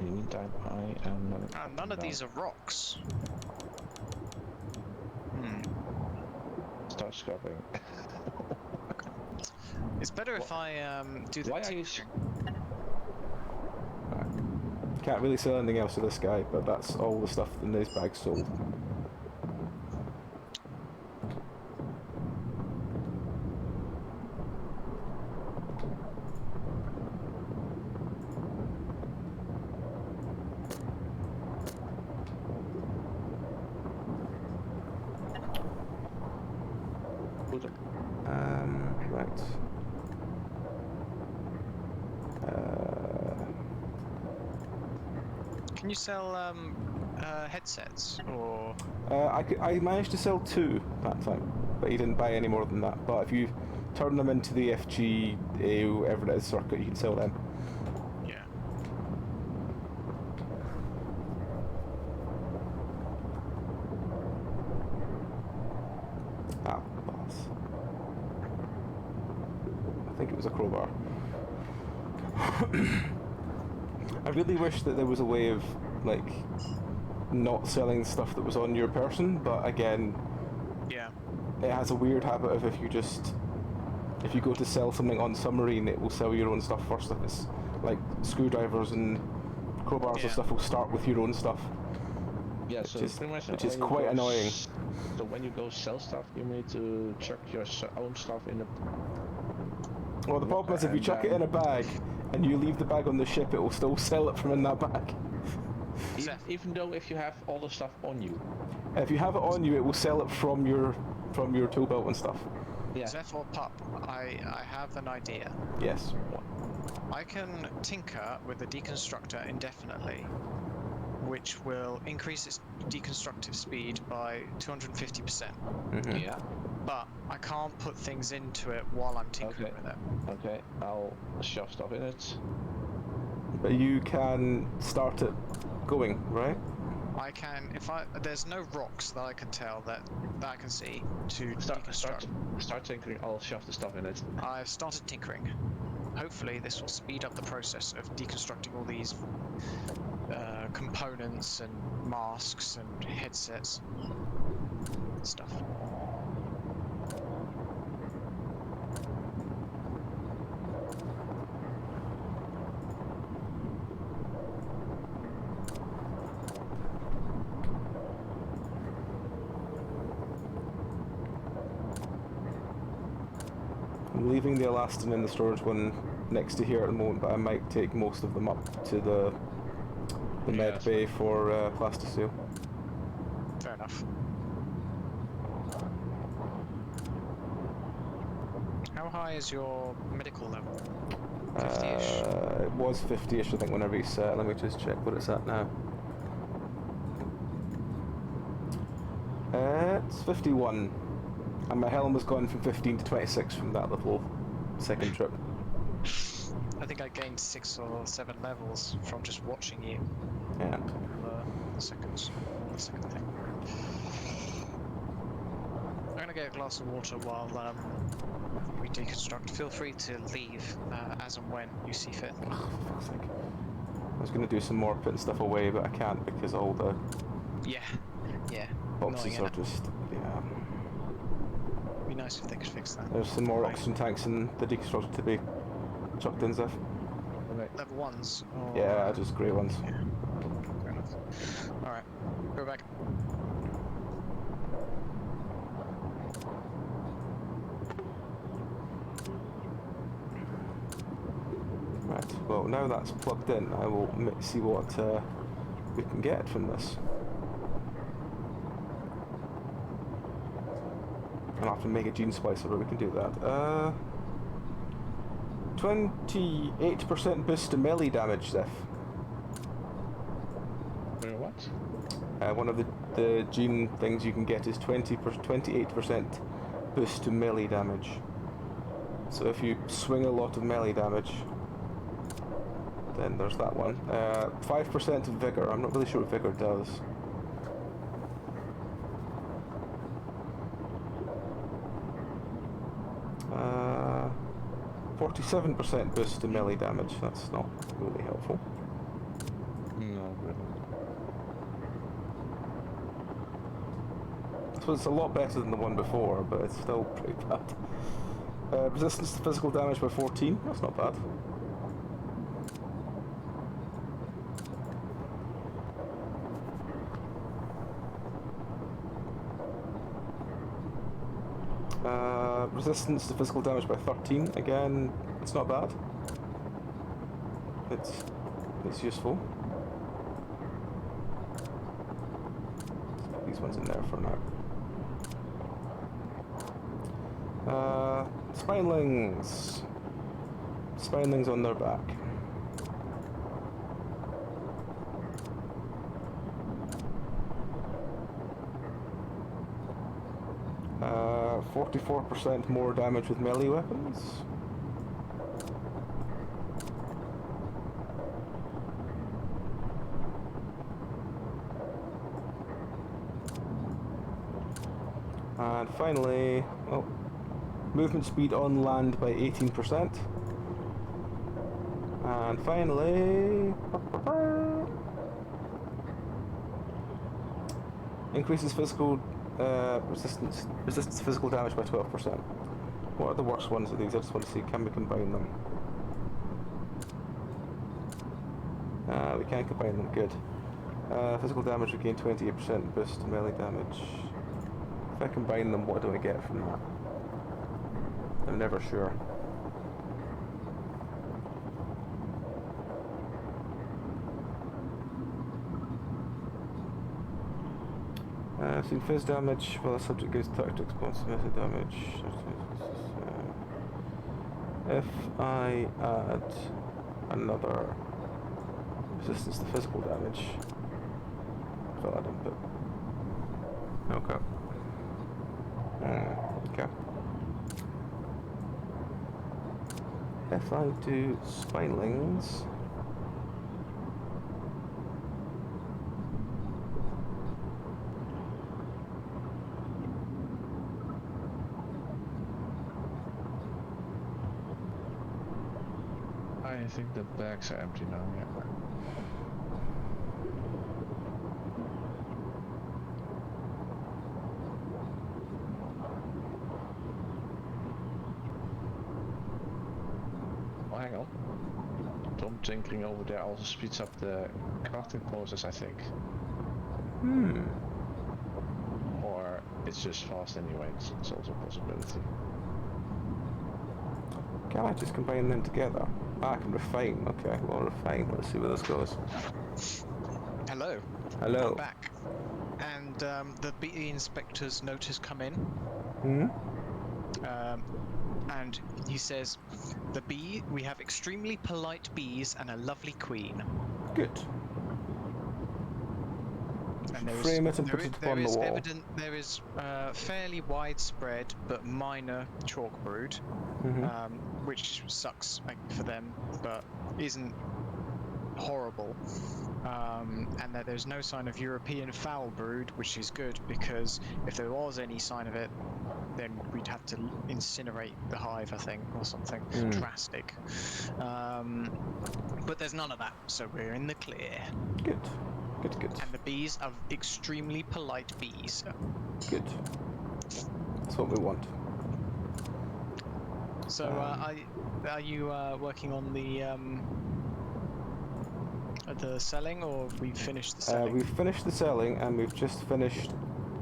In the meantime, I am... None of these are rocks. Start scrapping. It's better if I do the... Why are you... Can't really sell anything else to this guy, but that's all the stuff in these bags sold. Put them. Can you sell headsets or? I managed to sell 2 that time, but he didn't buy any more than that. But if you turn them into the FG, whatever it is, circuit, you can sell them. Yeah. Ah, balls. I think it was a crowbar. I really wish that there was a way of, like, not selling stuff that was on your person, but again, Yeah. it has a weird habit of if you go to sell something on Submarine, it will sell your own stuff first. If it's like screwdrivers and crowbars and stuff will start with your own stuff. Yeah, so pretty much which is when you quite go annoying. So when you go sell stuff, you need to chuck your own stuff in the. Well, the problem is if you chuck it in a bag and you leave the bag on the ship, it will still sell it from in that bag. Even though if you have all the stuff on you. If you have it on you, it will sell it from your tool belt and stuff. Yeah. Zeph or Pup, I have an idea. Yes. I can tinker with the deconstructor indefinitely, which will increase its deconstructive speed by 250%. Mm-hmm. Yeah. But I can't put things into it while I'm tinkering with it. Okay, I'll shove stuff in it. But you can start it going, right? I can, there's no rocks that I can tell that I can see to deconstruct. Start tinkering, I'll shove the stuff in it. I've started tinkering. Hopefully this will speed up the process of deconstructing all these components and masks and headsets and stuff. I'm leaving the elastin in the storage one next to here at the moment, but I might take most of them up to the med bay for plasticine. Fair enough. How high is your medical level? 50-ish? It was 50-ish, I think, when I reset. Let me just check what it's at now. It's 51. And my helm has gone from 15 to 26 from that little second trip. I think I gained 6 or 7 levels from just watching you. Yeah. The second thing. I'm gonna get a glass of water while we deconstruct. Feel free to leave as and when you see fit. Oh, for fuck's sake. I was going to do some more putting stuff away, but I can't because all the boxes are just, It'd be nice if they could fix that. There's some more oxygen tanks in the deconstructor to be chucked in, Zeph. Level 1s? Or, Yeah, just grey ones. Yeah. Fair enough. Alright, go back. Right, well now that's plugged in, I will see what we can get from this. I'll have to make a gene splicer, but we can do that. 28% boost to melee damage, Zeph. What? One of the gene things you can get is 28% boost to melee damage. So if you swing a lot of melee damage, then there's that one. 5% of vigor. I'm not really sure what vigor does. Uh, 47% boost to melee damage. That's not really helpful. No, really. So it's a lot better than the one before, but it's still pretty bad. Resistance to physical damage by 14. That's not bad. Resistance to physical damage by 13. Again, it's not bad. It's useful. Let's put these ones in there for now. Spinelings. Spinelings on their back. 44% more damage with melee weapons. And finally, oh, movement speed on land by 18%. And finally, increases physical resistance to physical damage by 12%. What are the worst ones of these? I just want to see, can we combine them? We can combine them, good. Physical damage regain 28% boost to melee damage. If I combine them, what do I get from that? I'm never sure. Seen fizz damage while the subject goes attacked to explosive method damage. If I add another resistance to physical damage, valid input. Okay. Okay. If I do spinelings. I think the bags are empty now, yeah. Oh, hang on. Tom tinkering over there also speeds up the crafting process, I think. Or it's just fast anyway, it's also a possibility. Can I just combine them together? I can refine. Okay, well, refine. Let's see where this goes. Hello. Hello. I'm back. And the bee inspector's note has come in. And he says, the bee, we have extremely polite bees and a lovely queen. Good. And there Frame it and put it upon the wall. There is fairly widespread but minor chalk brood, which sucks for them, but isn't horrible. And that there's no sign of European foul brood, which is good, because if there was any sign of it, then we'd have to incinerate the hive, I think, or something drastic. But there's none of that, so we're in the clear. Good. Good, good. And the bees are extremely polite bees. Good. That's what we want. So, are you working on the selling, or have we finished the selling? We've finished the selling, and we've just finished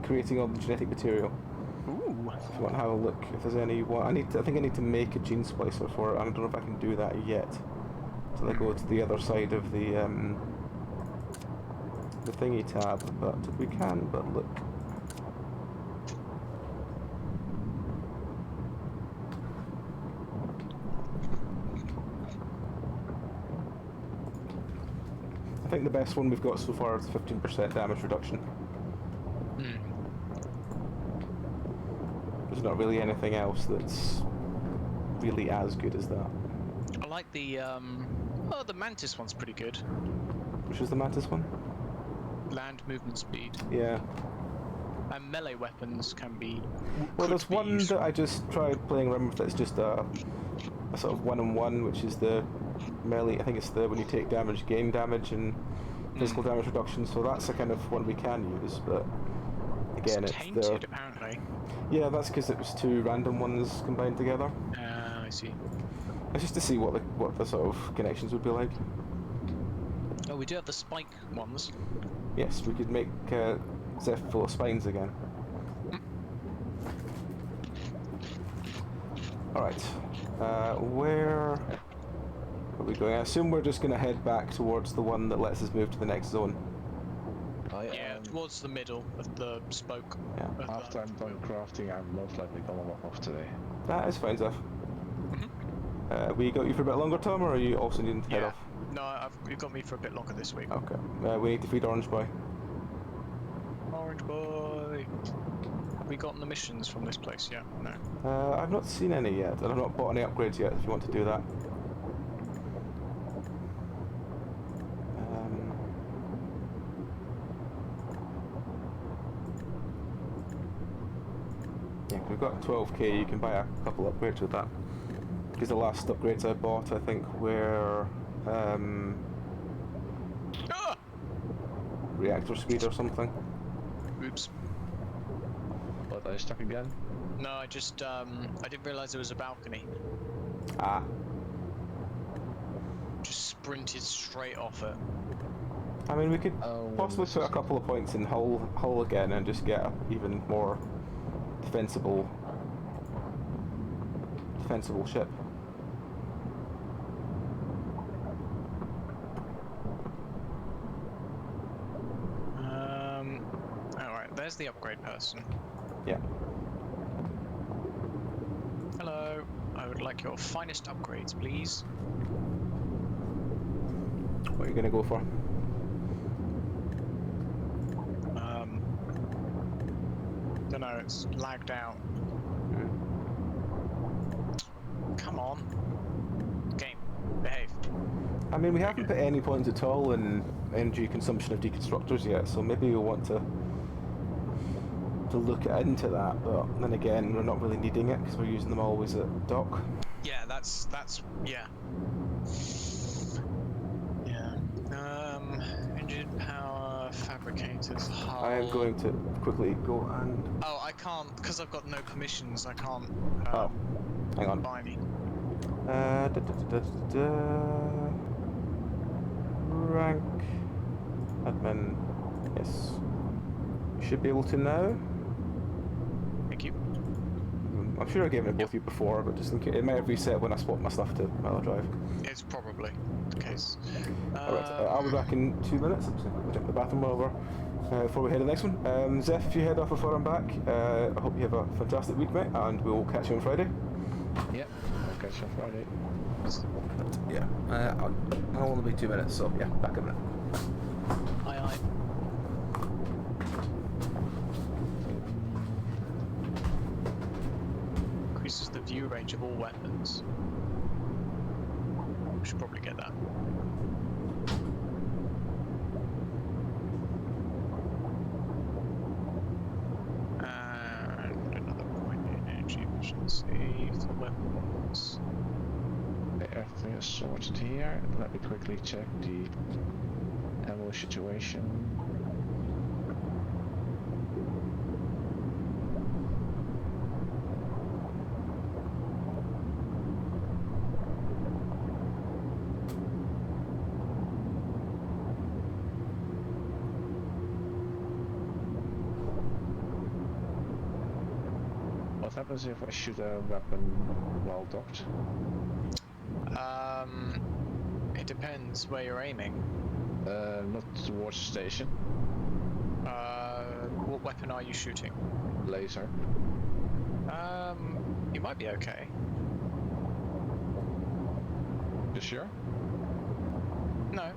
creating all the genetic material. Ooh. If you want to have a look, if there's any, I think I need to make a gene splicer for it. I don't know if I can do that yet. So I go to the other side of the thingy tab, but we can. But look. I think the best one we've got so far is 15% damage reduction. There's not really anything else that's really as good as that. I like the the mantis one's pretty good. Which is the mantis one? Land movement speed. Yeah. And melee weapons can be. Well, there's one that I just tried playing around with that's just a sort of 1-on-1, which is the melee. I think it's the when you take damage, gain damage, and physical damage reduction. So that's the kind of one we can use, but again, it's tainted, apparently. Yeah, that's because it was two random ones combined together. I see. It's just to see what the sort of connections would be like. Oh, we do have the spike ones. Yes, we could make Zeph full of spines again. Alright, where are we going? I assume we're just going to head back towards the one that lets us move to the next zone. Yeah, towards the middle of the spoke. Yeah. After I'm done crafting, I'm most likely gonna walk off today. That is fine, Zeph. We got you for a bit longer, Tom, or are you also needing to head off? No, you've got me for a bit longer this week. Okay. We need to feed Orange Boy. Orange Boy. Have we gotten the missions from this place yet? No. I've not seen any yet, and I've not bought any upgrades yet. If you want to do that. Yeah, we've got 12k. You can buy a couple upgrades with that. Because the last upgrades I bought, I think, were reactor speed or something. Oops. But are you stuck again? No, I just I didn't realise there was a balcony. Ah. Just sprinted straight off it. I mean, we could Oh, possibly this put a is- couple of points in Hull again and just get a even more defensible ship. Alright, there's the upgrade person. Yeah. Hello, I would like your finest upgrades, please. What are you going to go for? Don't know, it's lagged out. Come on. Game, behave. I mean, we haven't put any points at all in energy consumption of deconstructors yet, so maybe we'll want to look into that, but then again, we're not really needing it because we're using them always at dock. Yeah, that's yeah. Yeah. Engine power, fabricators, hull. I am going to quickly go and... Oh, I can't, because I've got no permissions, I can't Oh, hang on. buy any. Rank. Admin. Yes. You should be able to now. Thank you. I'm sure I gave it both of you before, but just in case, it might have reset when I swap my stuff to Drive. It's probably the case. Alright, I'll be back in 2 minutes. I'm just going to jump to the bathroom over before we head to the next one. Zeph, if you head off before I'm back, I hope you have a fantastic week, mate, and we'll catch you on Friday. Yep, I'll catch you on Friday. But, yeah, I'll only be 2 minutes, so yeah, back in a minute. Aye, aye. Increases the view range of all weapons. We should probably get that. And another point in energy efficiency for weapons. Okay, everything is sorted here. Let me quickly check the ammo situation. What happens if I shoot a weapon while docked? It depends where you're aiming. Not towards the station. What weapon are you shooting? Laser. You might be okay. You sure? No.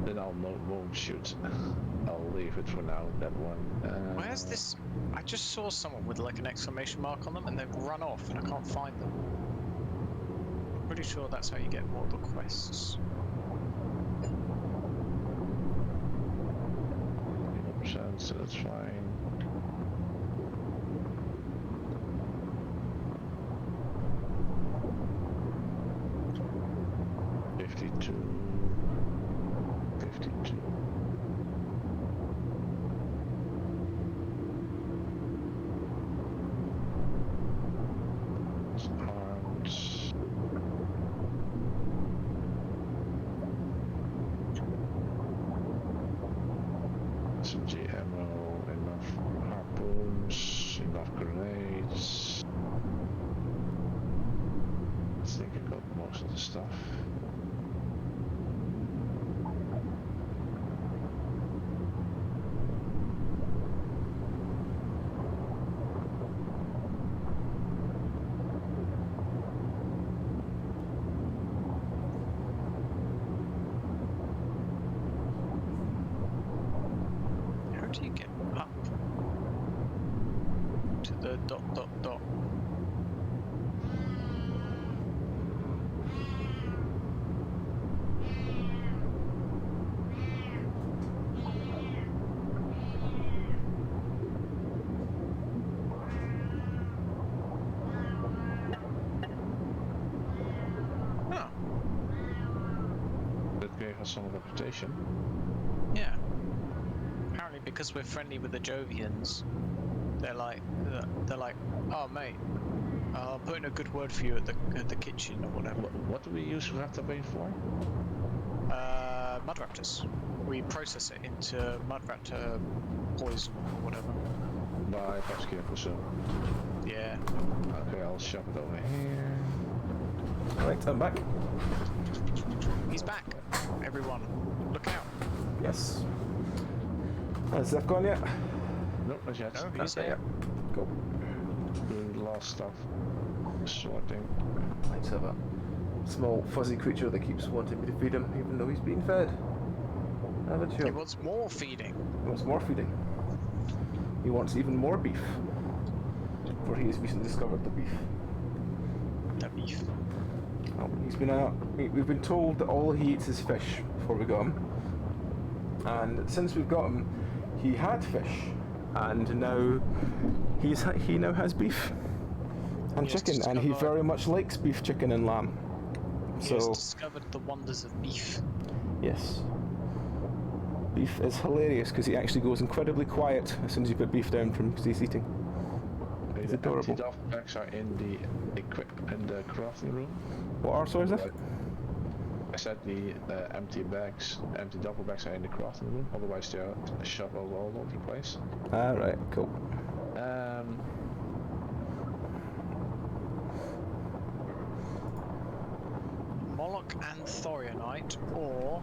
Then I'll won't shoot. I'll leave it for now, that one. Where's this? I just saw someone with like an exclamation mark on them and they've run off and I can't find them. I'm pretty sure that's how you get more requests. So that's fine. SMG ammo, enough harpoons, enough grenades. I think I got most of the stuff. How do you get up? the ... Oh, That gave us some reputation. yeah. Apparently because we're friendly with the Jovians, they're like, oh mate, I'll put in a good word for you at the kitchen or whatever. What do we use Raptor Bane for? Mudraptors. We process it into Mudraptor poison or whatever. By Pascal, so. Yeah. Okay, I'll shove it over here. Right, I'm back. He's back. Everyone, look out. Yes. Has Zeph gone yet? Nope, not yet. No, he's Not there. yet. Cool. Doing the last stuff. Sorting. Let's have a small fuzzy creature that keeps wanting me to feed him, even though he's being fed. Have a He chill. wants more feeding. He wants more feeding. He wants even more beef. For he has recently discovered the beef. The beef. Well, he's been out. We've been told that all he eats is fish before we got him. And since we've got him, he had fish, and now he now has beef and He has chicken, and he discovered- very much likes beef, chicken, and lamb. He has So discovered the wonders of beef. yes, beef is hilarious because he actually goes incredibly quiet as soon as you put beef down from because he's eating. It's adorable. The empty bags are in the crafting room. What are sorry, is that? I said the empty duffel bags are in the crafting room. Otherwise, they're shoved all over the place. Ah, right, cool. Moloch and Thorionite, or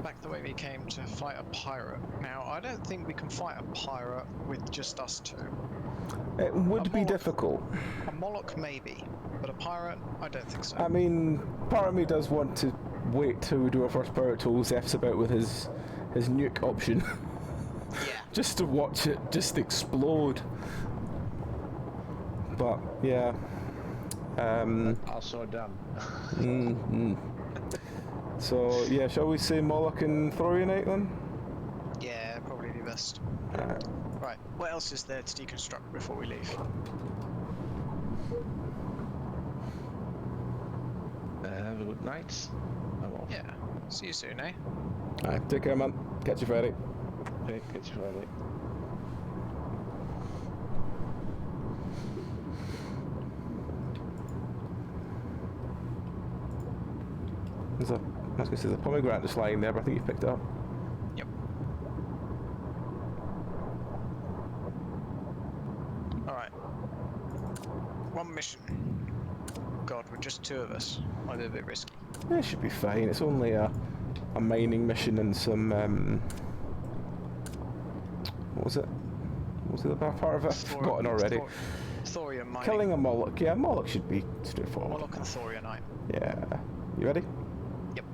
back the way we came to fight a pirate. Now, I don't think we can fight a pirate with just us two. It would A be Moloch. difficult. A Moloch maybe, but a pirate, I don't think so. I mean, part of me does want to wait till we do our first pirate tool. Zeph's about with his nuke option, Yeah. just to watch it just explode. But yeah, Also done. So yeah, shall we say Moloch and Thorionite then? Yeah, probably be best. Right, what else is there to deconstruct before we leave? Have a good night. I'm off. Yeah, see you soon, eh? Alright, take care, man. Catch you Friday. Okay, catch you Friday. I was going to say there's a pomegranate just lying there, but I think you picked it up. Yep. Alright. One mission. God, we're just two of us. Might be a bit risky. It should be fine. It's only a mining mission and some what was it? What was the other part of it? I've forgotten already. Thorium mining. Killing a Moloch. Yeah, Moloch should be straightforward. Moloch and Thorionite. Yeah. You ready? Yep.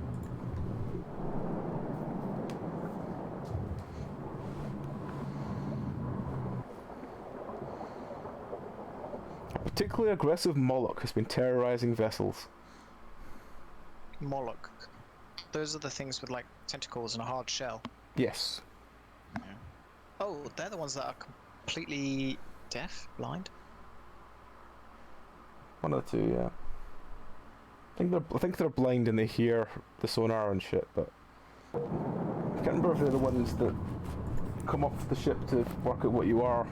A particularly aggressive Moloch has been terrorizing vessels. Moloch. Those are the things with like tentacles and a hard shell. Yes. Oh, they're the ones that are completely deaf, blind. One of the two, yeah. I think they're blind and they hear the sonar and shit, but I can't remember if they're the ones that come up to the ship to work out what you are. No,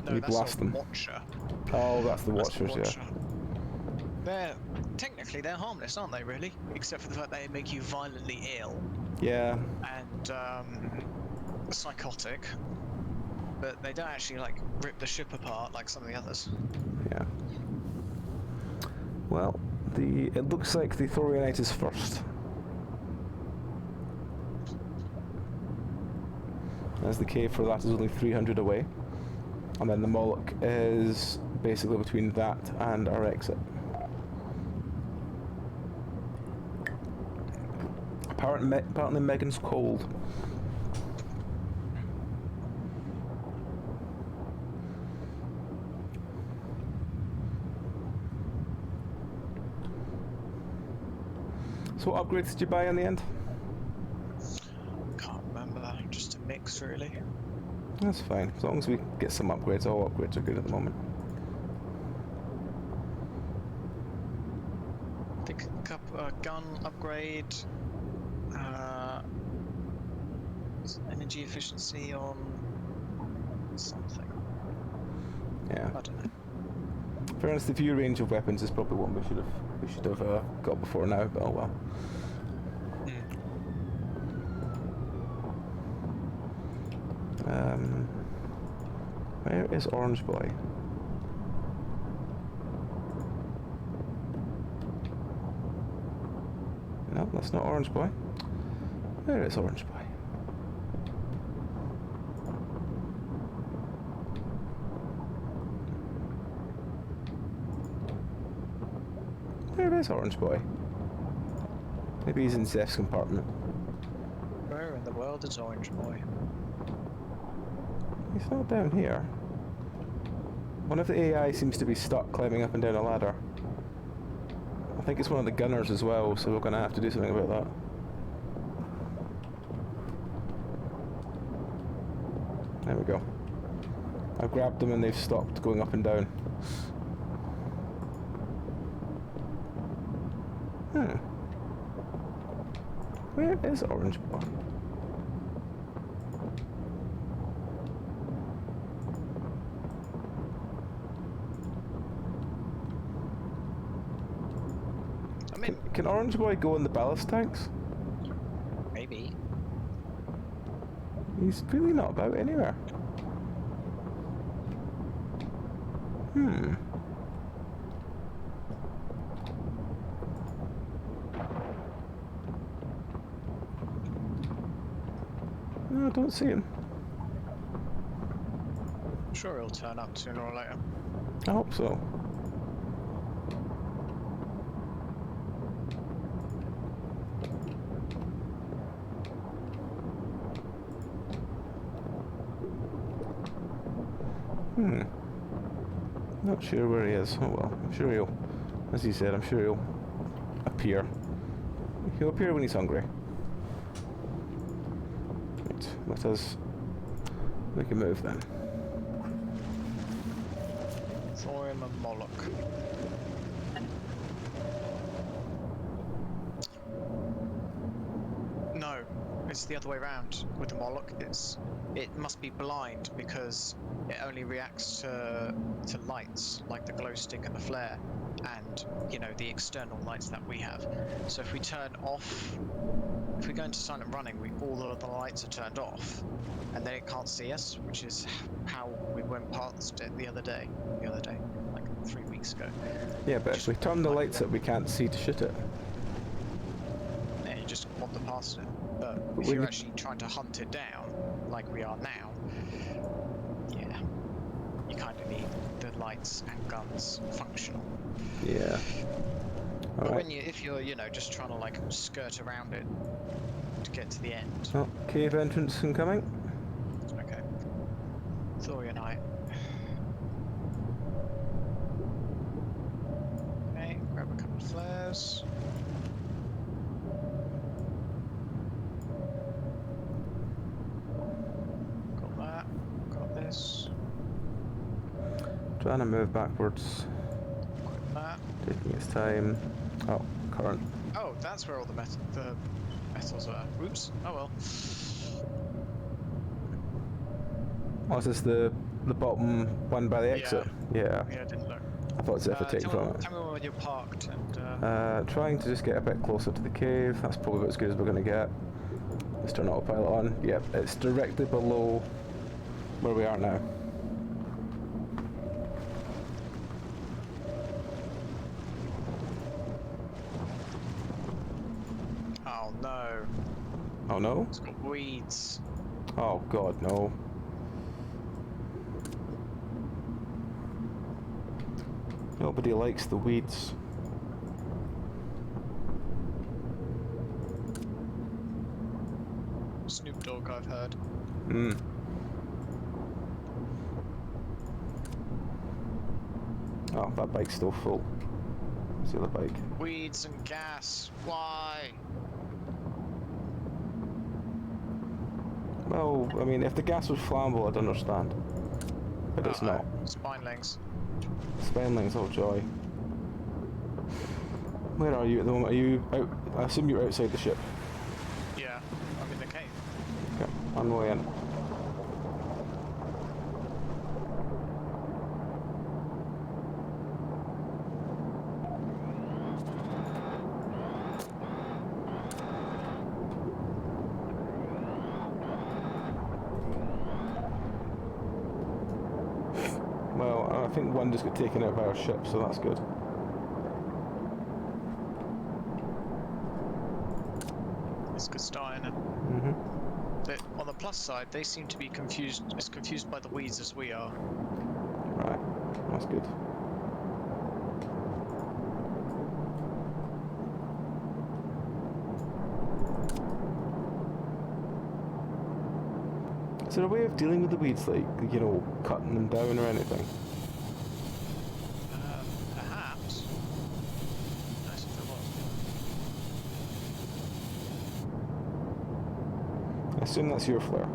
and you that's blast a them. watcher. Oh, that's the That's the Watchers, yeah. watcher. They're technically they're harmless, aren't they? Really, except for the fact they make you violently ill Yeah. and psychotic. But they don't actually like rip the ship apart like some of the others. Yeah. Well, it looks like the Thorionite is first. As the cave for that is only 300 away. And then the Moloch is basically between that and our exit. Apparently Megan's cold. So what upgrades did you buy in the end? Can't remember. Just a mix, really. That's fine. As long as we get some upgrades, all upgrades are good at the moment. I think a gun upgrade. Energy efficiency on something. Yeah. I don't know. Fairness, the view range of weapons is probably one we should have got before now, but oh well. Where is Orange Boy? No, that's not Orange Boy. Where is Orange Boy? Where is Orange Boy? Maybe he's in Zeph's compartment. Where in the world is Orange Boy? He's not down here. One of the AI seems to be stuck climbing up and down a ladder. I think it's one of the gunners as well, so we're going to have to do something about that. There we go. I've grabbed them and they've stopped going up and down. Where is Orange Boy? I mean, Can Orange Boy go in the ballast tanks? maybe. He's really not about anywhere. No, I don't see him. I'm sure he'll turn up sooner or later. I hope so. Not sure where he is. Oh well, I'm sure he'll, as he said, I'm sure he'll appear. He'll appear when he's hungry. Right, let us make a move then. Throw him a Moloch. No, it's the other way around with the Moloch. It must be blind because it only reacts to lights like the glow stick and the flare, and you know, the external lights that we have. So if we turn off, if we go into silent running, all of the lights are turned off, and then it can't see us, which is how we went past it the other day, like 3 weeks ago. Yeah, but if we turn the lights up, we can't see to shoot it. Yeah, you just wander past it. But if when you're you- actually trying to hunt it down, like we are now, yeah, you kind of need the lights and guns functional. Yeah. But Alright. if you're, just trying to like skirt around it to get to the end. Oh, cave entrance incoming. Okay. Thorianite. Okay, grab a couple of flares. Got that. Got this. Trying to move backwards, Got that. taking its time. Oh, current. Oh, that's where all the metals are. Oops. Oh well. Oh, is this the bottom one by the exit? Yeah. Yeah, I didn't look. I thought Zephyr taken from it. Tell me when you're parked and Trying to just get a bit closer to the cave. That's probably about as good as we're going to get. Let's turn autopilot on. Yep, it's directly below where we are now. oh no, Oh no? it's got weeds. Oh god, no. Nobody likes the weeds. Snoop Dogg, I've heard. Oh, that bike's still full. Where's the other bike? Weeds and gas. Why? Well, I mean, if the gas was flammable, I'd understand. But it's not. Spinelings. Spinelings, oh joy. Where are you at the moment? Are you out? I assume you're outside the ship. Yeah, I'm in the cave. Okay, on my way in. Well, I think one just got taken out by our ship, so that's good. It's good starting. On the plus side, they seem to be as confused by the weeds as we are. Right, that's good. Is there a way of dealing with the weeds, like, you know, cutting them down or anything? Perhaps. Nice if there was. I assume that's your flare.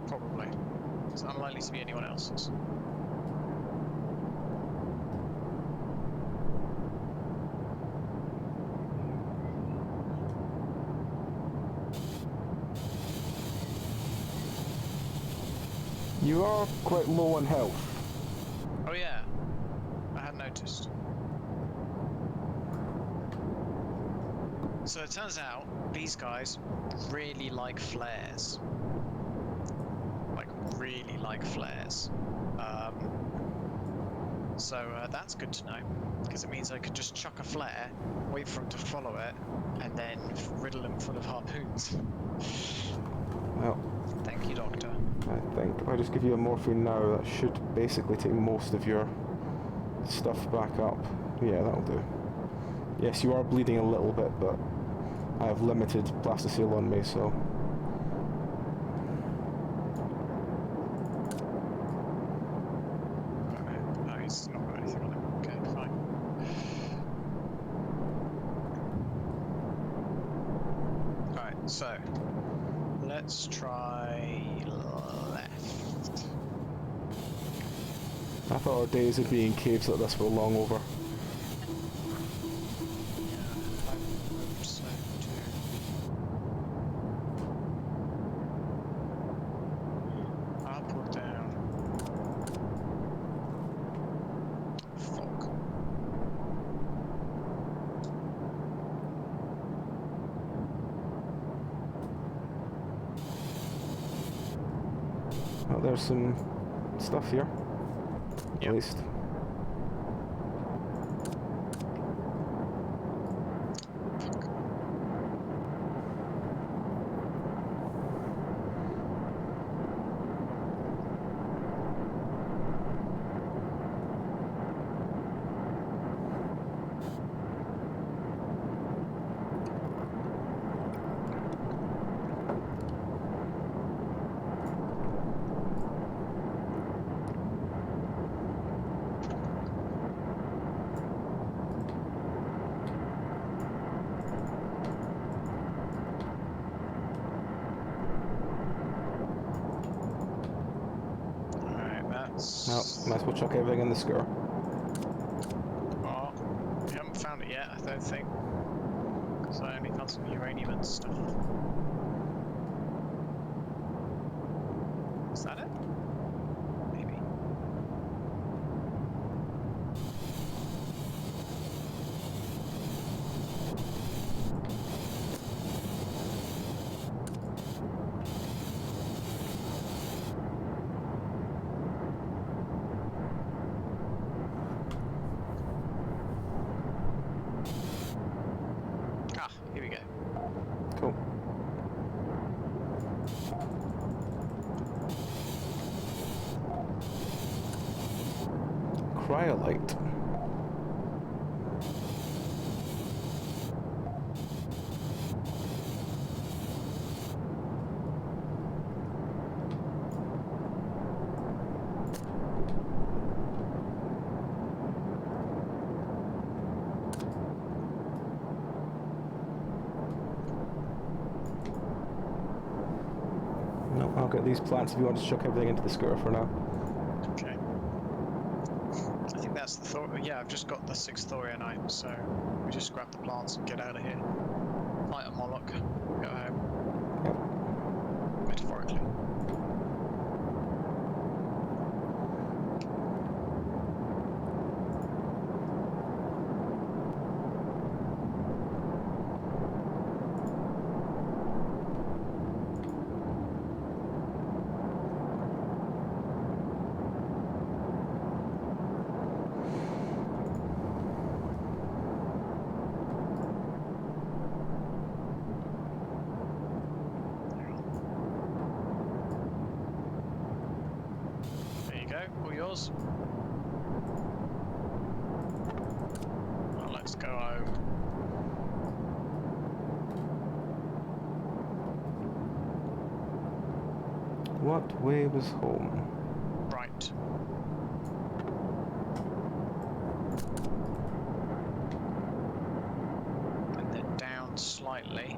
Probably. It's unlikely to be anyone else's. You are quite low on health. Oh yeah, I had noticed. So it turns out these guys really like flares. Like really like flares. So that's good to know, because it means I could just chuck a flare, wait for him to follow it, and then riddle him full of harpoons. Well, Thank you, Doctor. I think if I just give you a morphine now, that should basically take most of your stuff back up. Yeah, that'll do. Yes, you are bleeding a little bit, but I have limited plasticine on me, so... No, he's not got anything on him. Okay, fine. Alright, so let's try left. I thought our days of being in caves like this were long over. Yeah, I hope so too. Up or down? Fuck. Well, there's some stuff here. Yep. At least. Well, might as well chuck everything in the score. Well, we haven't found it yet, I don't think. Because I only found some uranium and stuff. Is that it? Maybe. Ah, here we go. Cool. Cryolite. No, I'll get these plants if you want to chuck everything into the scooter for now. Okay. I think that's the thought. Yeah, I've just got the 6th Thorianite, so we just grab the plants and get out of here. Fight a Moloch, go home. Yep. Metaphorically. All yours. Well, let's go home. What way was home? Right. And then down slightly.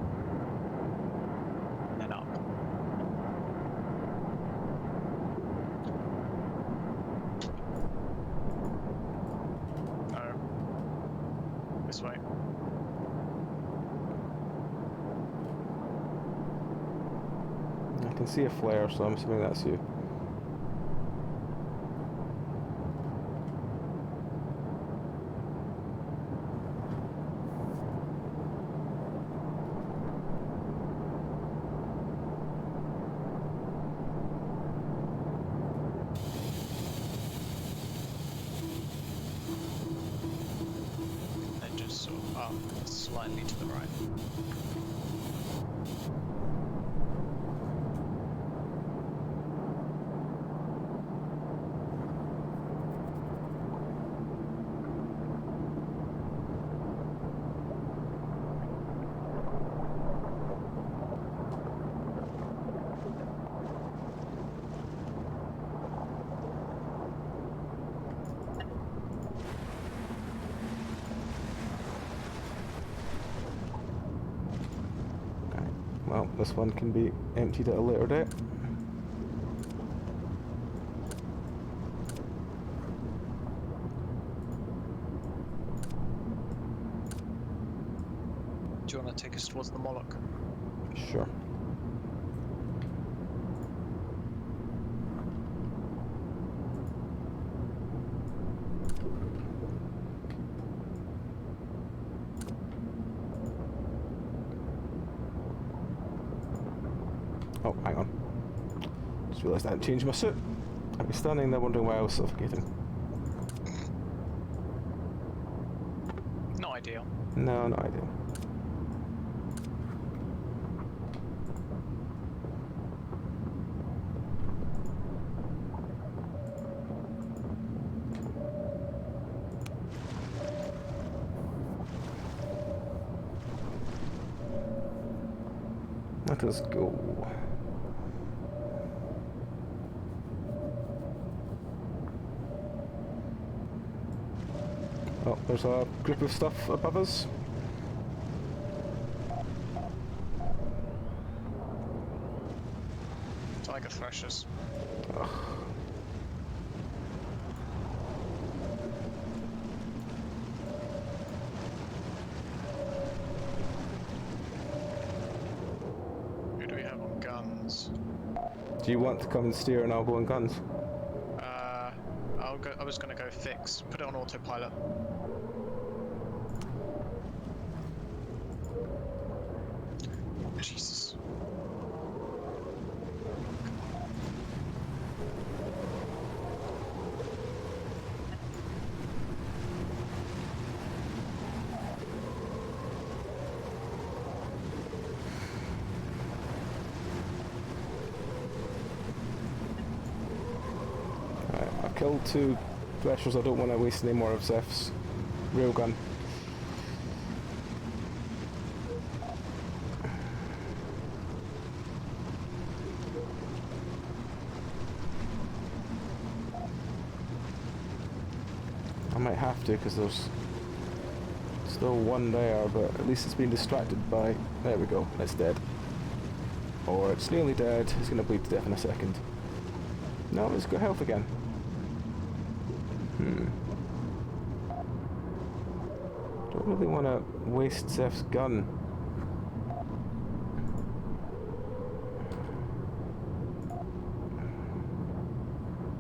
And then up. This way. I can see a flare, so I'm assuming that's you. And just sort of up slightly to the right. Well, this one can be emptied at a later date. Do you want to take us towards the Moloch? Sure. Oh, hang on. Just realised I hadn't changed my suit. I'd be standing there wondering why I was suffocating. Not ideal. No, not ideal. Let us go. Oh, there's a group of stuff above us. Tiger threshers. Ugh. Who do we have on guns? Do you want to come and steer and I'll go on guns? I'll go. I was gonna go fix. Put it on autopilot. Jesus. Alright, I've killed 2 threshers. I don't want to waste any more of Zeph's railgun. I might have to because there's still one there, but at least it's been distracted by... There we go, it's dead. or it's nearly dead. It's going to bleed to death in a second. No, it's got health again. Don't really want to waste Zeph's gun.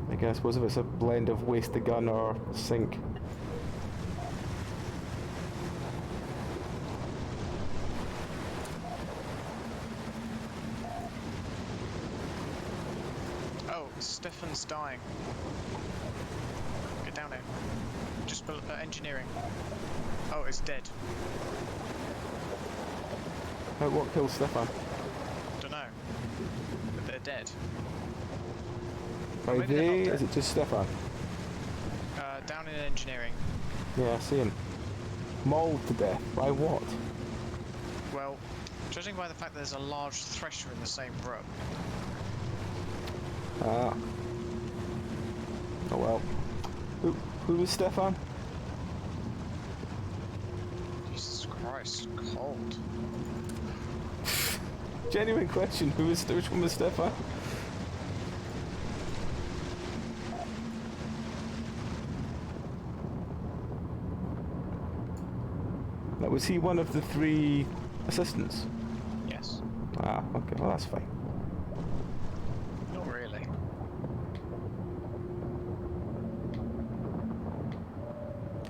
I guess, suppose if it's a blend of waste the gun or sink. Oh, Stefan's dying. Get down here. Just engineering. Oh, it's dead. What killed Stefan? Dunno. But they're dead. By maybe they're they? not dead. Is it just Stefan? Down in engineering. Yeah, I see him. Mauled to death. By what? Well, judging by the fact that there's a large thresher in the same room. Ah. Oh well. Who was Stefan? Jesus Christ, cold. Genuine question. Which one was Stefan? Now, was he one of the 3 assistants? Yes. Ah, okay. Well, that's fine. Not really.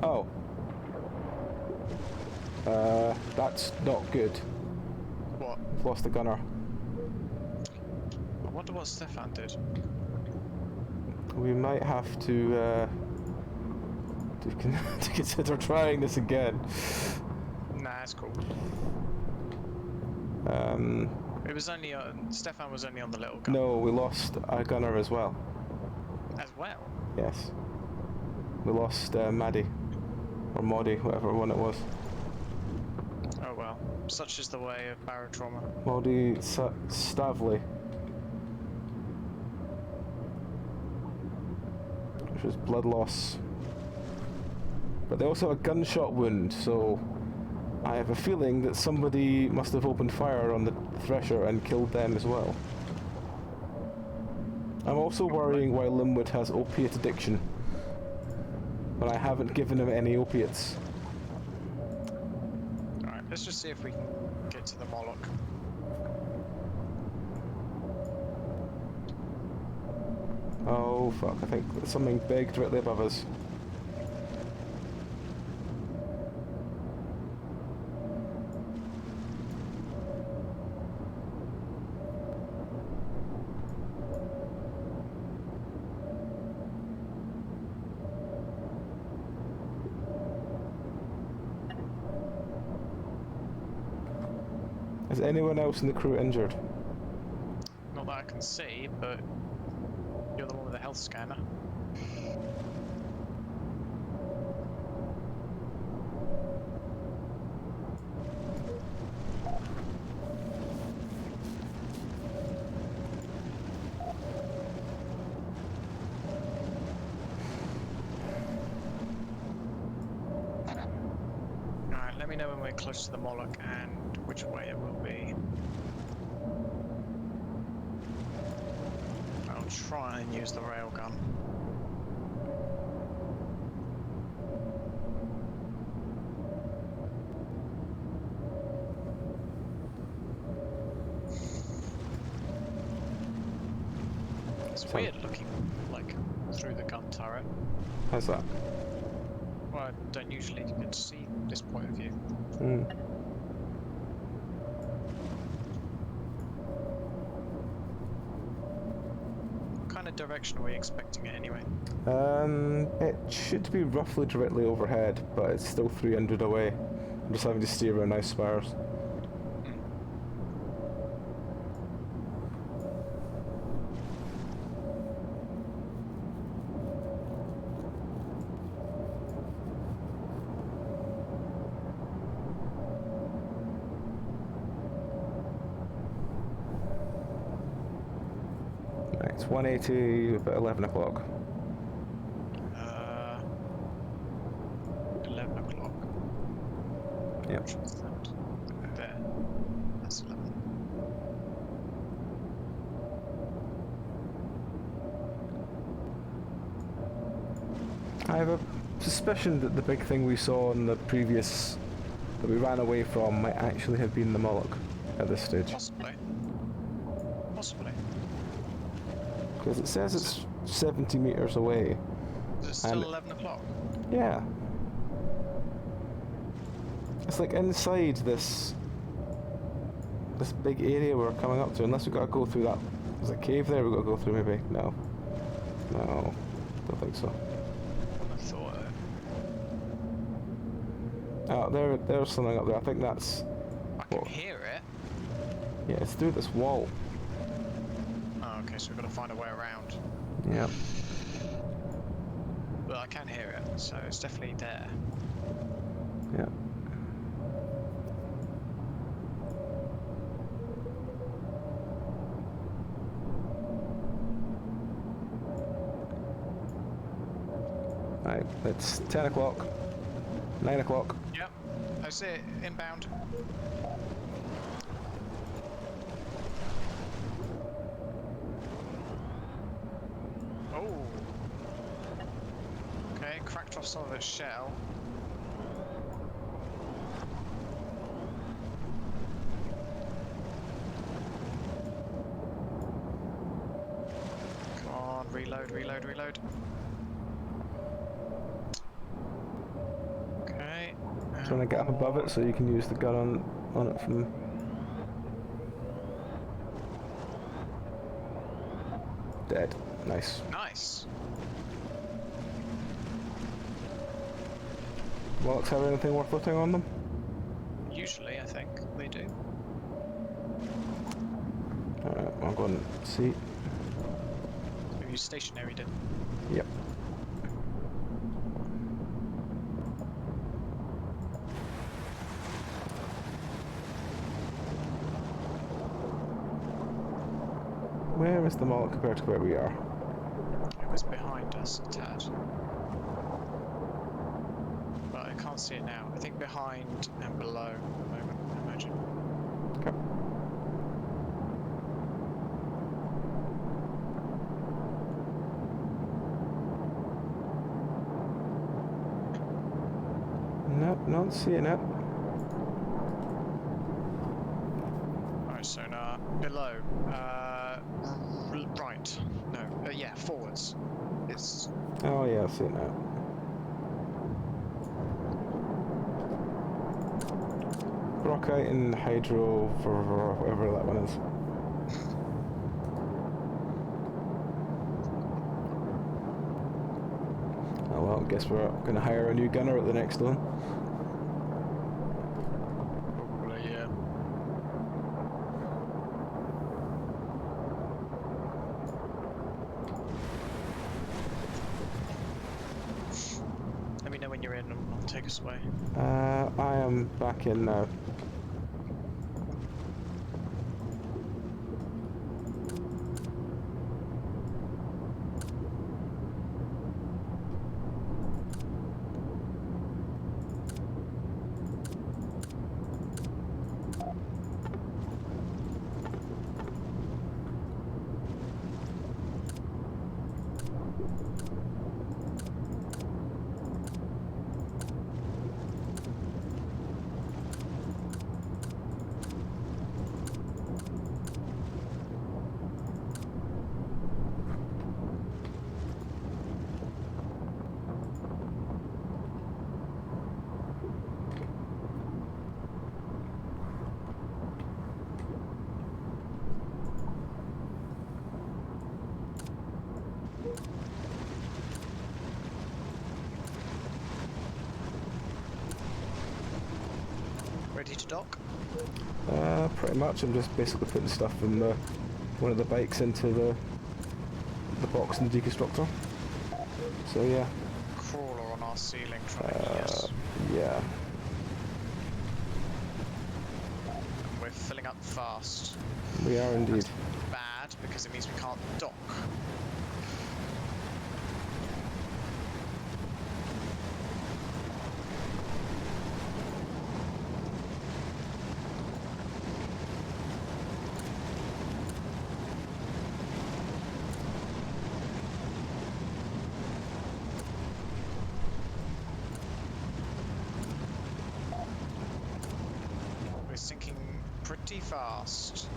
Oh. That's not good. What? We've lost the gunner. I wonder what Stefan did. We might have to to consider trying this again. Nah, it's cool. It was only Stefan was only on the little gun. No, we lost a gunner as well. As well. Yes. We lost Maddie. Or Maudie, whatever one it was. Oh well. Such is the way of Barotrauma. Maudie Stavley. Which was blood loss. But they also have a gunshot wound, so I have a feeling that somebody must have opened fire on the thresher and killed them as well. I'm also worrying why Linwood has opiate addiction, but I haven't given him any opiates. Alright, let's just see if we can get to the Moloch. Oh fuck, I think there's something big directly above us. Is anyone else in the crew injured? Not that I can see, but you're the one with the health scanner. Alright, let me know when we're close to the Moloch and which way it will be. I'll try and use the railgun. It's weird looking, like, through the gun turret. How's that? Well, I don't usually get to see this point of view. What kind of direction are we expecting it anyway? It should be roughly directly overhead, but it's still 300 away. I'm just having to steer around ice spires. It's 180 about 11 o'clock. 11 o'clock. Yep. Which one's that? There. That's 11. I have a suspicion that the big thing we saw in the previous that we ran away from might actually have been the Moloch at this stage. Possibly. Possibly. Because it says it's 70 meters away. Is it still 11 o'clock? Yeah. It's like inside this big area we're coming up to, unless we've got to go through that. There's a cave there we've got to go through maybe? No. No. Don't think so. I thought Oh, there's something up there. I think that's... I can hear it. Yeah, it's through this wall. Oh, okay, so we've got to find a way around. Yeah. Well, I can hear it, so it's definitely there. Yeah. Right, it's 10 o'clock. 9 o'clock. Yep, I see it, inbound. Oh. Okay, cracked off some of its shell. Come on, reload, reload, reload. Okay. Trying to get up above it so you can use the gun on it from... Dead. Nice. Nice. Molochs have anything worth looting on them? Usually, I think they do. Alright, I'll go and see. Maybe stationary did. Yep. Where is the Moloch compared to where we are? It was behind us a tad. But I can't see it now. I think behind and below at the moment, I imagine. Okay. Nope, not seeing it. Alright, sonar below. Right. No, yeah, forwards. It's... Oh yeah, I see it now. Brockite and Hydro, for whatever that one is. Oh well, I guess we're gonna hire a new gunner at the next one. Probably, yeah. Let me know when you're in and I'll take us away. I am back in now. Ready to dock? Pretty much. I'm just basically putting stuff from one of the bikes into the box in the deconstructor. So yeah. Crawler on our ceiling trying to yes. Yeah. We're filling up fast. We are indeed. That's bad because it means we can't dock. pretty fast.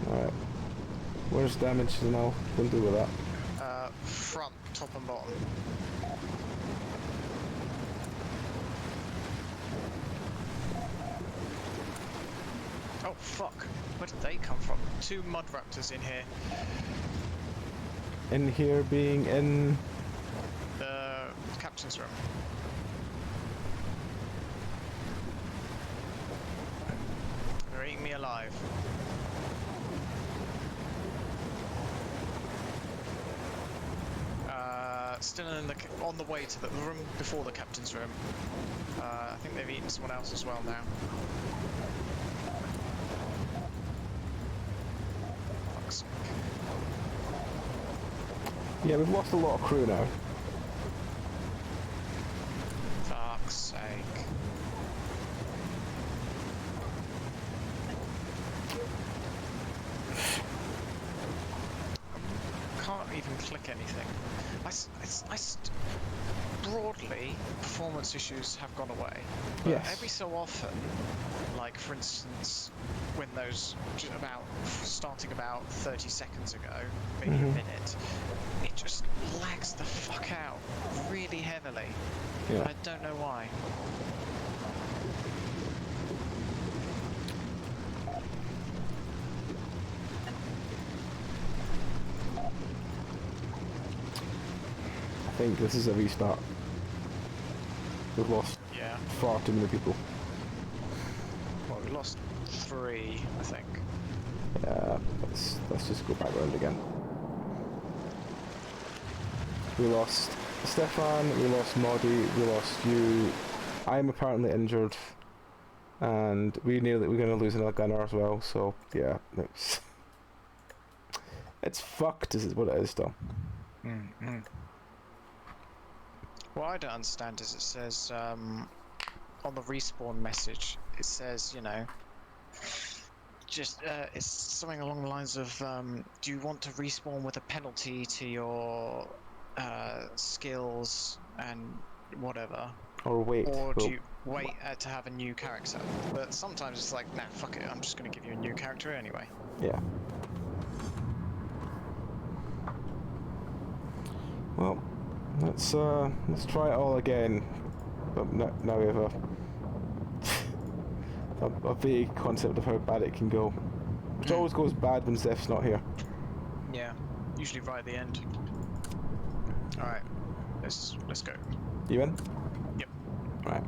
Alright. Where's damage now? We'll do with that. Front, top and bottom. Oh fuck! Where did they come from? 2 Mudraptors in here. In here being in... The captain's room. They're eating me alive. Still in the on the way to the room before the captain's room. I think they've eaten someone else as well now. Fuck's sake. Yeah, we've lost a lot of crew now. Fuck's sake. Can't even click anything. Broadly, performance issues have gone away. But Yes. every so often, like for instance, when those starting about 30 seconds ago, maybe a minute, it just lags the fuck out really heavily. Yeah. I don't know why. I think this is a restart. We've lost Yeah. far too many people. Well, we lost 3, I think. Yeah, let's just go back around again. We lost Stefan, we lost Maudie, we lost you. I'm apparently injured, and we're gonna lose another gunner as well. So yeah, it's fucked. Is what it is, though. What I don't understand is it says on the respawn message, it says, you know, just it's something along the lines of, do you want to respawn with a penalty to your skills and whatever, Or wait. or do you wait to have a new character? But sometimes it's like, nah, fuck it, I'm just going to give you a new character anyway. Yeah. Well, let's try it all again. But now we have a vague concept of how bad it can go, which always goes bad when Zeph's not here. Yeah, usually right at the end. All right, let's go. You in? Yep. Right.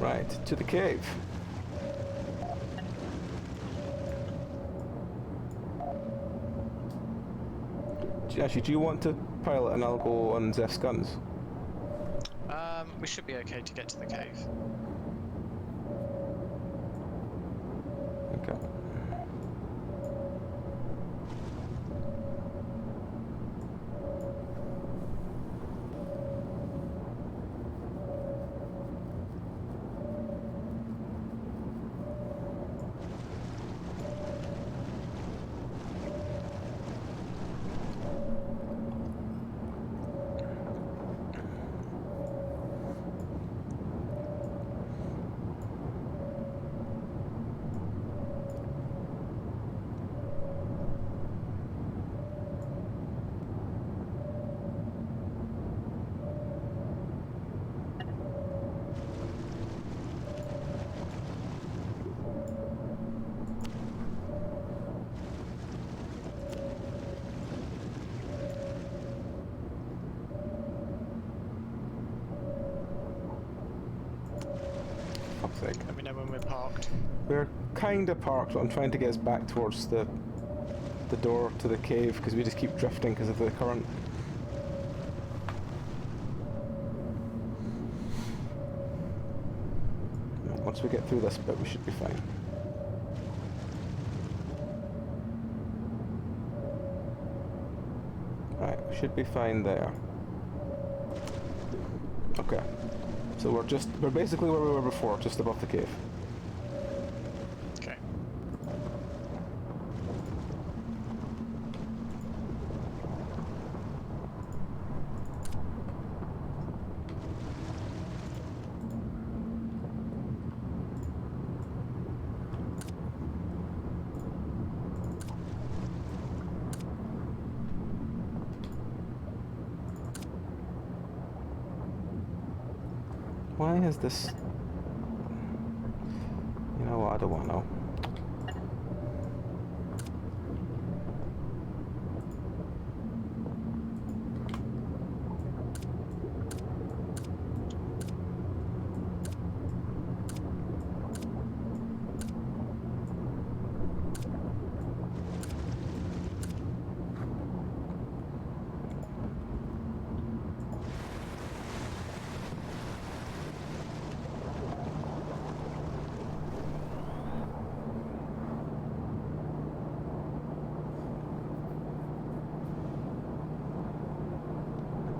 Right, to the cave. Actually, do you want to pilot and I'll go on Zeph's guns? We should be okay to get to the cave. Okay. Fuck's sake. Let me know when we're parked. We're kind of parked, but I'm trying to get us back towards the door to the cave because we just keep drifting because of the current. Once we get through this bit, we should be fine. Right, we should be fine there. Okay. So we're basically where we were before, just above the cave. Okay. Why is this... You know what, I don't want to know.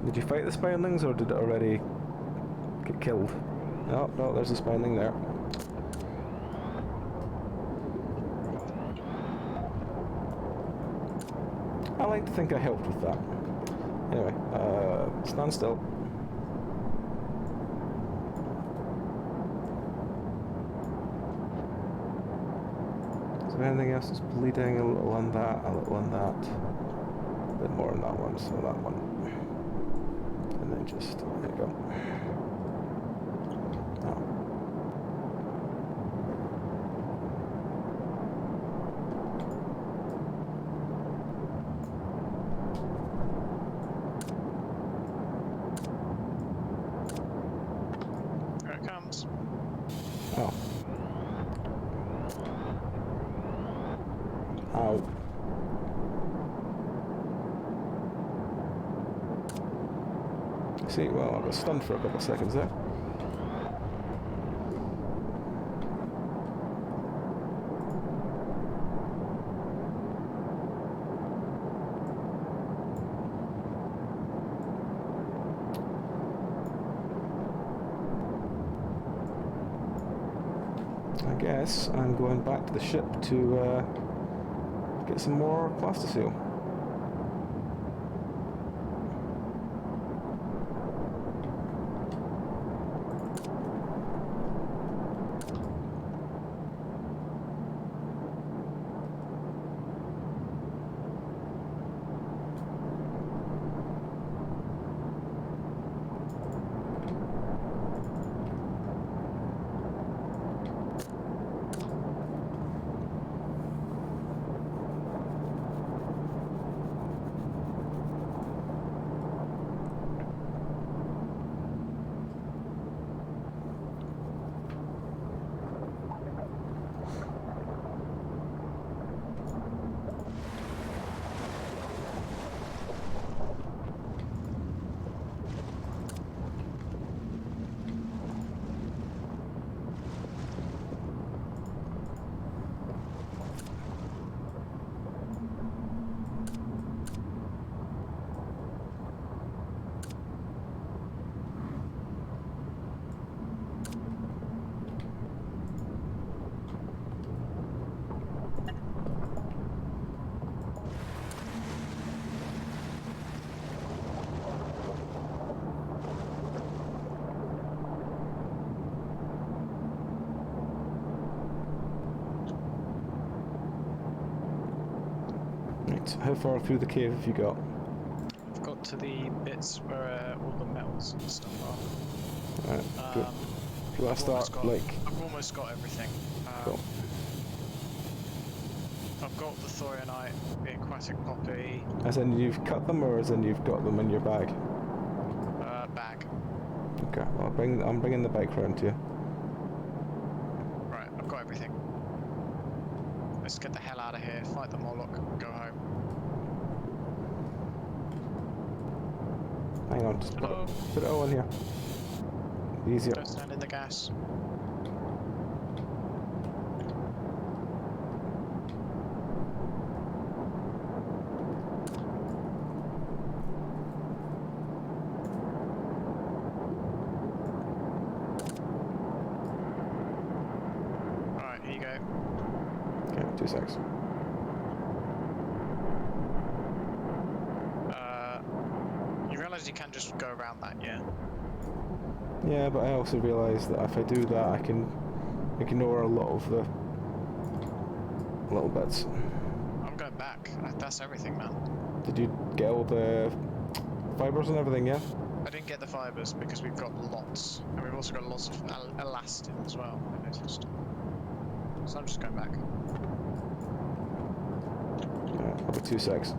Did you fight the spinelings, or did it already get killed? No, no, there's a spineling there. I like to think I helped with that. Anyway, stand still. Is there anything else that's bleeding? A little on that, a little on that. A bit more on that one, so that one. And then just, there you go. Now. Here it comes. Oh. Ow. See, well, I got stunned for a couple of seconds there. I guess I'm going back to the ship to get some more plasticine. How far through the cave have you got? I've got to the bits where all the metals and stuff are. Alright, good. Do you want to start, I've almost got everything. Cool. I've got the thorionite, the aquatic poppy. As in you've cut them, or as in you've got them in your bag? Bag. Okay, well, I'm bringing the bike round to you. Right, I've got everything. Let's get the hell out of here, fight the Moloch, go home. Hang on, just put it all in here. Easier. Don't stand in the gas. Alright, here you go. Okay, 2 seconds. You realise you can just go around that, yeah? Yeah, but I also realise that if I do that, I can ignore a lot of the little bits. I'm going back. That's everything, man. Did you get all the fibres and everything, yeah? I didn't get the fibers because we've got lots, and we've also got lots of elastin as well. I noticed. So I'm just going back. Alright, I'll be 2 secs.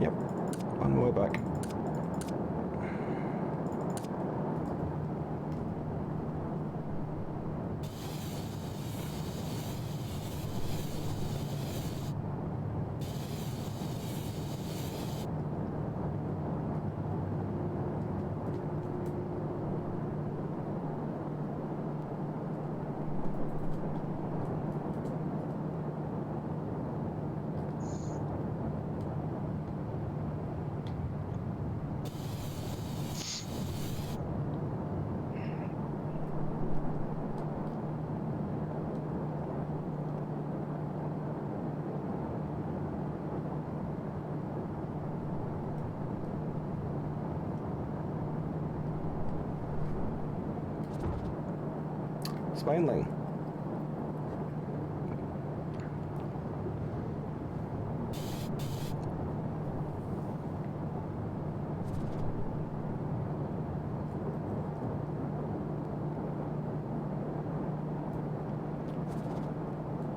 Yep, on my way back. Spinelink.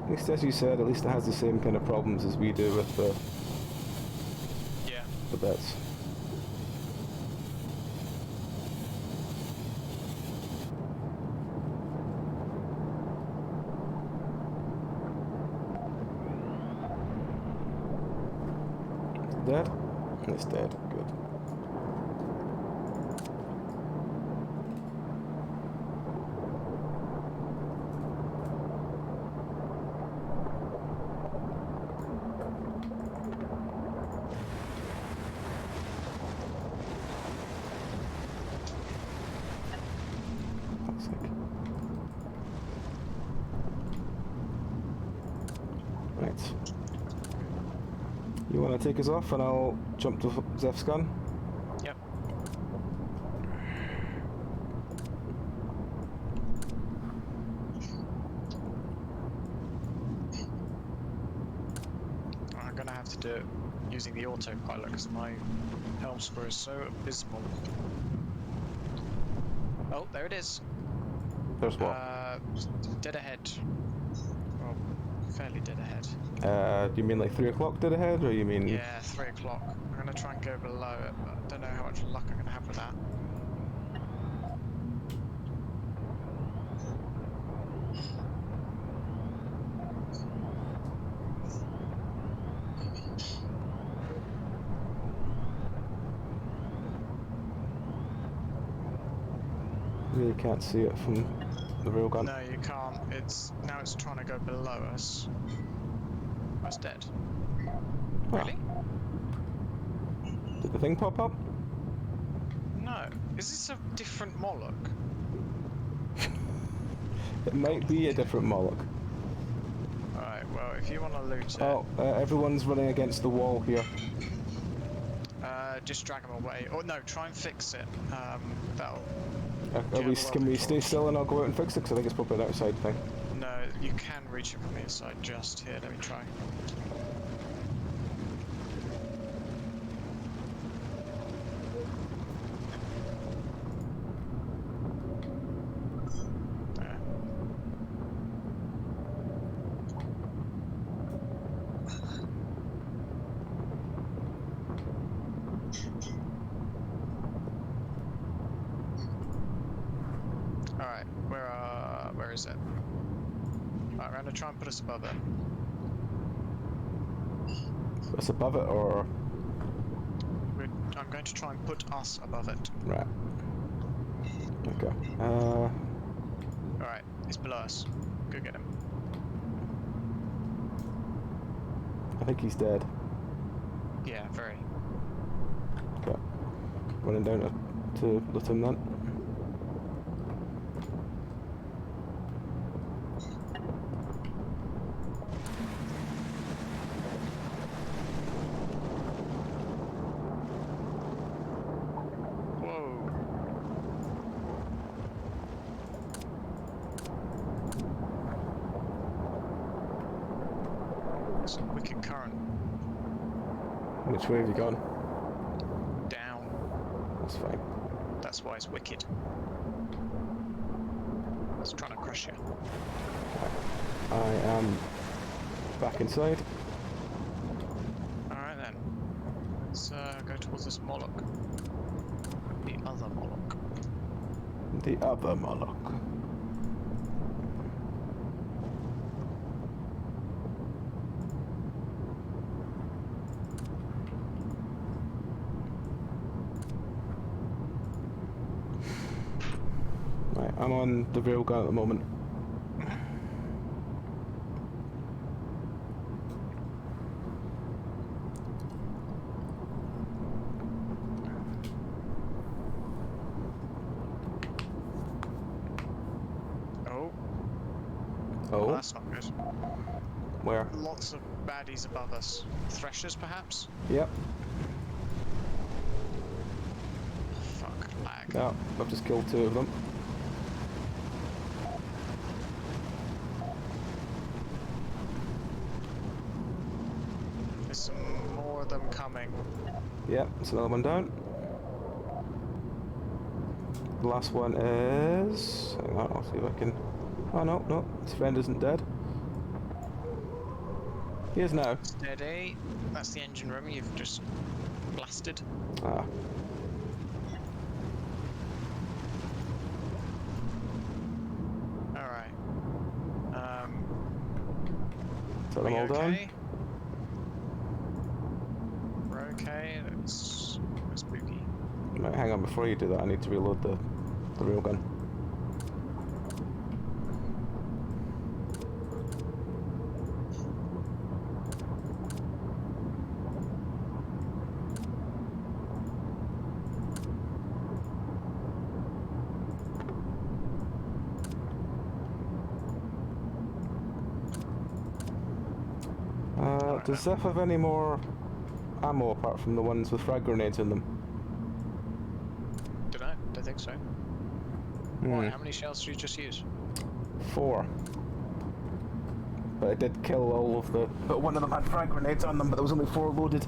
At least, as you said, at least it has the same kind of problems as we do with the bits. Dead? It's dead. Good. Right. You want to take us off and I'll jump to Zeph's gun? Yep. I'm gonna have to do it using the autopilot because my helm score is so abysmal. Oh, there it is. There's what? Dead ahead. Well, fairly dead ahead. Do you mean like 3 o'clock dead ahead, or you mean? Yeah, 3 o'clock. I'm gonna try and go below it, but I don't know how much luck I'm gonna have with that. Really can't see it from the real gun. No, you can't. It's trying to go below us. Oh, it's dead. Ah. Really? Did the thing pop up? No. Is this a different Moloch? It might be a different Moloch. Alright, well, if you want to loot it, Oh, everyone's running against the wall here. just drag them away. Or no, try and fix it. That'll... Can we stay still and I'll go out and fix it? Because I think it's probably an outside thing. No, you can reach it from the inside just here. Let me try. There. Alright, where is it? Alright, we're gonna try and put us above it. It's above it, or I'm going to try and put us above it. right? Okay. Alright, he's below us. Go get him. I think he's dead. Yeah, very. Okay. Running down to let him then. Whoa. It's a wicked current. Which way have you gone? Down. That's fine. That's why it's wicked. It's trying to crush you. I am back inside. Alright then. Let's go towards this Moloch. The other Moloch. The other Moloch. Right, I'm on the real gun at the moment. Oh, Oh, well, that's not good. where? Lots of baddies above us. Threshers, perhaps? Yep. Fuck, lag. No, I've just killed 2 of them. There's some more of them coming. Yep, it's another one down. The last one is... Hang on, I'll see if I can... Oh no, no, his friend isn't dead. He is now. Steady. That's the engine room you've just blasted. Ah. Alright. Is that them all down? Okay? We're okay. That's spooky. Right, hang on, before you do that I need to reload the real gun. Does Zeph have any more ammo apart from the ones with frag grenades in them? Did I? Don't think so. Why? How many shells did you just use? 4. But I did kill all of the... But one of them had frag grenades on them, but there was only 4 loaded.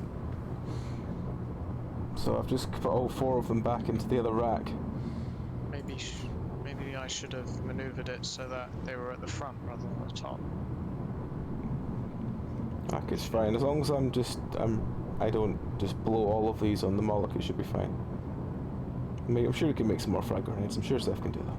So I've just put all 4 of them back into the other rack. Maybe I should have maneuvered it so that they were at the front rather than the top. Like it's fine as long as I don't just blow all of these on the Moloch. It should be fine. I mean, I'm sure we can make some more frag grenades. I'm sure Steph can do that.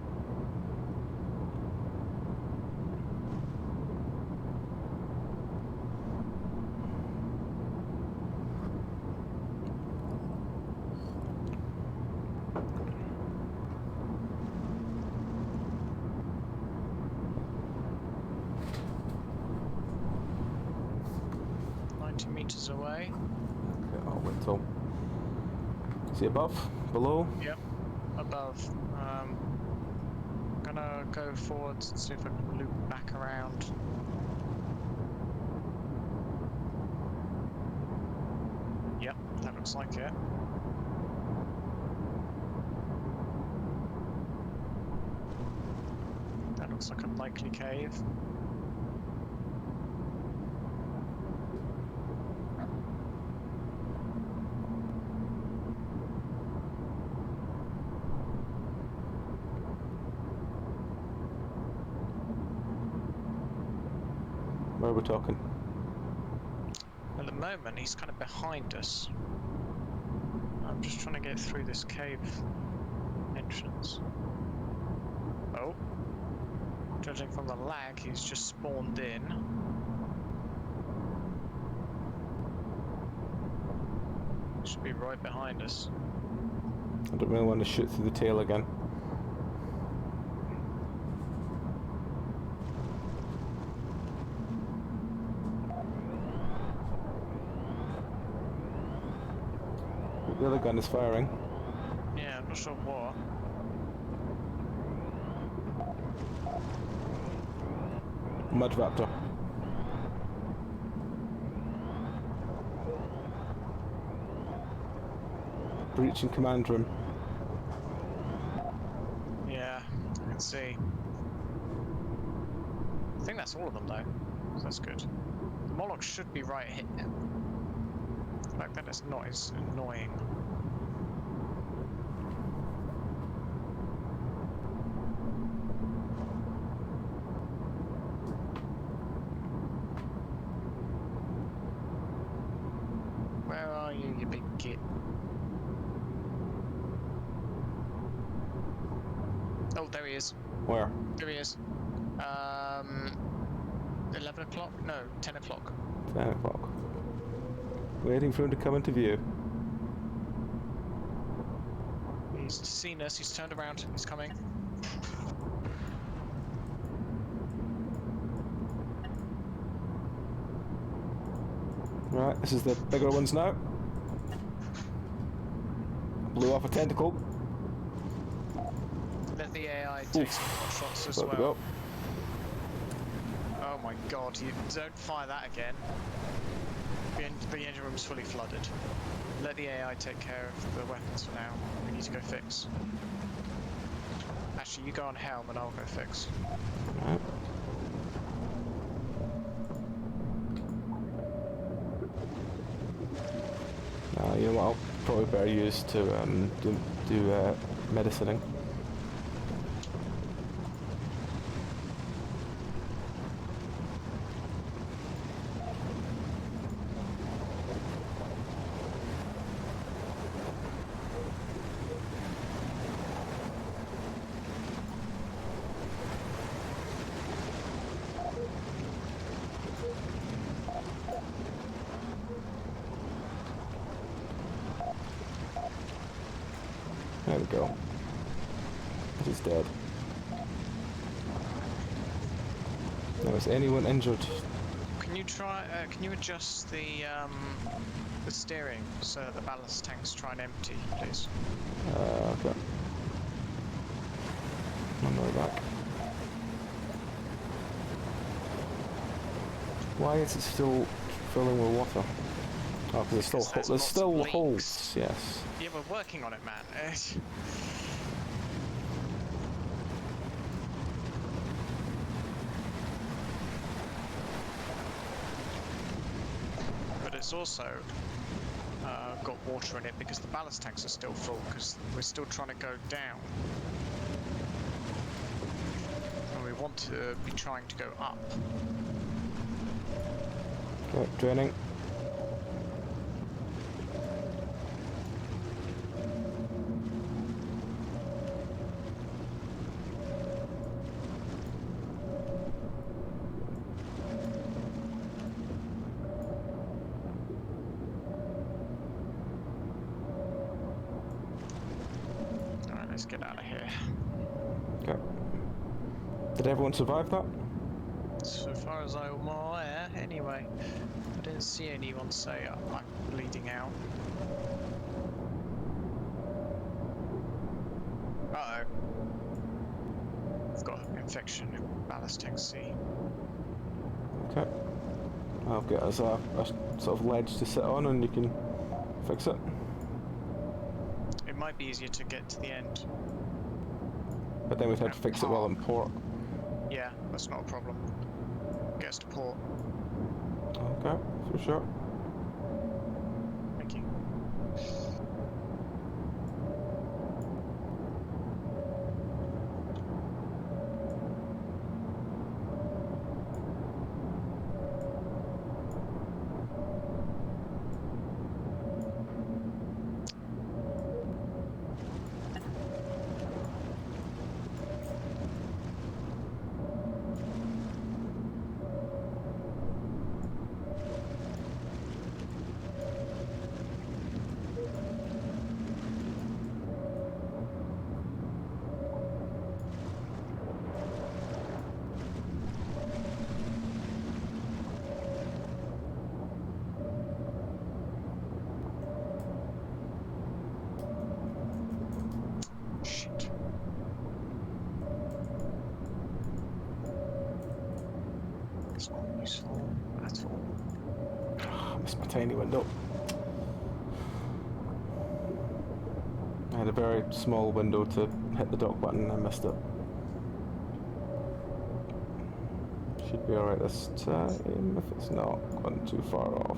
Meters away. Okay, I'll wait till. See above? Below? Yep. Above. Gonna go forwards and see if I can loop back around. Yep, that looks like it. That looks like a likely cave. Where are we talking? At the moment, he's kind of behind us. I'm just trying to get through this cave entrance. Oh. Judging from the lag, he's just spawned in. Should be right behind us. I don't really want to shoot through the tail again. The other gun is firing. Yeah, I'm not sure what. Mudraptor. Breaching command room. Yeah, I can see. I think that's all of them though, so that's good. The Moloch should be right here. The fact that it's not is annoying. Where are you, you big git? Oh, there he is. Where? There he is. 11 o'clock? No, 10 o'clock. 10 o'clock. Waiting for him to come into view. He's seen us, he's turned around, he's coming. Right, this is the bigger ones now. Blew off a tentacle. Let the AI take some hot shots as There we well. go. Oh my god, you don't fire that again. The engine room's fully flooded. Let the AI take care of the weapons for now. We need to go fix. Actually, you go on helm and I'll go fix. Right. You know what, I'll probably better use to do medicining. There we go. He's dead. Now, is anyone injured? Can you try? Can you adjust the steering so that the ballast tanks try and empty, please? Okay. On the way back. Why is it still filling with water? Oh, because there's still holes. Yes. Yeah, we're working on it, man. But it's also got water in it because the ballast tanks are still full because we're still trying to go down. And we want to be trying to go up. Okay, draining. Alright, let's get out of here. Okay. Did everyone survive that? So far as I'm aware, anyway. I didn't see anyone say I'm bleeding out. Uh-oh. I've got infection in ballast tank C. Okay. I'll get us a sort of ledge to sit on and you can fix it. It might be easier to get to the end. But then we'd have to fix it while in port. Yeah, that's not a problem. Get us to port. Okay, for sure. Thank you. Shit. It's not useful at all. I missed my tiny window. I had a very small window to hit the dock button and I missed it. Should be alright this time if it's not gone too far off.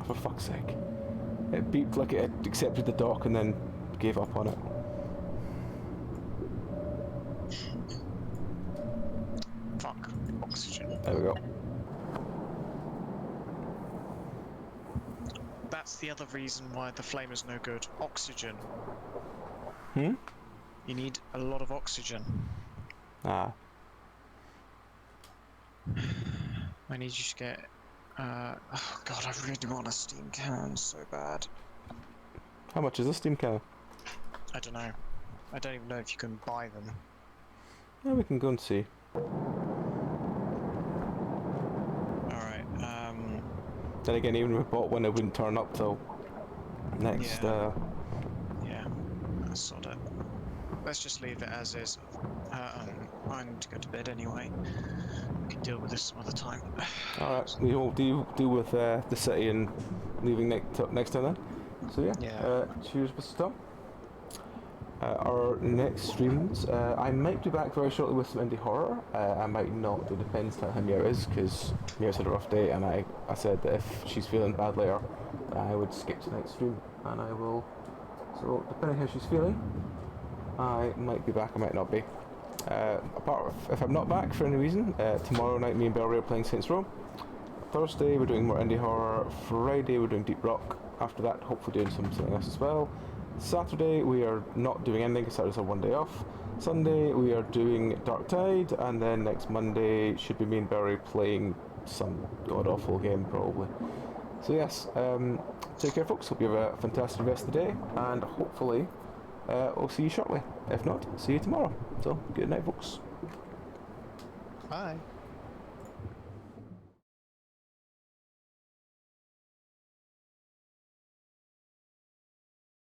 For fuck's sake. It beeped like it had accepted the dock and then gave up on it. Fuck. Oxygen. There we go. That's the other reason why the flamer's no good. Oxygen. Hmm? You need a lot of oxygen. Ah. I need you to get... oh god, I really want a steam cannon so bad. How much is this steam cannon? I don't know. I don't even know if you can buy them. Yeah, we can go and see. Alright, Then again, even if we bought one, it wouldn't turn up till next, yeah, I sort it. Let's just leave it as is. I need to go to bed anyway. We can deal with this some other time. Alright, we will deal with the city and leaving next time then. So yeah, cheers Mr. Tom. Our next streams, I might be back very shortly with some indie horror. I might not, it depends how Meow is, because Meow's had a rough day and I said that if she's feeling bad later, I would skip to next stream and I will, so depending how she's feeling, I might be back, I might not be. If I'm not back for any reason, tomorrow night me and Bellery are playing Saints Row. Thursday we're doing more indie horror. Friday we're doing Deep Rock. After that, hopefully doing something else as well. Saturday we are not doing anything because Saturday's our one day off. Sunday we are doing Dark Tide, and then next Monday should be me and Bellery playing some god awful game probably. So yes, take care folks, hope you have a fantastic rest of the day, and hopefully we'll see you shortly. If not, see you tomorrow. So, good night folks. Bye.